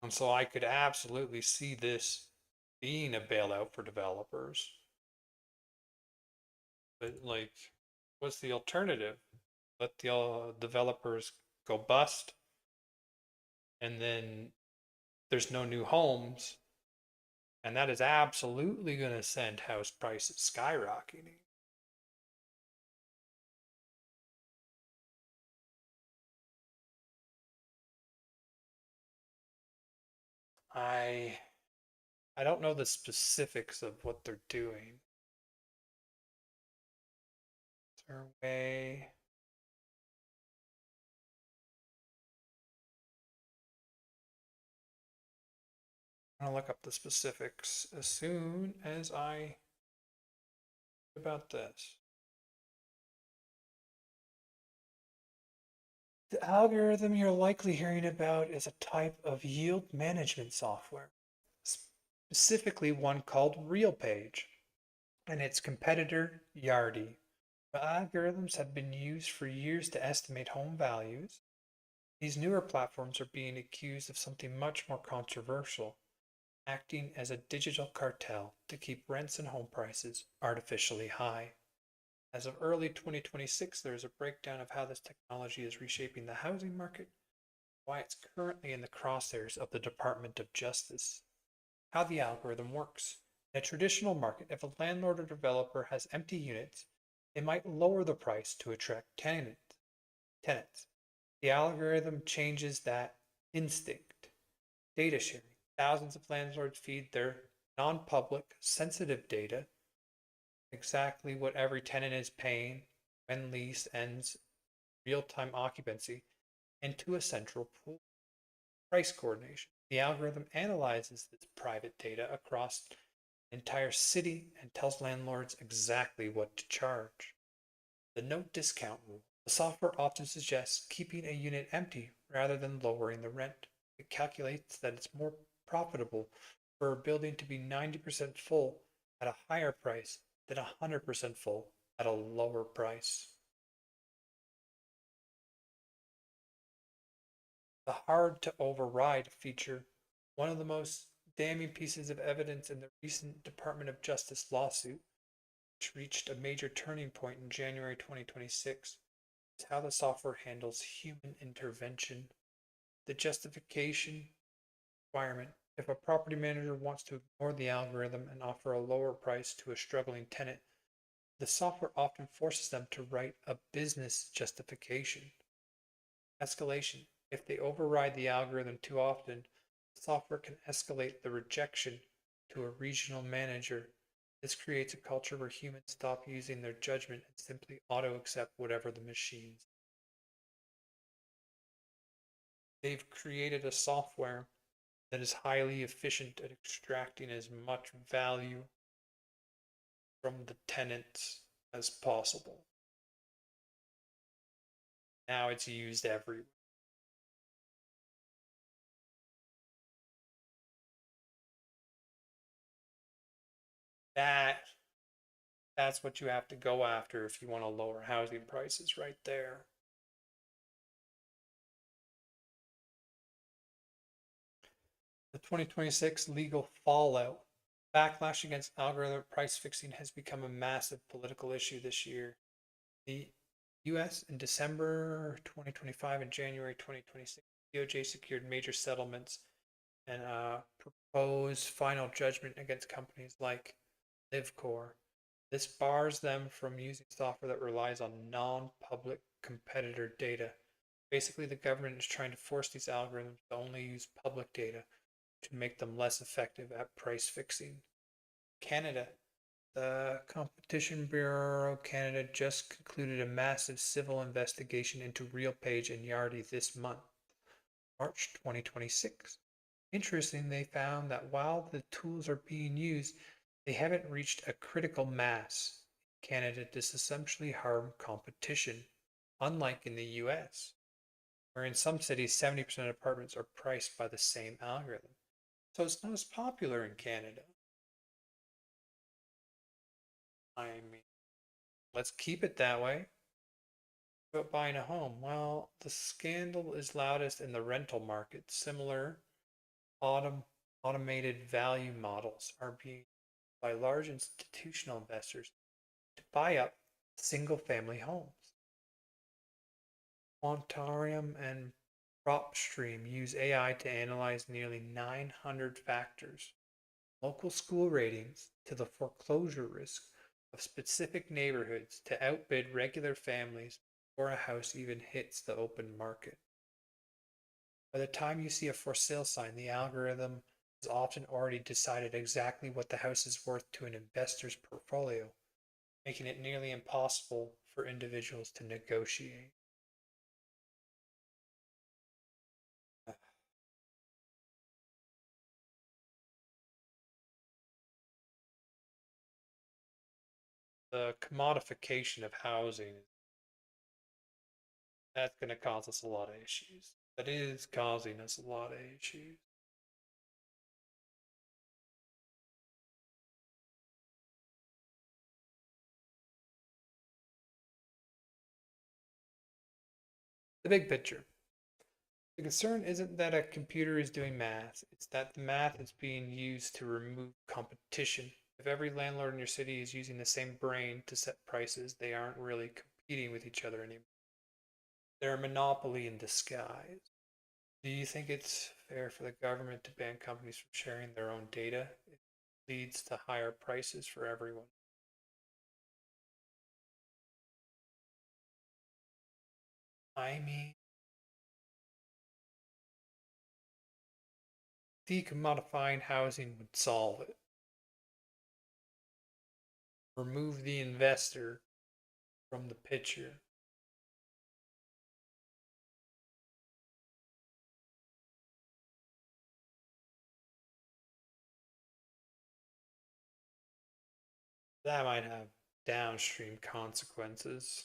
And so I could absolutely see this being a bailout for developers. But like, what's the alternative? Let the developers go bust, and then there's no new homes, and that is absolutely going to send house prices skyrocketing. I don't know the specifics of what they're doing. Is there a way? I'm gonna look up the specifics as soon as I about this. The algorithm you're likely hearing about is a type of yield management software, specifically one called RealPage, and its competitor Yardi. The algorithms have been used for years to estimate home values. These newer platforms are being accused of something much more controversial, acting as a digital cartel to keep rents and home prices artificially high. As of early 2026, there is a breakdown of how this technology is reshaping the housing market, why it's currently in the crosshairs of the Department of Justice. How the algorithm works. In a traditional market, if a landlord or developer has empty units, they might lower the price to attract tenants. The algorithm changes that instinct. Data sharing. Thousands of landlords feed their non-public, sensitive data, exactly what every tenant is paying when lease ends, real-time occupancy, into a central pool. Price coordination. The algorithm analyzes this private data across an entire city and tells landlords exactly what to charge. The no discount rule. The software often suggests keeping a unit empty rather than lowering the rent. It calculates that it's more profitable for a building to be 90% full at a higher price than 100% full at a lower price. The hard to override feature, one of the most damning pieces of evidence in the recent Department of Justice lawsuit, which reached a major turning point in January 2026, is how the software handles human intervention. The justification requirement. If a property manager wants to ignore the algorithm and offer a lower price to a struggling tenant, the software often forces them to write a business justification. Escalation. If they override the algorithm too often, the software can escalate the rejection to a regional manager. This creates a culture where humans stop using their judgment and simply auto-accept whatever the machines. They've created a software that is highly efficient at extracting as much value from the tenants as possible. Now it's used everywhere. That's what you have to go after if you want to lower housing prices right there. The 2026 legal fallout. Backlash against algorithm price fixing has become a massive political issue this year. The U.S. in December 2025 and January 2026, DOJ secured major settlements and proposed final judgment against companies like LivCore. This bars them from using software that relies on non-public competitor data. Basically, the government is trying to force these algorithms to only use public data to make them less effective at price fixing. Canada. The Competition Bureau of Canada just concluded a massive civil investigation into RealPage and Yardi this month, March 2026. Interesting, they found that while the tools are being used, they haven't reached a critical mass. In Canada, this essentially harm competition, unlike in the US, where in some cities 70% of apartments are priced by the same algorithm. So it's not as popular in Canada. I mean, let's keep it that way. About buying a home, well, the scandal is loudest in the rental market. Similar automated value models are being used by large institutional investors to buy up single-family homes. Quantarium and PropStream use AI to analyze nearly 900 factors, local school ratings to the foreclosure risk of specific neighborhoods to outbid regular families before a house even hits the open market. By the time you see a for sale sign, the algorithm has often already decided exactly what the house is worth to an investor's portfolio, making it nearly impossible for individuals to negotiate. The commodification of housing, that's going to cause us a lot of issues. That is causing us a lot of issues. The big picture. The concern isn't that a computer is doing math, it's that the math is being used to remove competition. If every landlord in your city is using the same brain to set prices, they aren't really competing with each other anymore. They're a monopoly in disguise. Do you think it's fair for the government to ban companies from sharing their own data? It leads to higher prices for everyone. I mean, decommodifying housing would solve it. Remove the investor from the picture. That might have downstream consequences.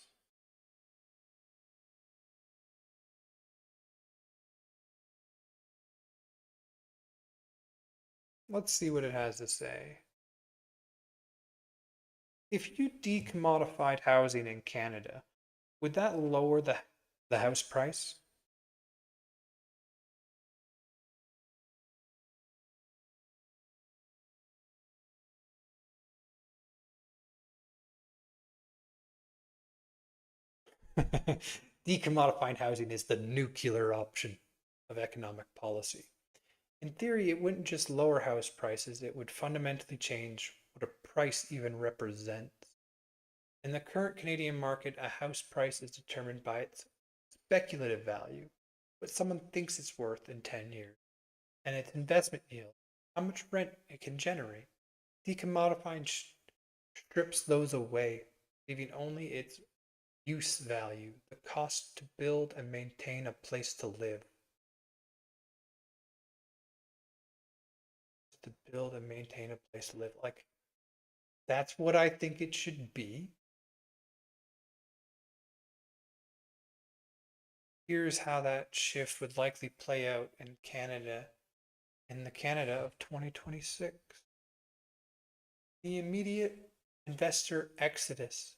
Let's see what it has to say. If you decommodified housing in Canada, would that lower the house price? Decommodifying housing is the nuclear option of economic policy. In theory, it wouldn't just lower house prices, it would fundamentally change what a price even represents. In the current Canadian market, a house price is determined by its speculative value, what someone thinks it's worth in 10 years, and its investment yield, how much rent it can generate. Decommodifying strips those away, leaving only its use value, the cost to build and maintain a place to live. To build and maintain a place to live. Like, that's what I think it should be. Here's how that shift would likely play out in Canada, in the Canada of 2026. The immediate investor exodus.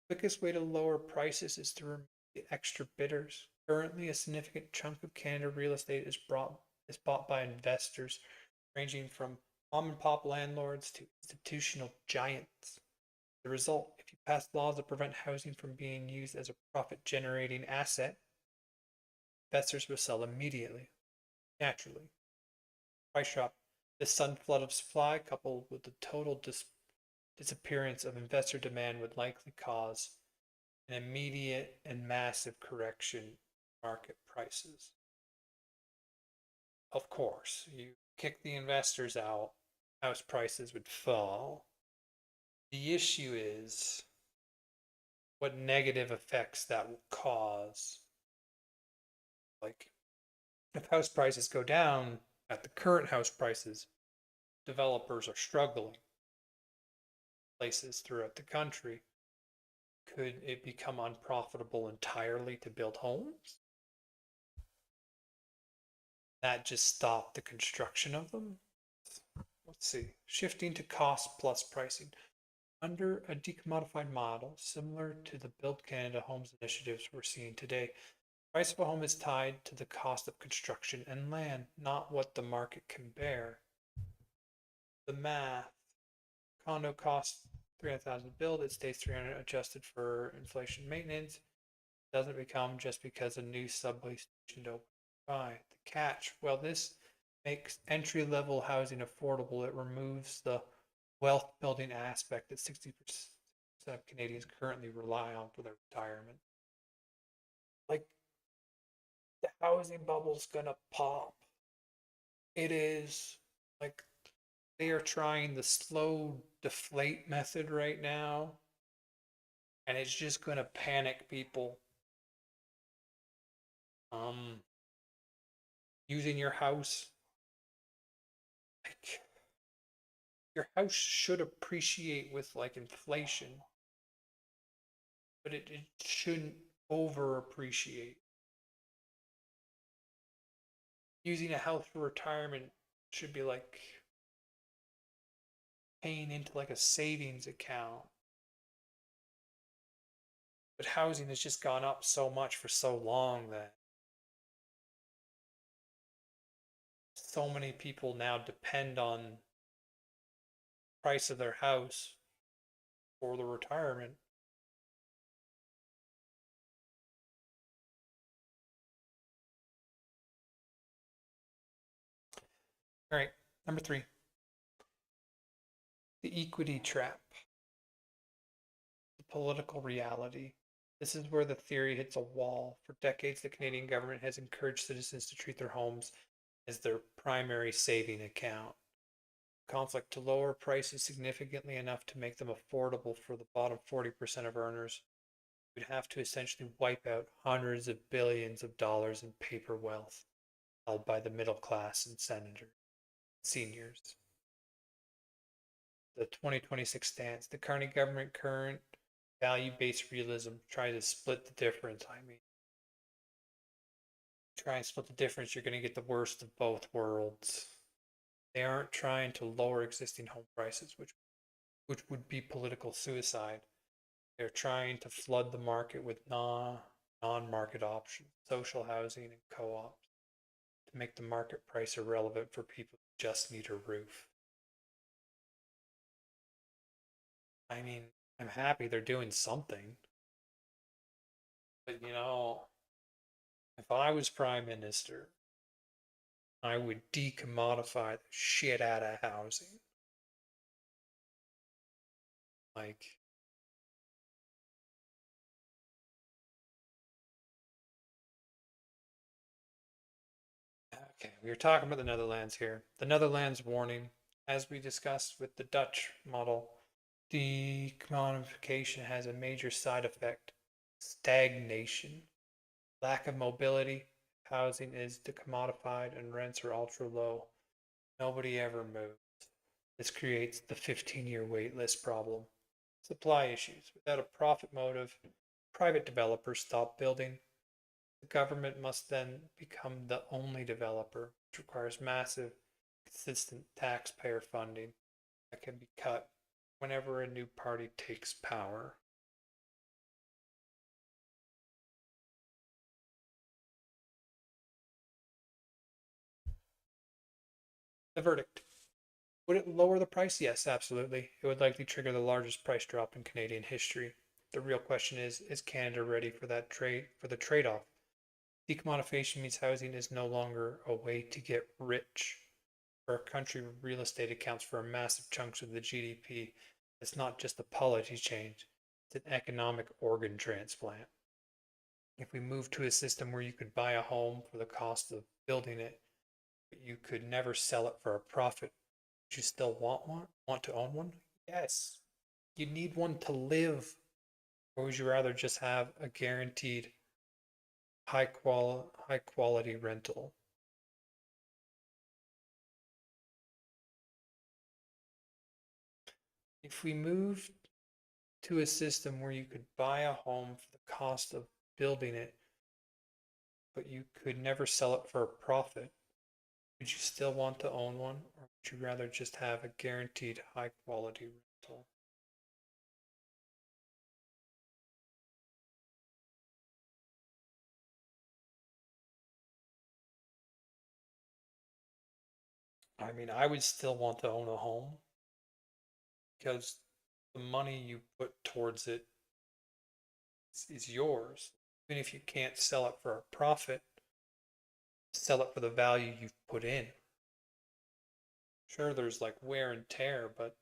Quickest way to lower prices is to remove the extra bidders. Currently, a significant chunk of Canada real estate is bought by investors, ranging from mom and pop landlords to institutional giants. The result, if you pass laws that prevent housing from being used as a profit-generating asset, investors will sell immediately, naturally. Price drop. This sudden flood of supply, coupled with the total disappearance of investor demand, would likely cause an immediate and massive correction in market prices. Of course, you kick the investors out, house prices would fall. The issue is what negative effects that will cause. Like, if house prices go down at the current house prices, developers are struggling. Places throughout the country, could it become unprofitable entirely to build homes? That just stop the construction of them? Let's see. Shifting to cost plus pricing. Under a decommodified model, similar to the Build Canada Homes initiatives we're seeing today, the price of a home is tied to the cost of construction and land, not what the market can bear. The math. Condo costs $300,000 to build, it stays $300 adjusted for inflation maintenance. It doesn't become just because a new subway station to open by. The catch, well, this makes entry-level housing affordable. It removes the wealth building aspect that 60% of Canadians currently rely on for their retirement. Like, the housing bubble's gonna pop. It is. Like, they are trying the slow deflate method right now, and it's just going to panic people. Using your house, like, your house should appreciate with like inflation, but it shouldn't over appreciate. Using a house for retirement should be like paying into like a savings account. But housing has just gone up so much for so long that so many people now depend on the price of their house for the retirement. All right, number 3. The equity trap. The political reality. This is where the theory hits a wall. For decades, the Canadian government has encouraged citizens to treat their homes as their primary saving account. Conflict to lower prices significantly enough to make them affordable for the bottom 40% of earners would have to essentially wipe out hundreds of billions of dollars in paper wealth held by the middle class and seniors. The 2026 stance. The Carney government current value-based realism tries to split the difference. Try and split the difference, you're going to get the worst of both worlds. They aren't trying to lower existing home prices, which would be political suicide. They're trying to flood the market with non-market options, social housing and co-ops, to make the market price irrelevant for people who just need a roof. I mean, I'm happy they're doing something. But you know, if I was prime minister, I would decommodify the shit out of housing. Like, okay, we were talking about the Netherlands here. The Netherlands warning, as we discussed with the Dutch model, decommodification has a major side effect: stagnation. Lack of mobility, housing is decommodified, and rents are ultra low. Nobody ever moves. This creates the 15-year wait list problem. Supply issues. Without a profit motive, private developers stop building. The government must then become the only developer, which requires massive, consistent taxpayer funding that can be cut whenever a new party takes power. The verdict. Would it lower the price? Yes, absolutely. It would likely trigger the largest price drop in Canadian history. The real question is Canada ready for that trade-off? Decommodification means housing is no longer a way to get rich. For a country, real estate accounts for a massive chunks of the GDP. It's not just a policy change, it's an economic organ transplant. If we move to a system where you could buy a home for the cost of building it, but you could never sell it for a profit, would you still want to own one? Yes. You need one to live. Or would you rather just have a guaranteed high quality rental? If we moved to a system where you could buy a home for the cost of building it, but you could never sell it for a profit, would you still want to own one, or would you rather just have a guaranteed high quality rental? I mean, I would still want to own a home because the money you put towards it is yours. Even if you can't sell it for a profit, sell it for the value you've put in. Sure, there's like wear and tear, but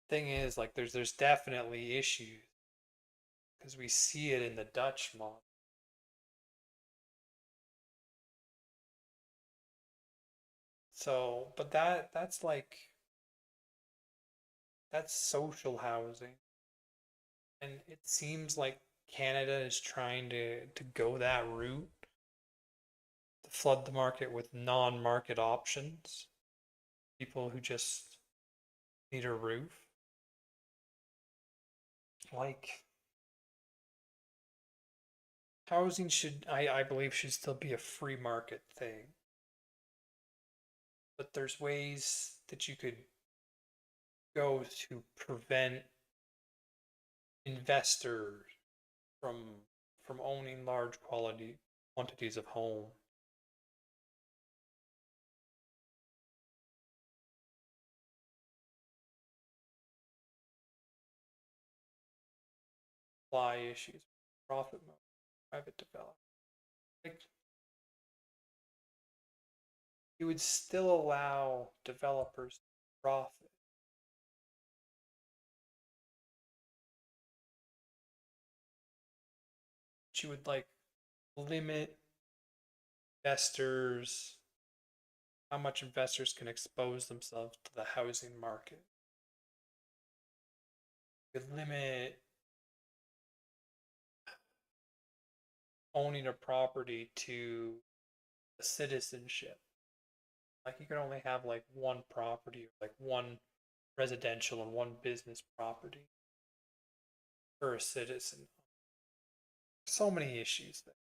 thing is, like, there's definitely issues because we see it in the Dutch model. So, but that's like that's social housing, and it seems like Canada is trying to go that route to flood the market with non-market options, people who just need a roof. Like, housing should, I believe, should still be a free market thing. But there's ways that you could go to prevent investors from owning large quantities of home. Supply issues, profit mode, private development. Like, you would still allow developers to profit. But you would like limit investors, how much investors can expose themselves to the housing market. You could limit owning a property to a citizenship. Like, you can only have like one property, like one residential and one business property for a citizen. So many issues there.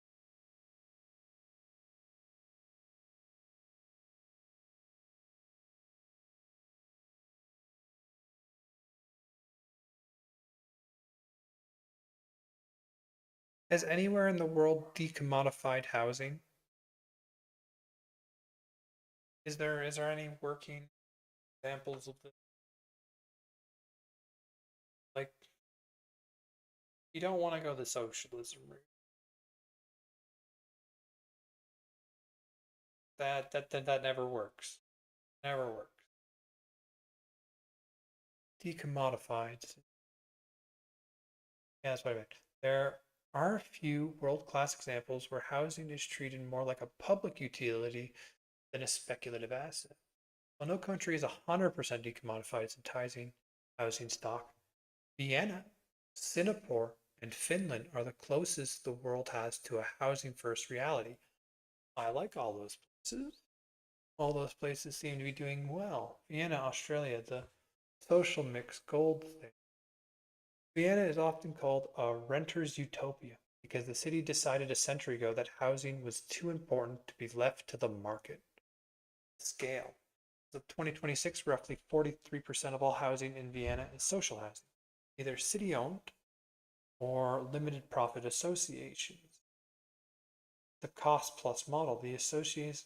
Has anywhere in the world decommodified housing? Is there any working examples of this? Like, you don't want to go the socialism route. That never works. Never works. Decommodified. Yeah, that's what I meant. There are a few world-class examples where housing is treated more like a public utility than a speculative asset. While no country is 100% decommodified its enticing housing stock, Vienna, Singapore, and Finland are the closest the world has to a housing-first reality. I like all those places. All those places seem to be doing well. Vienna, Australia, the social mix gold thing. Vienna is often called a renter's utopia because the city decided a century ago that housing was too important to be left to the market. Scale. As of 2026, roughly 43% of all housing in Vienna is social housing, either city-owned or limited profit associations. The cost-plus model. The associations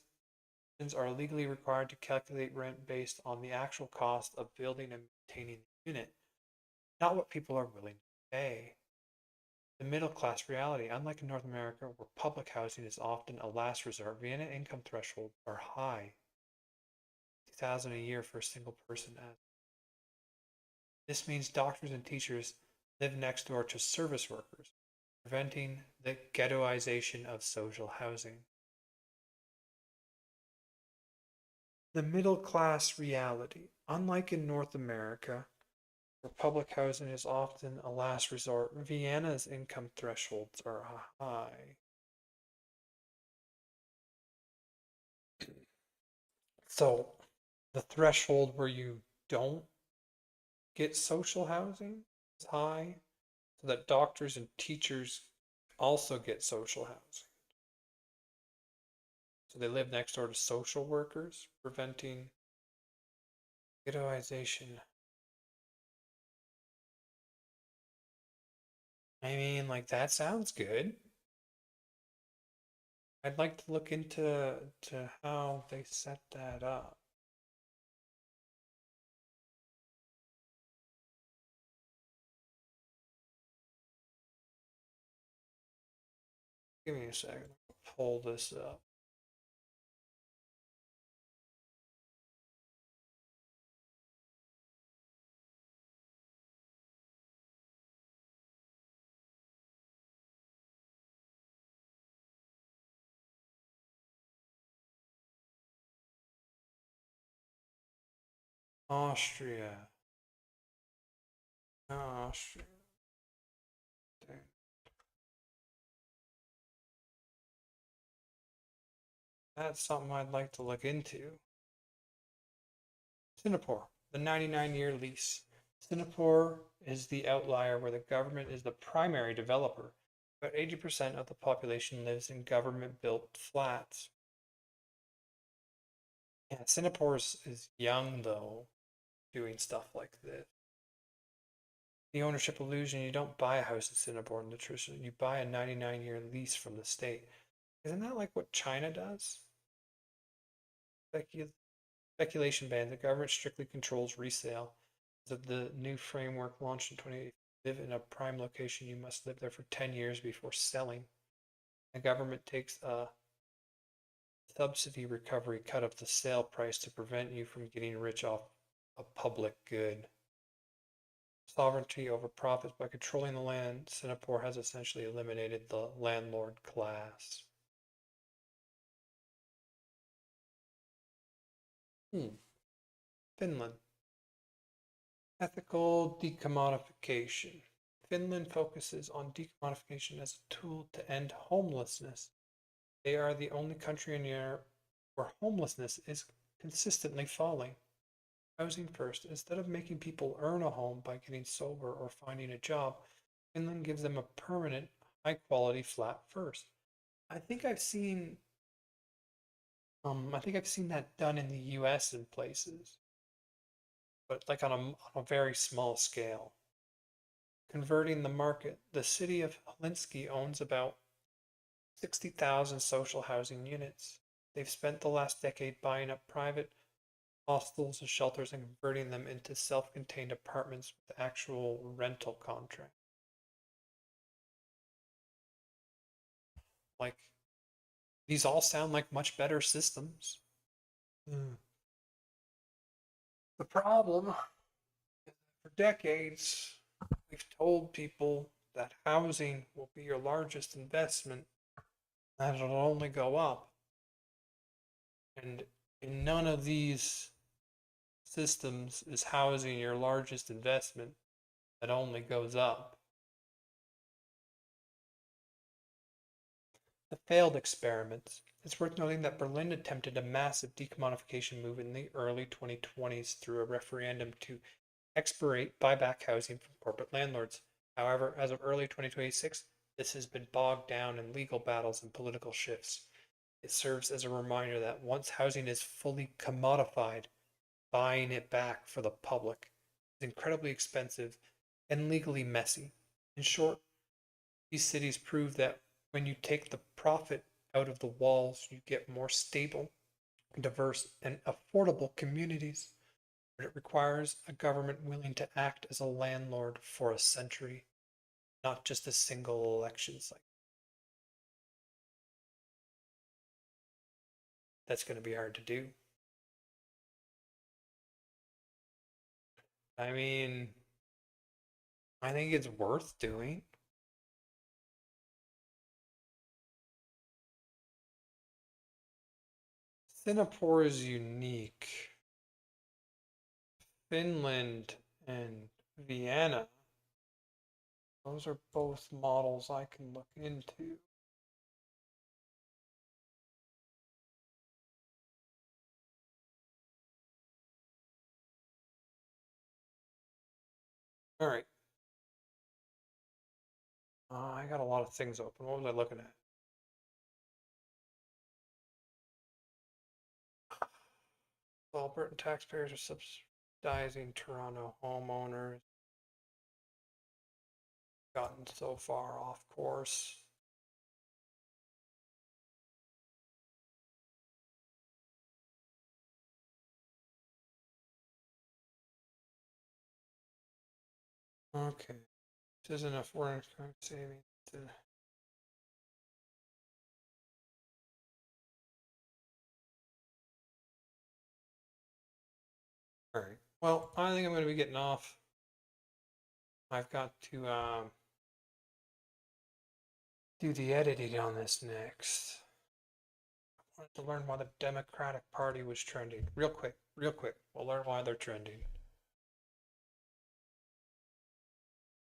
are legally required to calculate rent based on the actual cost of building and maintaining the unit, not what people are willing to pay. The middle class reality. Unlike in North America, where public housing is often a last resort, Vienna income thresholds are high. $2,000 a year for a single person. This means doctors and teachers live next door to service workers, preventing the ghettoization of social housing. The middle class reality. Unlike in North America, where public housing is often a last resort, Vienna's income thresholds are high. So, the threshold where you don't get social housing is high, so that doctors and teachers also get social housing. So they live next door to social workers, preventing ghettoization. I mean, like, that sounds good. I'd like to look into how they set that up. Give me a second. I'll pull this up. Austria. Austria. Dang. That's something I'd like to look into. Singapore, the 99-year lease. Singapore is the outlier where the government is the primary developer. About 80% of the population lives in government-built flats. Yeah, Singapore is young, though, doing stuff like this. The ownership illusion, you don't buy a house in Singapore in the tradition. You buy a 99-year lease from the state. Isn't that like what China does? Speculation ban. The government strictly controls resale. As of the new framework launched in 2018, live in a prime location, you must live there for 10 years before selling. The government takes a subsidy recovery cut of the sale price to prevent you from getting rich off a public good. Sovereignty over profits. By controlling the land, Singapore has essentially eliminated the landlord class. Finland. Ethical decommodification. Finland focuses on decommodification as a tool to end homelessness. They are the only country in Europe where homelessness is consistently falling. Housing first. Instead of making people earn a home by getting sober or finding a job, Finland gives them a permanent, high-quality flat first. I think I've seen that done in the U.S. in places, but like on a very small scale. Converting the market. The city of Helsinki owns about 60,000 social housing units. They've spent the last decade buying up private hostels and shelters and converting them into self-contained apartments with actual rental contract. Like, these all sound like much better systems. The problem is that for decades, we've told people that housing will be your largest investment, and it'll only go up. And in none of these systems is housing your largest investment that only goes up. The failed experiments. It's worth noting that Berlin attempted a massive decommodification move in the early 2020s through a referendum to expirate buyback housing from corporate landlords. However, as of early 2026, this has been bogged down in legal battles and political shifts. It serves as a reminder that once housing is fully commodified, buying it back for the public is incredibly expensive and legally messy. In short, these cities prove that when you take the profit out of the walls, you get more stable, diverse, and affordable communities. But it requires a government willing to act as a landlord for a century, not just a single election cycle. That's going to be hard to do. I mean, I think it's worth doing. Singapore is unique. Finland and Vienna, those are both models I can look into. All right. I got a lot of things open. What was I looking at? Albertan taxpayers are subsidizing Toronto homeowners. Gotten so far off course. Okay. This isn't a foreign currency saving. All right. Well, I think I'm going to be getting off. I've got to do the editing on this next. I wanted to learn why the Democratic Party was trending. Real quick. We'll learn why they're trending.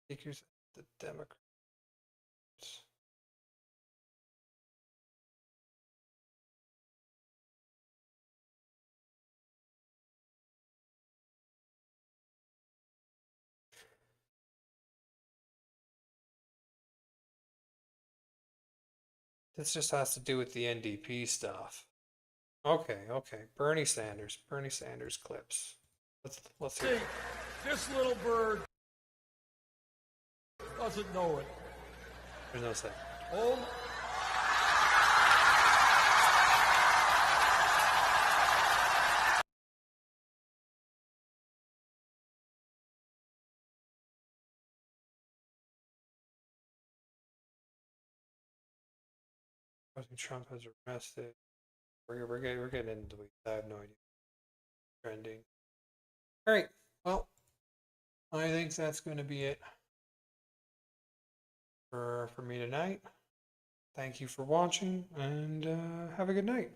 Speakers the Democrats. This just has to do with the NDP stuff. Okay. Bernie Sanders clips. Let's hear it. This little bird doesn't know it. There's no say. Oh. President Trump has arrested. We're getting into it. I have no idea. Trending. All right. Well, I think that's going to be it for me tonight. Thank you for watching, and have a good night.